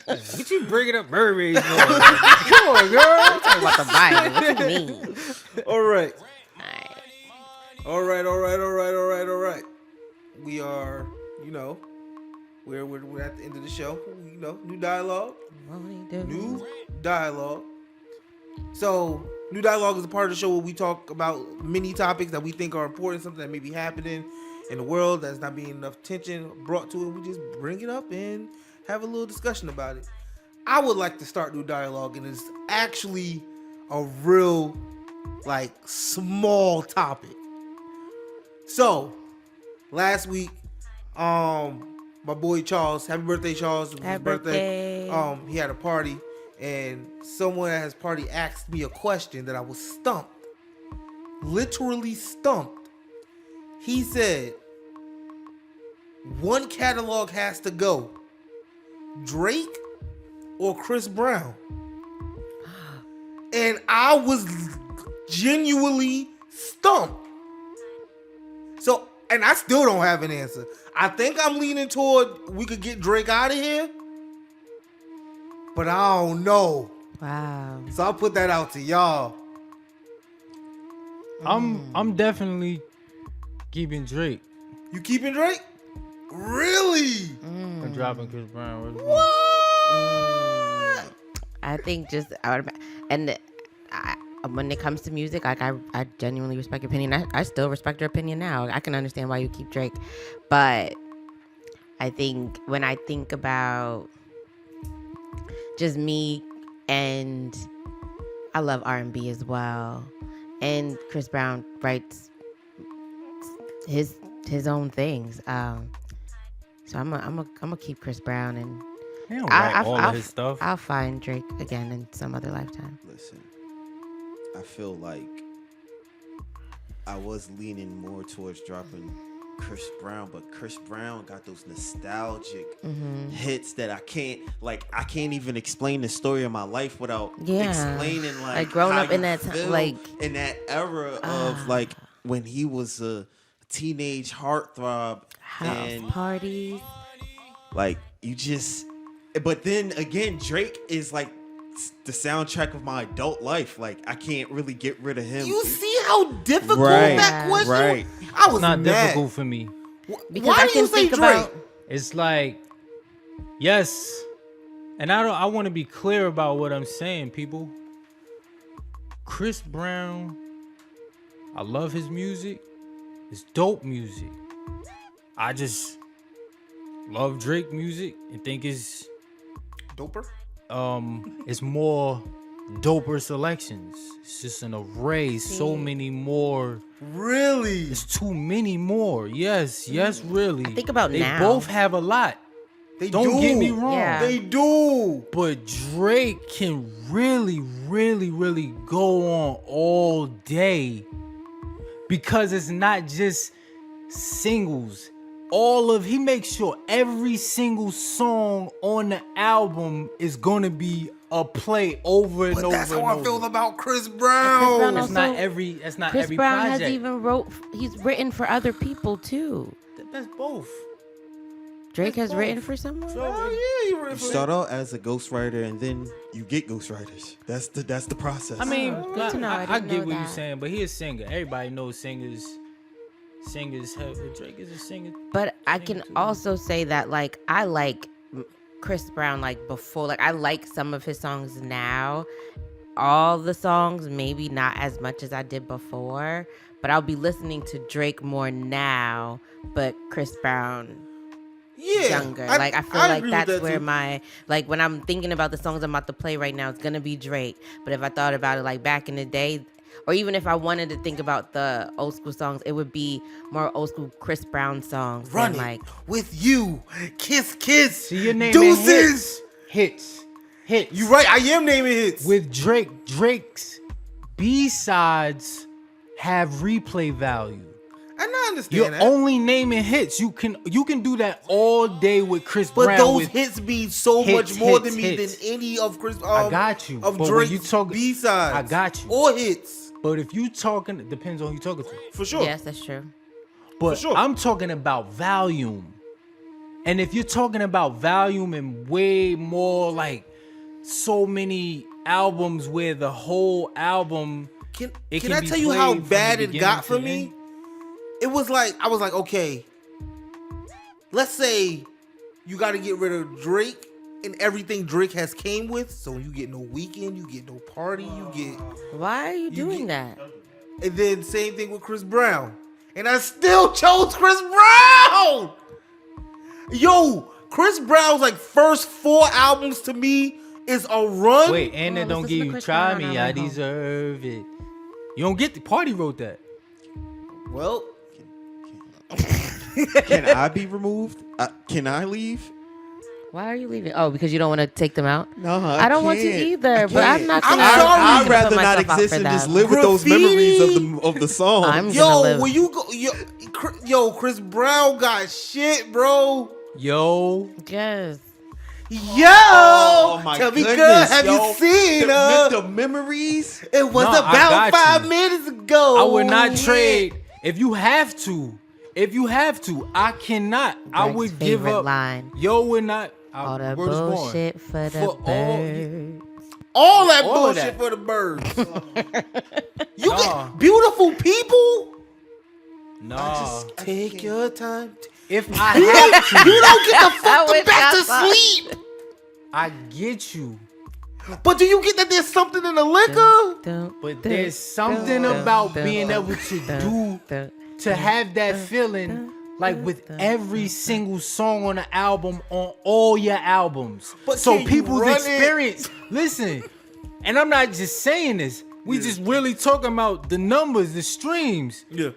What you bringing up mermaids for? Come on, girl. I'm talking about the Bible. What you mean? All right. All right. We are, we're at the end of the show. New dialogue. New dialogue. So, new dialogue is a part of the show where we talk about many topics that we think are important, something that may be happening in the world that's not being enough attention brought to it. We just bring it up and have a little discussion about it. I would like to start new dialogue, and it's actually a real, small topic. So, last week, my boy Charles, happy birthday, Charles. It was his birthday. He had a party, and someone at his party asked me a question that I was stumped. Literally stumped. He said, one catalog has to go. Drake or Chris Brown? And I was genuinely stumped. So, and I still don't have an answer. I think I'm leaning toward we could get Drake out of here, but I don't know. Wow. So I'll put that out to y'all. I'm definitely keeping Drake. You keeping Drake? Really? I'm dropping Chris Brown. What? I think when it comes to music, like I genuinely respect your opinion. I still respect your opinion now. I can understand why you keep Drake, but I think when I think about just me, and I love R&B as well, and Chris Brown writes his own things. So I'm gonna keep Chris Brown, and He don't write all of his stuff. I'll find Drake again in some other lifetime. Listen, I feel like I was leaning more towards dropping Chris Brown, but Chris Brown got those nostalgic hits that I can't even explain the story of my life without explaining like growing how up in you that time, feel like in that era of like when he was a teenage heartthrob and parties. Like you just, but then again, Drake is like the soundtrack of my adult life. Like I can't really get rid of him. You see how difficult Right, that question? right. I was It's not mad. difficult for me. Because Why I do can you say think Drake? about It's like, yes, and I want to be clear about what I'm saying, people. Chris Brown, I love his music. It's dope music. I just love Drake music and think it's Doper? it's more doper selections. It's just an array, so many more. Really? It's too many more. Yes, really. think about they now. both have a lot. They Don't do. get me wrong. Yeah. They do. But Drake can really go on all day because it's not just singles. He makes sure every single song on the album is gonna be a play over and But over that's and how I over. feel about Chris Chris Brown. Brown That's not also- every. That's not Chris every Brown project. has even he's written for other people too. That's both. Drake has both. written for someone. Oh yeah, you ready You for start out as a ghostwriter and then you get ghostwriters. That's the process. I mean, good to know. I I didn't get know what you're that. saying, but he's a singer. Everybody knows singers. Drake is a singer. But I can also say that like I like Chris Brown like before. Like I like some of his songs now. All the songs, maybe not as much as I did before. But I'll be listening to Drake more now. But Chris Brown younger. I feel like agree with that's that where too. my like when I'm thinking about the songs I'm about to play right now, it's gonna be Drake. But if I thought about it like back in the day, or even if I wanted to think about the old school songs, it would be more old school Chris Brown songs. Run than, it like with you, kiss, See, you're naming deuces. hits. You right? I am naming hits. With Drake's B-sides have replay value. And I understand You're that. only naming hits. You can do that all day with Chris But Brown. those with, hits mean so hits, much more hits, than me hits. than any of Chris. I got you. Of But when Drake's you talk- B-sides. I got you. Or hits. But if you talking, it depends on who you talking to. For sure. yes, that's true. But sure. I'm talking about volume. And if you're talking about volume and way more like so many albums where the whole album Can can I be tell you how played from bad the it got for beginning to me? It was like, I was like, okay, let's say you got to get rid of Drake and everything Drake has came with. So you get no weekend, you get no party, you get, Why are you doing that? and then same thing with Chris Brown. And I still chose Chris Brown. Yo, Chris Brown's like first 4 albums to me is a run. Wait, and then Let's don't listen give to you Chris try Brown on me, our I way home. deserve it. You don't get the party wrote that. Well, Can I be removed? Can I leave? Why are you leaving? Oh, because you don't want to take them out? No, I don't want to can't. either, but I'm not I'm gonna. sorry. I'd put rather not myself out exist for and that. just live with those Graffiti. memories of the song. I'm gonna yo, live. when you go, yo, Chris Brown got shit, bro. Yo, Yes. Yo, Oh my tell me, goodness, girl, have yo. you seen the memories? It was No, I about got 5 you. minutes ago. I would not Yeah. trade. If you have to, I cannot. I Drake's would give favorite up. line. Yo, would not. All that word is born. bullshit for the For all- birds. All that All of bullshit that. for the birds. You Nah. get beautiful people. Nah. Take your time. If I have to, You don't get to I fuck them wish back I to thought- sleep. I get you. But do you get that there's something in the liquor? But there's something about being able to have that feeling like with every single song on the album on all your albums. But so can you people's run experience, listen, and I'm not just saying this, we just really talking about the numbers, the streams. Yeah.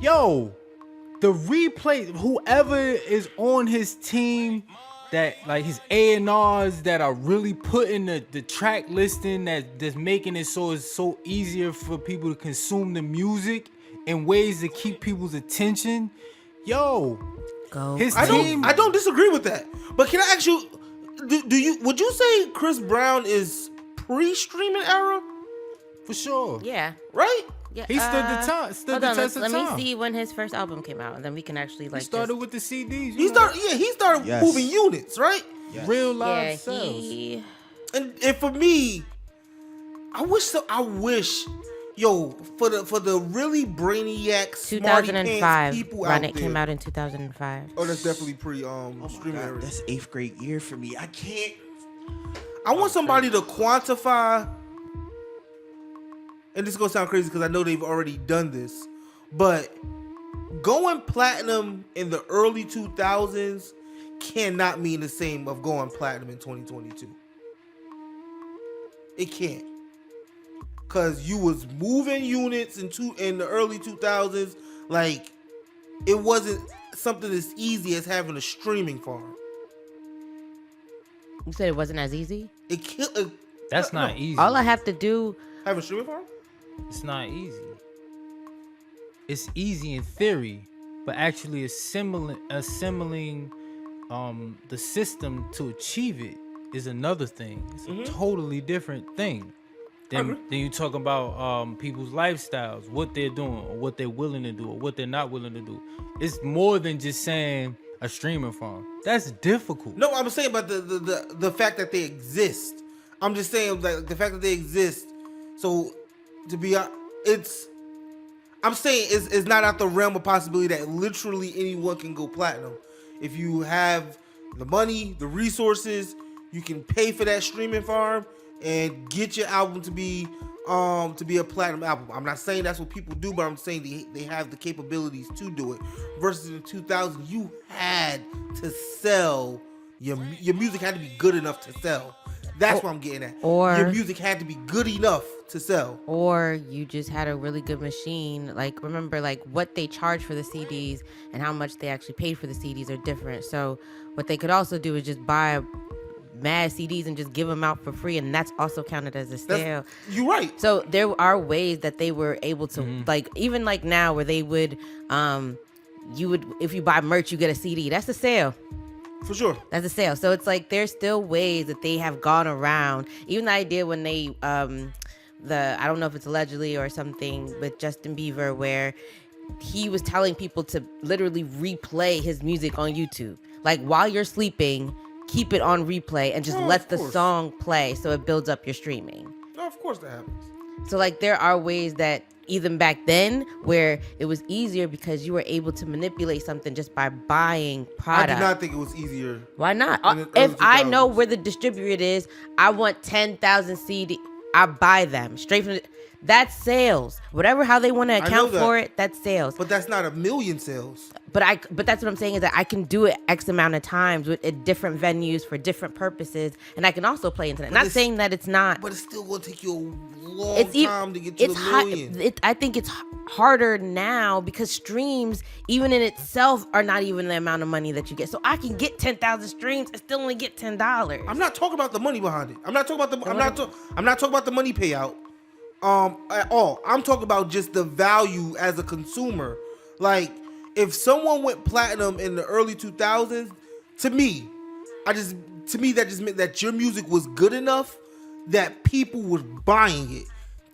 Yo, the replay, whoever is on his team, that like his A&Rs that are really putting the track listing that's making it so it's so easier for people to consume the music in ways to keep people's attention. Yo, his team. I don't disagree with that. But can I ask you, would you say Chris Brown is pre-streaming era? For sure. Yeah. Right? Yeah. He stood the test of Let time. me see when his first album came out, and then we can actually like. He started with the CDs. He started Yes. moving units, right? Real live Yeah, sales. And for me, I wish for the really brainiac, smarty pants 2005. people When out it there. came out in 2005. Oh, that's definitely pre Oh my streaming God, era. that's 8th grade year for me. I can't. I want somebody to quantify, and this is gonna sound crazy because I know they've already done this, but going platinum in the early 2000s cannot mean the same of going platinum in 2022. It can't, cause you was moving units in the early 2000s. Like, it wasn't something as easy as having a streaming farm. You said it wasn't as easy? It killed. That's not easy. All I have to do. Have a streaming farm? It's not easy. It's easy in theory, but actually assembling the system to achieve it is another thing. It's a totally different thing. Then you talk about people's lifestyles, what they're doing, or what they're willing to do, or what they're not willing to do. It's more than just saying a streaming farm. That's difficult. No, I'm saying about the fact that they exist. I'm just saying like the fact that they exist. So to be I'm saying it's not out the realm of possibility that literally anyone can go platinum. If you have the money, the resources, you can pay for that streaming farm and get your album to be a platinum album. I'm not saying that's what people do, but I'm saying they have the capabilities to do it. Versus in 2000, you had to sell your music had to be good enough to sell. That's what I'm getting at. Or your music had to be good enough to sell. Or you just had a really good machine. Like, remember, like, what they charge for the CDs and how much they actually paid for the CDs are different. So what they could also do is just buy mad CDs and just give them out for free, and that's also counted as a sale. You're right. So there are ways that they were able to, like, even like now where they would, if you buy merch, you get a CD. That's a sale. For sure. That's a sale. So it's like there's still ways that they have gone around. Even the idea when they, I don't know if it's allegedly or something with Justin Bieber, where he was telling people to literally replay his music on YouTube. Like, while you're sleeping, keep it on replay and just let the song play so it builds up your streaming. No, of course that happens. So like there are ways that even back then where it was easier because you were able to manipulate something just by buying product. I did not think it was easier. Why not? In the If early I 2000s. know where the distributor is, I want 10,000 CD. I buy them straight from that's sales. Whatever how they want to account that. for it, that's sales. But that's not a million sales. But that's what I'm saying is that I can do it X amount of times at different venues for different purposes, and I can also play internet. Not saying that it's not. But it's still going to take you a long time to get to it's a million. I think it's harder now because streams, even in itself, are not even the amount of money that you get. So I can get 10,000 streams and still only get $10. I'm not talking about the money behind it. I'm not talking about I'm not talking about the money payout. At all. I'm talking about just the value as a consumer. Like, if someone went platinum in the early 2000s, to me that just meant that your music was good enough that people were buying it.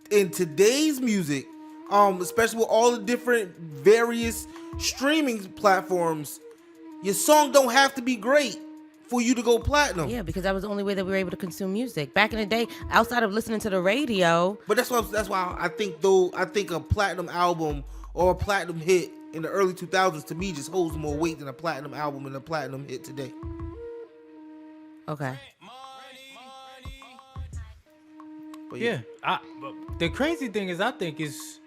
In today's music, especially with all the different various streaming platforms, your song don't have to be great for you to go platinum. Yeah, because that was the only way that we were able to consume music back in the day, outside of listening to the radio. But that's why I think a platinum album or a platinum hit in the early 2000s to me just holds more weight than a platinum album and a platinum hit today. Okay. But Yeah. The crazy thing is, I think is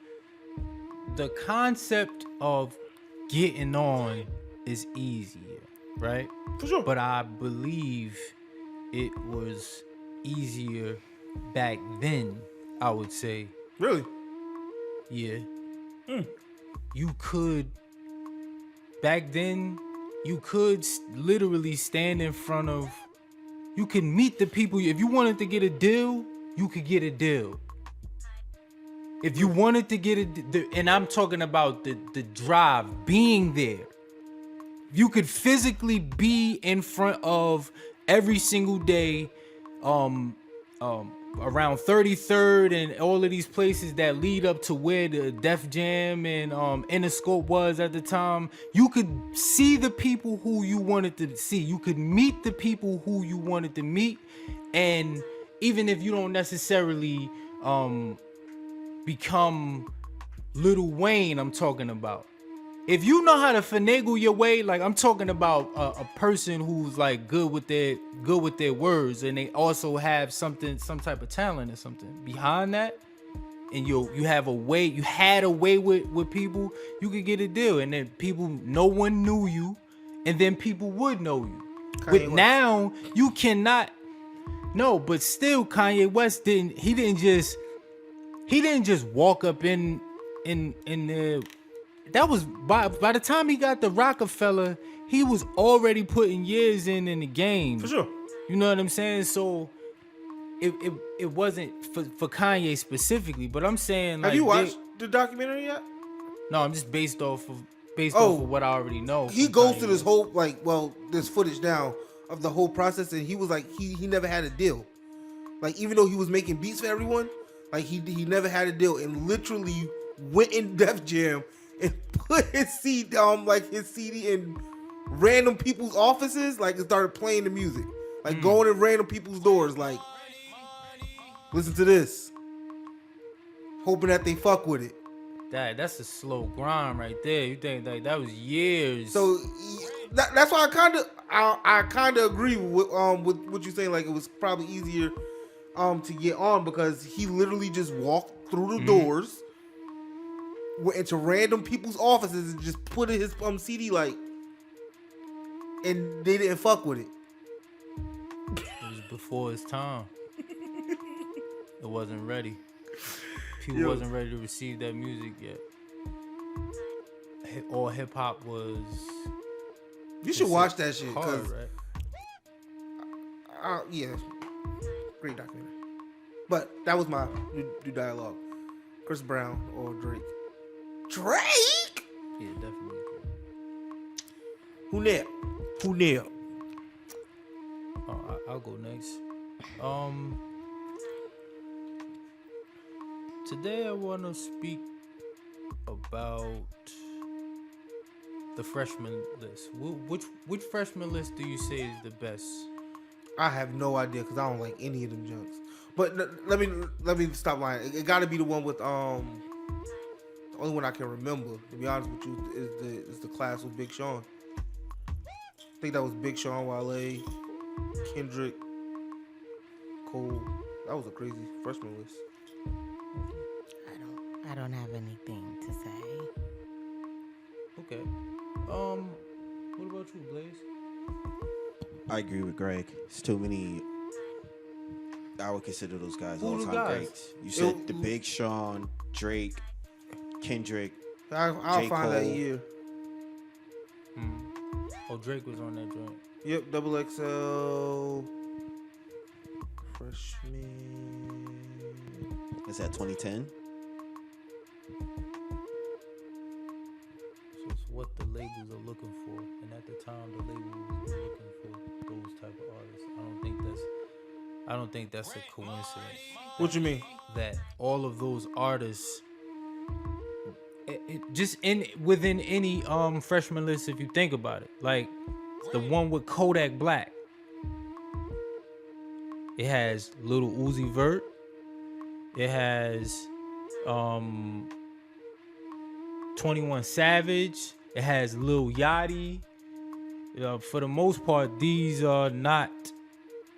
the concept of getting on is easier, right? for sure. But I believe it was easier back then, I would say. Really? Yeah. You could, back then, you could literally stand in front of, you could meet the people. If you wanted to get a deal, you could get a deal. If you wanted to get and I'm talking about the drive, being there. You could physically be in front of every single day, around 33rd and all of these places that lead up to where the Def Jam and Interscope was at the time. You could see the people who you wanted to see. You could meet the people who you wanted to meet, and even if you don't necessarily become Lil Wayne, I'm talking about. If you know how to finagle your way, like I'm talking about a person who's like good with their words, and they also have some type of talent or something behind that, and you had a way with people, you could get a deal, and then people, no one knew you, and then people would know you. But now you cannot. No, but still, Kanye West didn't just walk up in the. That was by the time he got the Rockefeller, he was already putting years in the game. For sure. You know what I'm saying? So it wasn't for Kanye specifically, but I'm saying, like, Have you watched the documentary yet? No, I'm just based off of what I already know. He goes through this whole there's footage now of the whole process, and he was like he never had a deal. Like, even though he was making beats for everyone, like he never had a deal, and literally went in Def Jam and put his CD in random people's offices, like, and started playing the music, like going in random people's doors, like, listen to this, hoping that they fuck with it. That's a slow grind right there. You think that was years? So that's why I kind of agree with what you're saying. Like, it was probably easier to get on because he literally just walked through the doors, went into random people's offices, and just put in his CD, like, and they didn't fuck with it. It was before his time. It wasn't ready. People wasn't ready to receive that music yet. All hip hop was. You should watch that shit. Hard, right? Yeah, great documentary. But that was my new dialogue. Chris Brown or Drake? Drake? Yeah, definitely. Who nailed? I'll go next. Today I want to speak about the freshman list. Which freshman list do you say is the best? I have no idea because I don't like any of them junks. But let me stop lying. It got to be the one with the only one I can remember, to be honest with you, is the class with Big Sean. I think that was Big Sean, Wale, Kendrick, Cole. That was a crazy freshman list. I don't have anything to say. Okay. What about you, Blaze? I agree with Greg. It's too many. I would consider those guys Who the all-time guys? greats. You said the Big Sean, Drake, Kendrick. I'll J. find that Cole. year. Oh, Drake was on that joint. Yep, XXL freshman. Is that 2010? So it's what the labels are looking for, and at the time the labels were looking for those type of artists. I don't think that's a coincidence. What you mean? That all of those artists, just within any freshman list, if you think about it, like the one with Kodak Black, it has Lil Uzi Vert, it has 21 Savage, it has Lil Yachty. For the most part, these are not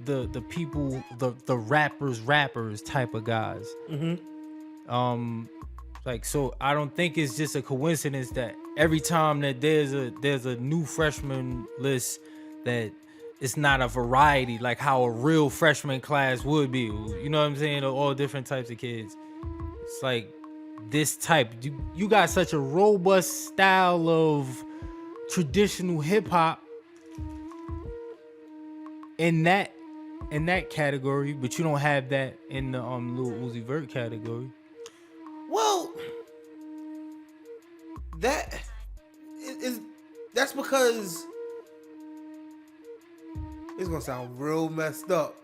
the people, the rappers type of guys. Like, so I don't think it's just a coincidence that every time that there's a new freshman list, that it's not a variety like how a real freshman class would be. You know what I'm saying? All different types of kids. It's like this type. You got such a robust style of traditional hip hop in that category, but you don't have that in the Lil Uzi Vert category. Well, that's because it's gonna sound real messed up,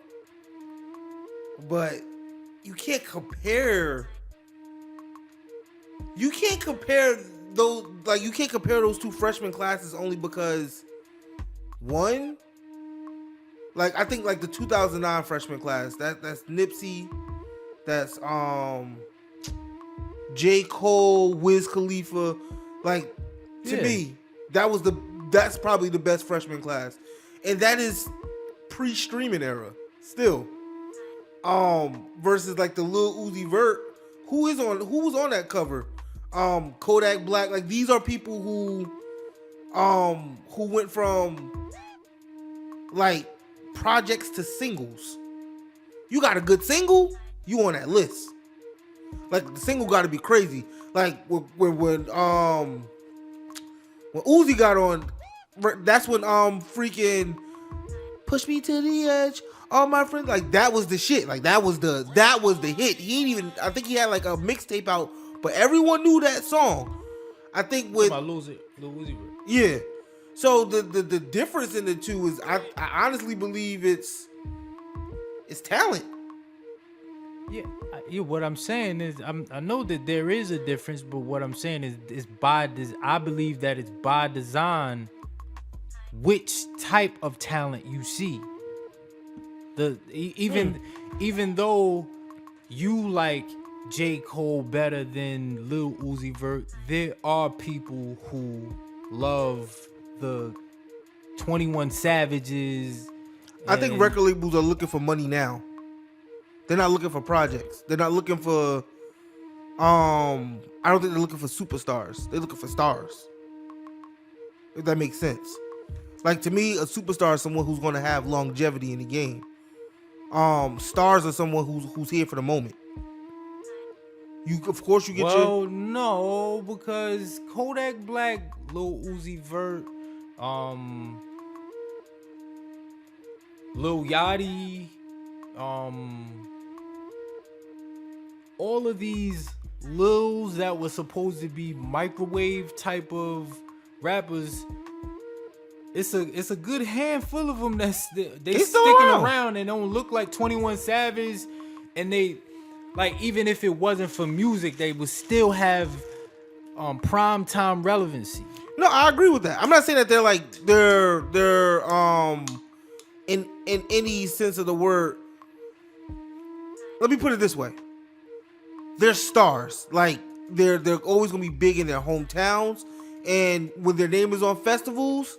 but you can't compare those, like, you can't compare those two freshman classes only because one, like, I think like the 2009 freshman class, that's Nipsey, that's J. Cole, Wiz Khalifa, like, to me, that's probably the best freshman class. And that is pre-streaming era still. Versus like the Lil Uzi Vert, who was on that cover? Kodak Black. Like, these are people who went from like projects to singles. You got a good single, you on that list. Like, the single got to be crazy. Like when Uzi got on, that's when freaking Push Me to the Edge, All My Friends, like, that was the shit. Like, that was the hit. He didn't even, I think he had like a mixtape out, but everyone knew that song. I think with Lil Uzi Vert. Yeah. So the difference in the two is I honestly believe it's talent. Yeah, what I'm saying is I know that there is a difference, but what I'm saying is I believe that it's by design which type of talent you see. Even though you like J. Cole better than Lil Uzi Vert, there are people who love the 21 Savages. I think record labels are looking for money now. They're not looking for projects. They're not looking for I don't think they're looking for superstars. They're looking for stars. If that makes sense. Like, to me, a superstar is someone who's going to have longevity in the game. Stars are someone who's here for the moment. Of course you get your... no, because Kodak Black, Lil Uzi Vert, Lil Yachty, all of these Lils that were supposed to be microwave type of rappers, it's a good handful of them they sticking around and don't look like 21 Savage, and they, like, even if it wasn't for music, they would still have prime time relevancy. No, I agree with that. I'm not saying that they're in any sense of the word. Let me put it this way. They're stars. Like, they're always gonna be big in their hometowns, and when their name is on festivals,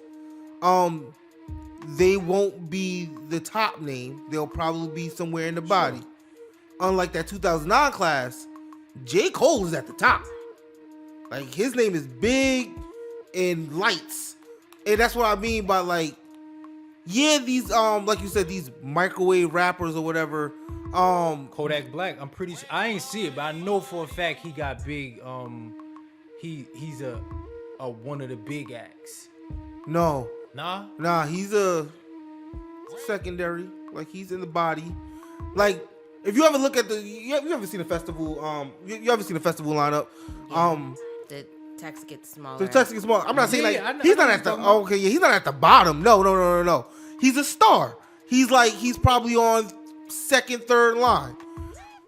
they won't be the top name. They'll probably be somewhere in the body. Unlike that 2009 class, J. Cole is at the top. Like, his name is big in lights. And that's what I mean by, like, yeah, these like you said, these microwave rappers or whatever. Kodak Black, I'm pretty sure, I ain't see it, but I know for a fact he got big. He's a one of the big acts. No. Nah, he's a secondary. Like, he's in the body. Like, if you ever look at you ever seen a festival, you ever seen a festival lineup? The text gets smaller. The text gets smaller. I'm not saying he's not at the he's not at the bottom. No. He's a star. He's probably on second, third line.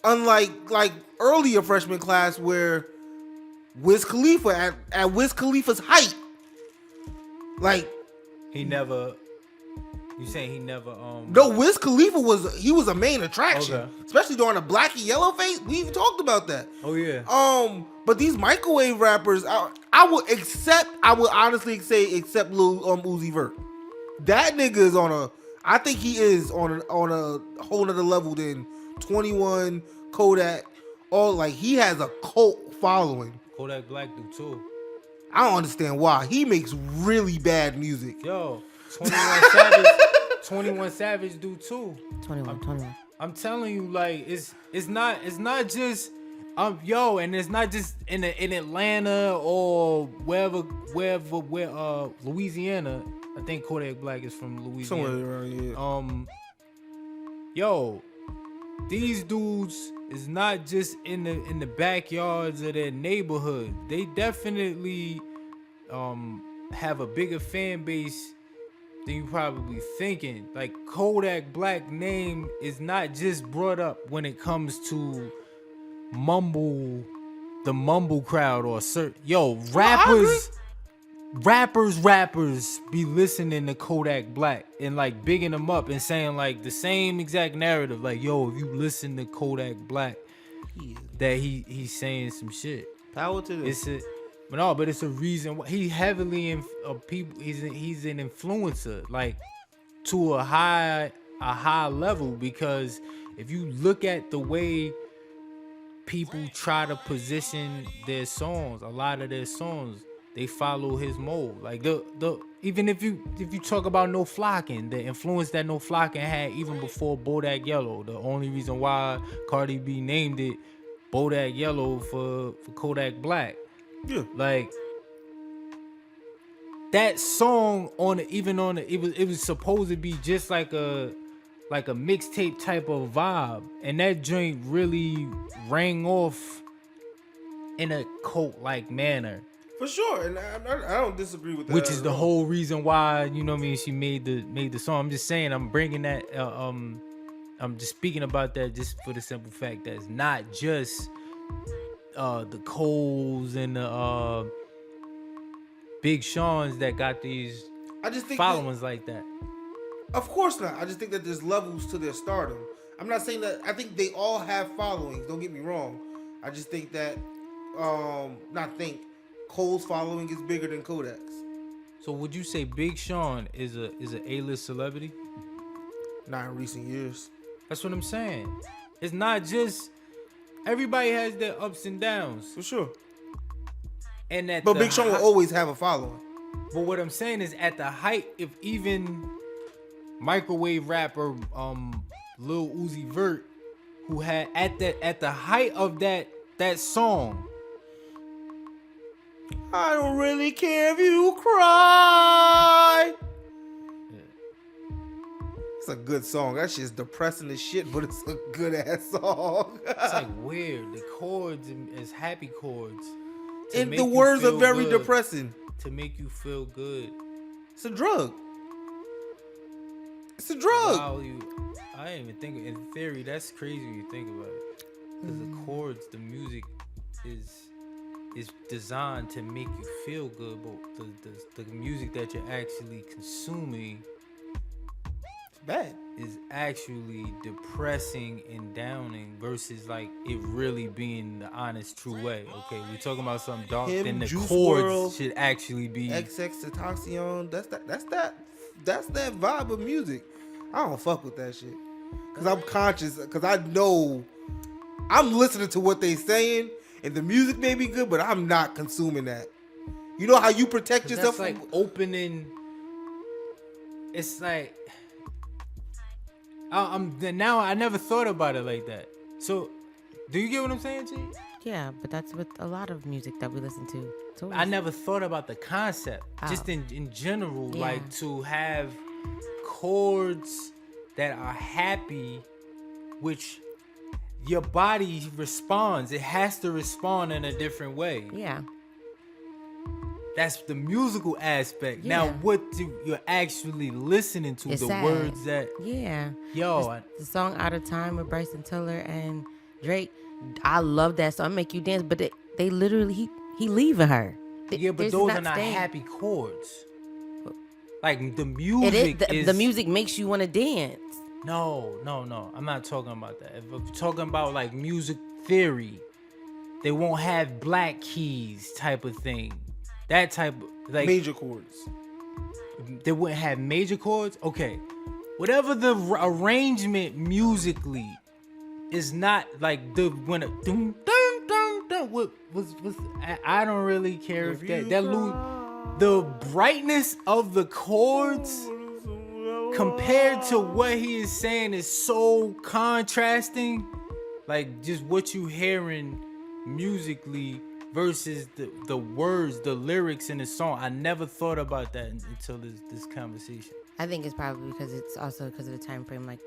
Unlike like earlier freshman class where Wiz Khalifa at Wiz Khalifa's height, like, you saying he never no, Wiz Khalifa was a main attraction. Okay. Especially during the Black and Yellow phase. We even talked about that. Oh yeah. But these microwave rappers, I would honestly say except Lil Uzi Vert. That nigga is on a, I think he is on a whole nother level than 21, Kodak. All like he has a cult following. Kodak Black do too. I don't understand why. He makes really bad music. Yo, 21 Savage, 21 Savage do too. 21. I'm telling you, like it's not just and it's not just in Atlanta or where Louisiana. I think Kodak Black is from Louisiana. Somewhere around here. Yo, these dudes is not just in the backyards of their neighborhood. They definitely have a bigger fan base than you probably thinking. Like Kodak Black name is not just brought up when it comes to the mumble crowd or certain rappers be listening to Kodak Black and like bigging him up and saying like the same exact narrative. Like, yo, if you listen to Kodak Black, that he's saying some shit. Power to this. But it's a reason why he heavily people. He's an influencer, like to a high level, because if you look at the way people try to position their songs, a lot of their songs, they follow his mold. Like even if you talk about No Flockin', the influence that No Flockin' had even before Bodak Yellow, the only reason why Cardi B named it Bodak Yellow for Kodak Black. Yeah. Like that song it was supposed to be just like a mixtape type of vibe, and that joint really rang off in a cult like manner. For sure, and I don't disagree with that. Which is the whole reason why, you know what I mean, she made the song. I'm just saying, I'm bringing that I'm just speaking about that just for the simple fact that it's not just the Coles and the Big Sean's that got these followings like that. Of course not. I just think that there's levels to their stardom. I'm not saying that. I think they all have followings. Don't get me wrong. I just think that Cole's following is bigger than Kodak's. So would you say Big Sean is a A-list celebrity? Not in recent years. That's what I'm saying. It's not just everybody has their ups and downs. For sure. But Big Sean will always have a following. But what I'm saying is at the height, if even microwave rapper Lil Uzi Vert, who had at the height of that song, I don't really care if you cry. It's a good song. That shit's depressing as shit, but it's a good ass song. It's like weird. The chords is happy chords. And the words are very depressing. To make you feel good. It's a drug. It's a drug. Wow, I didn't even think in theory. That's crazy when you think about it. Because the chords, the music is designed to make you feel good, but the music that you're actually consuming bad is actually depressing and downing versus like it really being the honest true way. Okay, we're talking about something dark, then the Juice chords WRLD, should actually be XX Tentacion. That's that vibe of music. I don't fuck with that shit because I'm conscious, because I know I'm listening to what they saying and the music may be good, but I'm not consuming that. You know how you protect yourself? That's like opening. It's like I never thought about it like that. So, do you get what I'm saying, G? Yeah, but that's with a lot of music that we listen to. So I never thought about the concept. Just in general, Yeah. like to have chords that are happy, which your body responds. It has to respond in a different way. Yeah. That's the musical aspect. Yeah. Now, what you're actually listening to, It's the sad. words that... Yeah. Yo, The song Out of Time with Bryson Tiller and Drake. I love that song. Make you dance, but they literally he leaving her. yeah, but There's those are not staying. happy chords. Like the music It is is the music makes you want to dance. No. I'm not talking about that. If I'm talking about like music theory, they won't have black keys type of thing. That type of like major chords. they wouldn't have major chords. Okay, whatever the arrangement musically is not like the when a doom dum dum dum. What was I don't really care if the brightness of the chords compared to what he is saying is so contrasting. Like just what you hearing musically versus the words, the lyrics in the song. I never thought about that until this conversation. I think it's probably because it's also because of the time frame. Like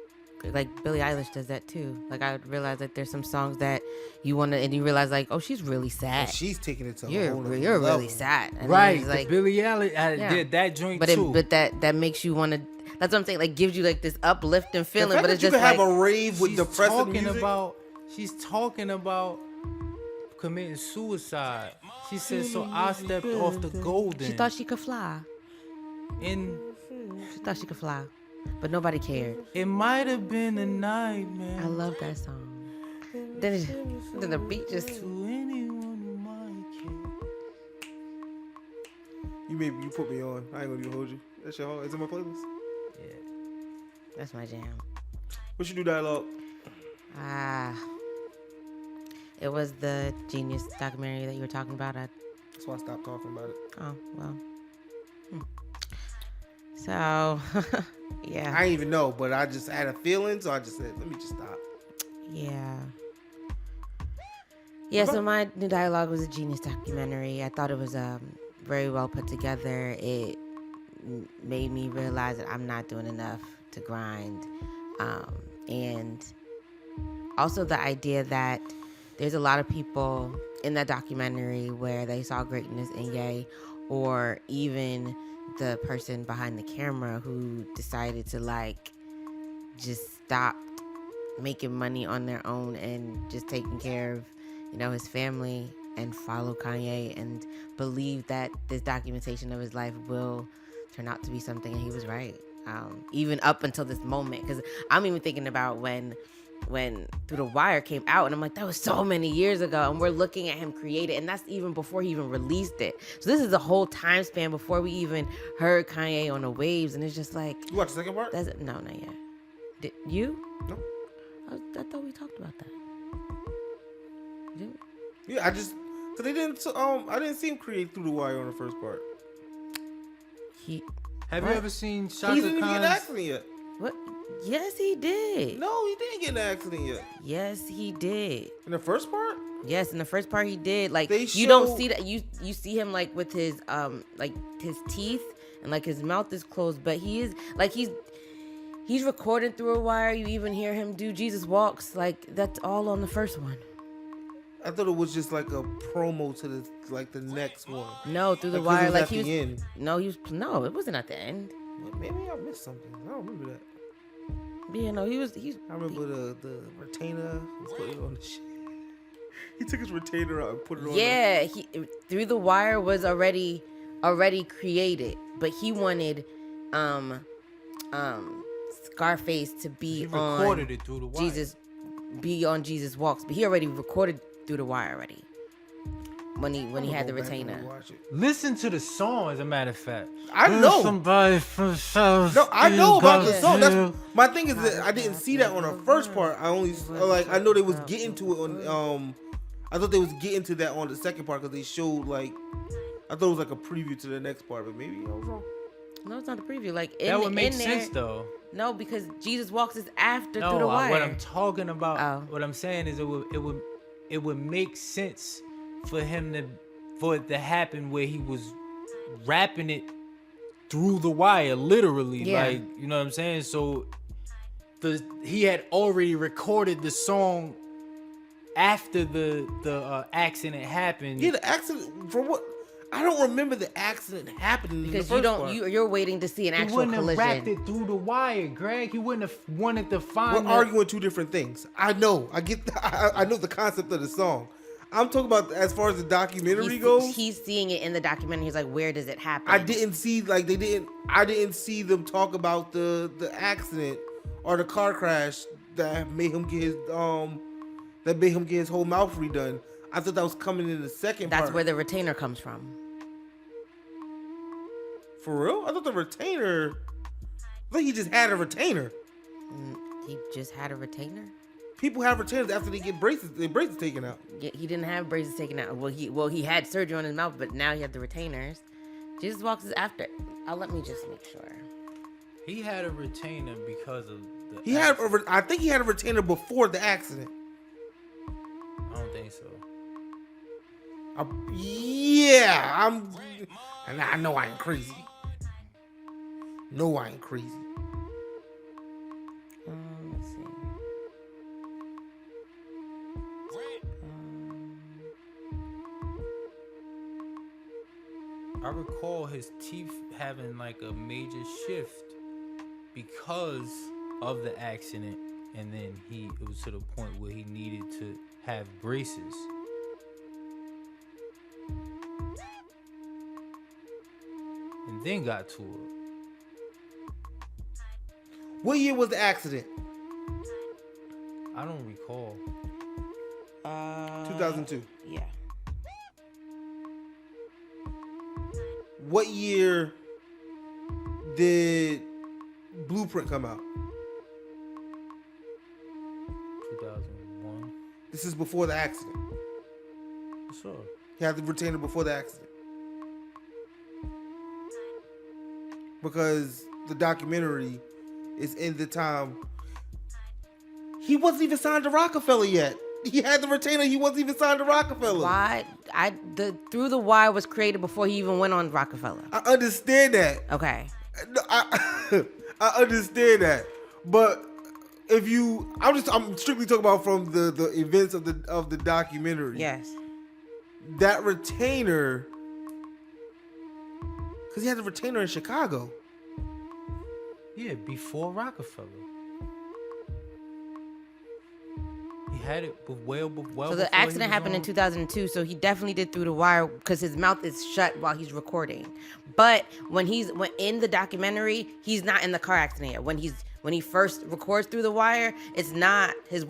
Billie Eilish does that too. Like I realize that there's some songs that you want to, and you realize like, oh, she's really sad. And she's taking it to a You're whole nother really level. sad. And Right, it's like Billie Eilish did that joint too. But that makes you want to. That's what I'm saying. Like gives you like this uplifting feeling. The fact But that it's you just can have like a rave with depressing music. She's talking about committing suicide. She said, so I stepped off the golden. she thought she could fly. And She thought she could fly, but nobody cared. it might have been a nightmare. I love that song. Then the beat just. To anyone who might care. You put me on. I ain't gonna even hold you. That's your. It's in my playlist. Yeah. That's my jam. What you do, dialogue? It was the Genius documentary that you were talking about. That's why I stopped talking about it. Oh, well. So, yeah. I didn't even know, but I just had a feeling, so I just said, let me just stop. Yeah. Yeah, so my new dialogue was a Genius documentary. I thought it was very well put together. It made me realize that I'm not doing enough to grind. And also the idea that there's a lot of people in that documentary where they saw greatness in Ye, or even the person behind the camera who decided to like just stop making money on their own and just taking care of, his family and follow Kanye and believe that this documentation of his life will turn out to be something. And he was right. Even up until this moment, because I'm even thinking about when Through the Wire came out, and I'm like, that was so many years ago, and we're looking at him create it, and that's even before he even released it. So this is a whole time span before we even heard Kanye on the waves, and it's just like, You watch the second part? no, not yet. Did you? No. I thought we talked about that. Didn't we? Yeah, so they didn't. I didn't see him create Through the Wire on the first part. Have What? you ever seen He Shaka didn't even get in an Khan's? accident yet. What? Yes, he did. No, he didn't get in an accident yet. Yes, he did. In the first part? Yes, in the first part he did. Like They you don't show- see that. You see him like with his like his teeth and like his mouth is closed, but he is like he's recording Through a Wire. You even hear him do Jesus Walks. Like that's all on the first one. I thought it was just like a promo to the next one. No, Through the Like, 'cause it Wire. was Like at he was. the end. No, it wasn't at the end. Maybe I missed something. I don't remember that. Yeah, no, he's. I remember the retainer. He put it on the shit. He took his retainer out and put it on. Yeah, Through the Wire was already created, but he wanted Scarface to be He on recorded it Through the Wire. Jesus Walks, but he already recorded Through the Wire already when he had the retainer. Listen to the song, as a matter of fact. I know. Somebody from South. No, I know about the Yeah. song. That's my thing is that I didn't see that on the first part. I only I know they was getting to it on I thought they was getting to that on the second part because they showed like I thought it was like a preview to the next part, but maybe I was wrong. No, it's not a preview. Like That would make in sense there, though. No, because Jesus Walks is after No, Through the Wire. what I'm talking about, Oh. what I'm saying is it would make sense for it to happen where he was rapping it through the wire, literally. Yeah. Like, you know what I'm saying? So he had already recorded the song after the accident happened. Yeah, the accident for what? I don't remember the accident happening because in you the first don't part. you're waiting to see an He actual wouldn't have rapped collision. it through the wire, Greg. He wouldn't have wanted to find. We're arguing two different things. I know. I get. I know the concept of the song. I'm talking about as far as the documentary goes. He's seeing it in the documentary. He's like, where does it happen? I didn't see I didn't see them talk about the accident or the car crash that made him get his whole mouth redone. I thought that was coming in the second part. That's where the retainer comes from. For real? I thought the retainer I think he just had a retainer. He just had a retainer. People have retainers after they get their braces taken out. Yeah, he didn't have braces taken out. Well, he had surgery on his mouth, but now he had the retainers. Jesus walks is after. Let me just make sure. He had a retainer because of the. I think he had a retainer before the accident. I don't think so. And I know I ain't crazy. No, I ain't crazy. Let's see. I recall his teeth having like a major shift because of the accident, and then it was to the point where he needed to have braces. And then got to it. What year was the accident? I don't recall. 2002. Yeah. What year did Blueprint come out? 2001. This is before the accident. Sure. He had the retainer before the accident. Because the documentary is in the time he wasn't even signed to Rockefeller yet. He had the retainer. He wasn't even signed to Rockefeller. Why? Through the Wire was created before he even went on Rockefeller. I understand that. Okay. No, I understand that. But I'm strictly talking about from the events of the documentary. Yes. That retainer, because he had the retainer in Chicago. Yeah, before Rockefeller. He had it well So the accident happened in 2002, so he definitely did Through the Wire because his mouth is shut while he's recording. But when in the documentary, he's not in the car accident yet. When he first records Through the Wire, it's not his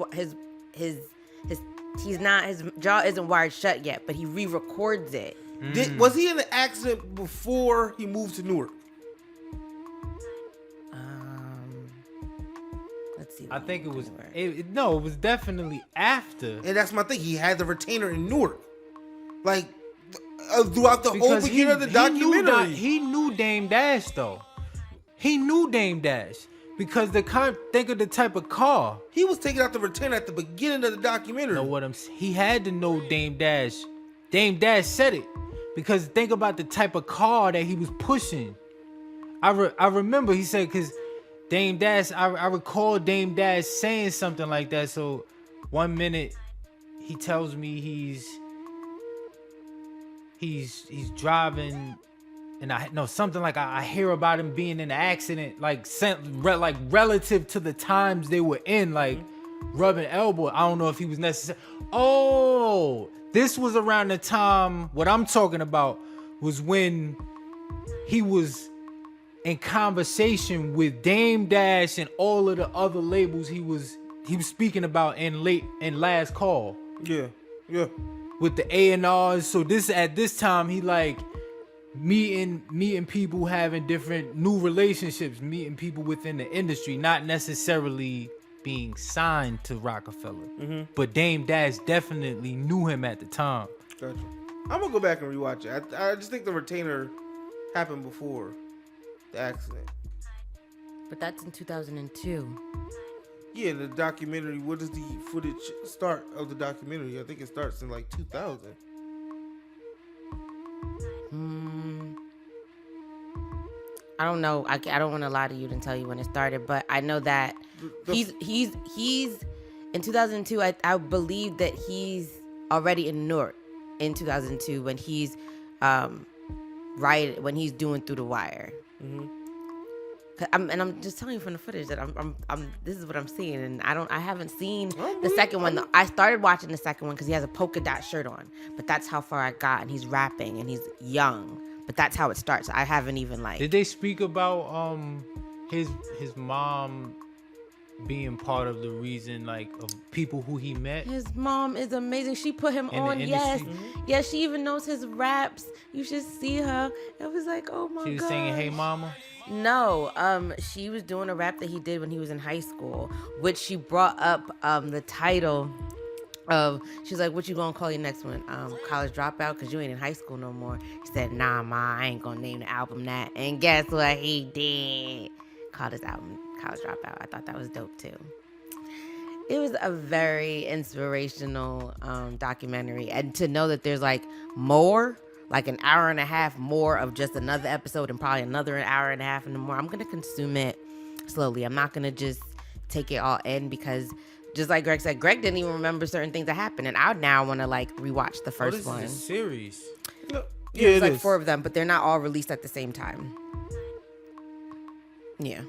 jaw isn't wired shut yet, but he re-records it. Was he in the accident before he moved to Newark? Let's see. I think it was. It was definitely after. And that's my thing. He had the retainer in Newark, like throughout the whole beginning of the documentary. He knew Dame Dash though. He knew Dame Dash because think of the type of car. He was taking out the retainer at the beginning of the documentary. Know what he had to know Dame Dash. Dame Dash said it because think about the type of car that he was pushing. I remember he said because Dame Dash, I recall Dame Dash saying something like that. So one minute he tells me he's driving, and something like I hear about him being in an accident, like relative to the times they were in, like rubbing elbow. I don't know if he was necessary. Oh, this was around the time. What I'm talking about was when he was in conversation with Dame Dash and all of the other labels he was speaking about in Last Call. Yeah. With the A&Rs. So at this time he like meeting people, having different new relationships, meeting people within the industry, not necessarily being signed to Rockefeller. Mm-hmm. But Dame Dash definitely knew him at the time. Gotcha. I'm gonna go back and rewatch it. I just think the retainer happened before the accident. But that's in 2002. Yeah, the documentary. What does the footage start of the documentary? I think it starts in like 2000. I don't know. I don't want to lie to you and tell you when it started, but I know that he's in 2002. I believe that he's already in Newark in 2002 when he's when he's doing Through the Wire. Mm-hmm. I'm just telling you from the footage that this is what I'm seeing, and I haven't seen the second one. I started watching the second one because he has a polka dot shirt on, but that's how far I got, and he's rapping and he's young, but that's how it starts. I haven't even like. Did they speak about his mom being part of the reason, like, of people who he met? His mom is amazing. She put him on. Yes. Mm-hmm. Yes, she even knows his raps. You should see her. It was like, oh my god. She was singing "Hey Mama." No, she was doing a rap that he did when he was in high school, which she brought up the title of. She's like, "What you gonna call your next one? College Dropout? Cause you ain't in high school no more." He said, "Nah, ma, I ain't gonna name the album that." And guess what he did? Called his album College Dropout. I thought that was dope too. It was a very inspirational documentary, and to know that there's like more, like an hour and a half more of just another episode, and probably another hour and a half and more. I'm gonna consume it slowly. I'm not gonna just take it all in, because just like Greg said, Greg didn't even remember certain things that happened, and I now want to like rewatch the first one. This is a series. Yeah, There's it like is. 4 of them, but they're not all released at the same time. Yeah,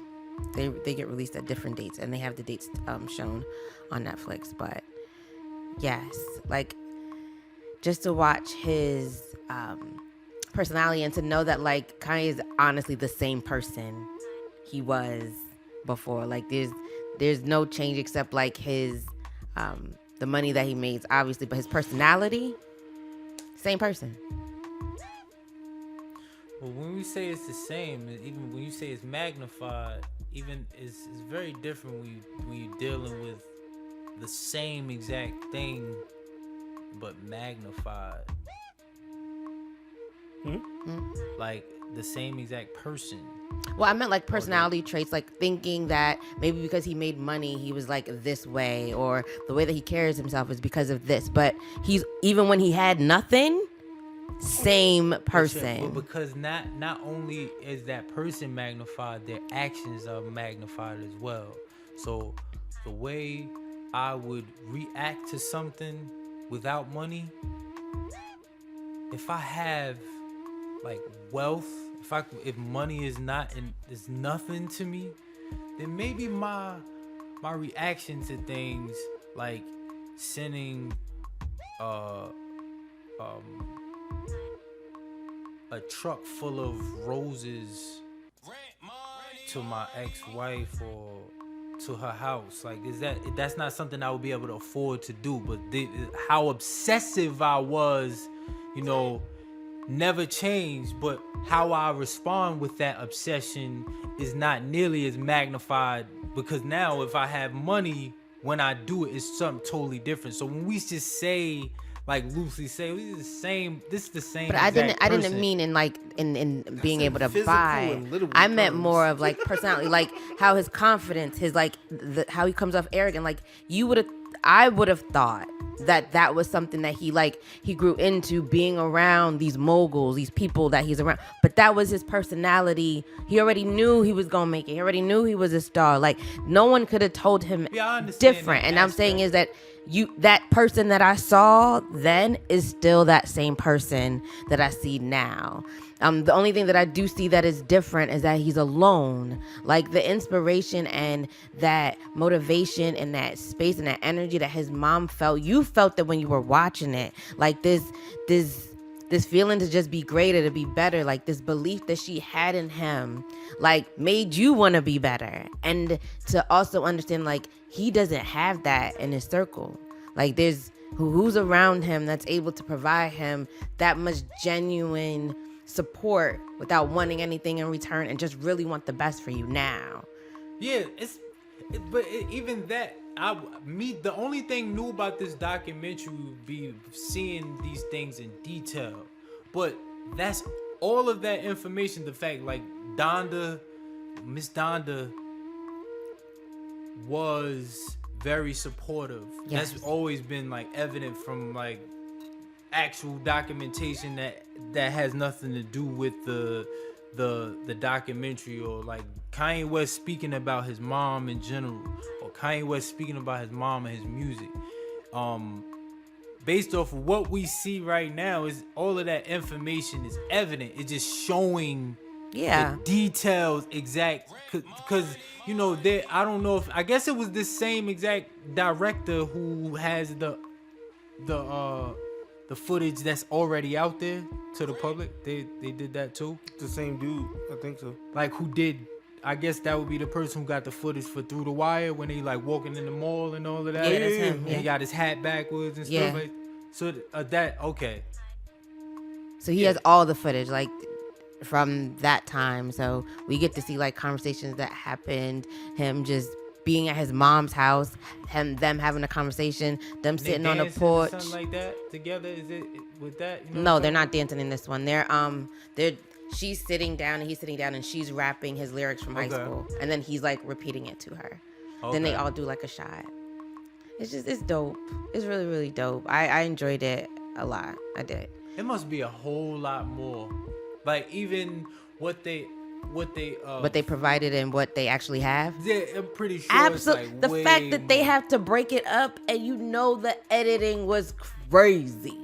they get released at different dates, and they have the dates shown on Netflix. But yes, like just to watch his personality and to know that like Kanye is honestly the same person he was before. Like there's no change except like his the money that he makes, obviously, but his personality, same person. Well, when we say it's the same, even when you say it's magnified, even it's very different when you're dealing with the same exact thing, but magnified. Like the same exact person. Well, I meant like personality traits, like thinking that maybe because he made money, he was like this way, or the way that he carries himself is because of this. But he's, even when he had nothing, same person. But because not only is that person magnified, their actions are magnified as well. So the way I would react to something without money, if I have like wealth, if money is nothing to me, then maybe my reaction to things like sending a truck full of roses to my ex-wife or to her house, like that's not something I would be able to afford to do. But how obsessive I was, never changed, but how I respond with that obsession is not nearly as magnified, because now if I have money, when I do it, it's something totally different. So when we just say, like loosely say, this is the same. But I didn't mean in being able to buy. I meant more of like personality, like how his confidence, his like how he comes off arrogant. Like I would have thought that was something that he grew into, being around these moguls, these people that he's around. But that was his personality. He already knew he was gonna make it. He already knew he was a star. Like no one could have told him different. And I'm saying is that that person that I saw then is still that same person that I see now. The only thing that I do see that is different is that he's alone. Like the inspiration and that motivation and that space and that energy that his mom felt, you felt that when you were watching it. Like this feeling to just be greater, to be better, like this belief that she had in him, like made you want to be better. And to also understand like he doesn't have that in his circle. Like there's who's around him that's able to provide him that much genuine support without wanting anything in return, and just really want the best for you now. Yeah, even that, the only thing new about this documentary would be seeing these things in detail. But that's all of that information. The fact like Miss Donda was very supportive. Yes. That's always been like evident from like actual documentation that has nothing to do with the documentary, or like Kanye West speaking about his mom in general, or Kanye West speaking about his mom and his music. Based off of what we see right now, is all of that information is evident. It's just showing the details exact, because I don't know if, I guess it was the same exact director who has the footage that's already out there to the public. They did that too. The same dude, I think so. Like who did? I guess that would be the person who got the footage for Through the Wire, when they like walking in the mall and all of that. Yeah, that's him. And Yeah. he got his hat backwards and stuff like. So that okay. So he has all the footage. Like from that time. So we get to see like conversations that happened, him just being at his mom's house, them having a conversation, them They sitting on a dancing or porch. something like that together. Is it with that? You know No, what they're I'm not dancing in this one. They're she's sitting down and he's sitting down and she's rapping his lyrics from high Okay. school, and then he's like repeating it to her. Then they Okay. all do like a shot. It's dope. It's really, really dope. I enjoyed it a lot. I did. It must be a whole lot more. Like even what they What they provided and what they actually have. Yeah, I'm pretty sure. Absolutely. It's like The way fact that they more. have to break it up and the editing was crazy.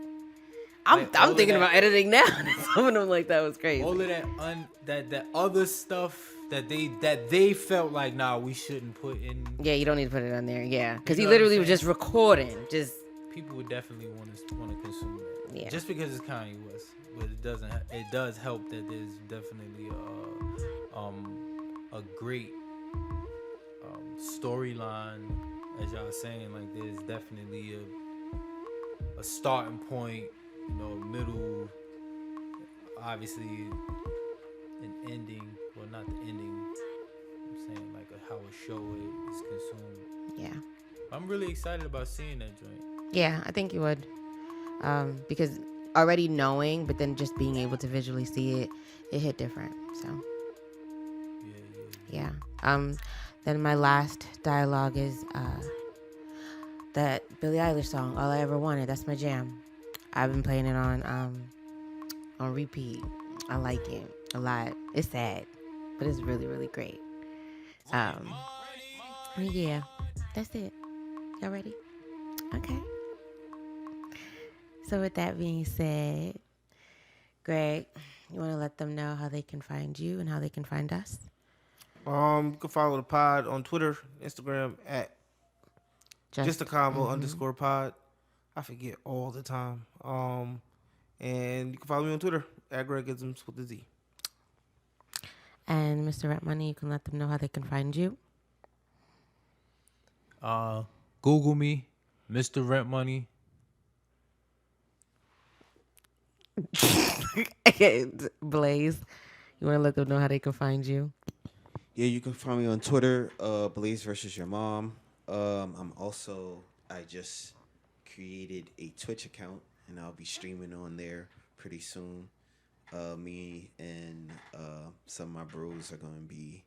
I'm Like, all of thinking that- about editing now. Some of them like that was crazy. all of that other stuff that they felt like, nah, we shouldn't put in. Yeah, you don't need to put it on there. Yeah, because You he know what I'm literally was saying? just recording. Just People would definitely want to consume it. Yeah. Just because it's Kanye West, but it doesn't. It does help that there's definitely a great storyline, as y'all saying. Like there's definitely a starting point, middle, obviously an ending. Well, not the ending. I'm saying like how a show is consumed. yeah, I'm really excited about seeing that joint. yeah. I think you would, because already knowing, but then just being able to visually see it, it hit different. So Yeah. yeah. Then my last dialogue is that Billie Eilish song, "All I Ever Wanted." That's my jam. I've been playing it on repeat. I like it a lot. It's sad, but it's really, really great. Yeah, that's it. Y'all ready? Okay. So with that being said, Greg, you want to let them know how they can find you and how they can find us? You can follow the pod on Twitter, Instagram at just a convo _ pod. I forget all the time. And you can follow me on Twitter at Gregisms with a Z. And Mr. Rent Money, you can let them know how they can find you. Google me, Mr. Rent Money. Blaze, you want to let them know how they can find you? Yeah, you can find me on Twitter, Blaze versus your mom. I just created a Twitch account, and I'll be streaming on there pretty soon. Me and some of my bros are going to be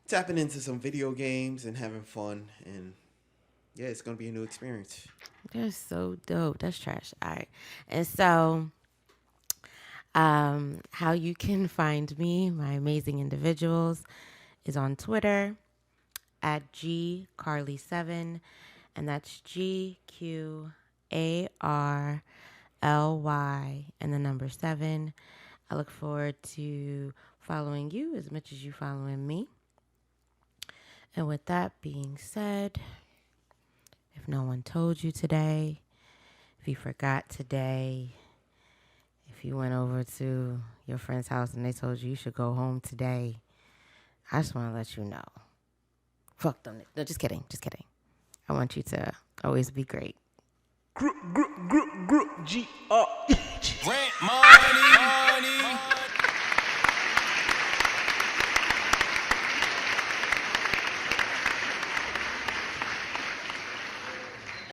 tapping into some video games and having fun. And yeah, it's going to be a new experience. That's so dope. That's trash. All right. And so, how you can find me, my amazing individuals, is on Twitter at gcarly7, and that's GQARLY and the number 7. I look forward to following you as much as you following me. And with that being said, if no one told you today, if you forgot today, if you went over to your friend's house and they told you should go home today, I just want to let you know. Fuck them. No, just kidding. Just kidding. I want you to always be great. Rent money.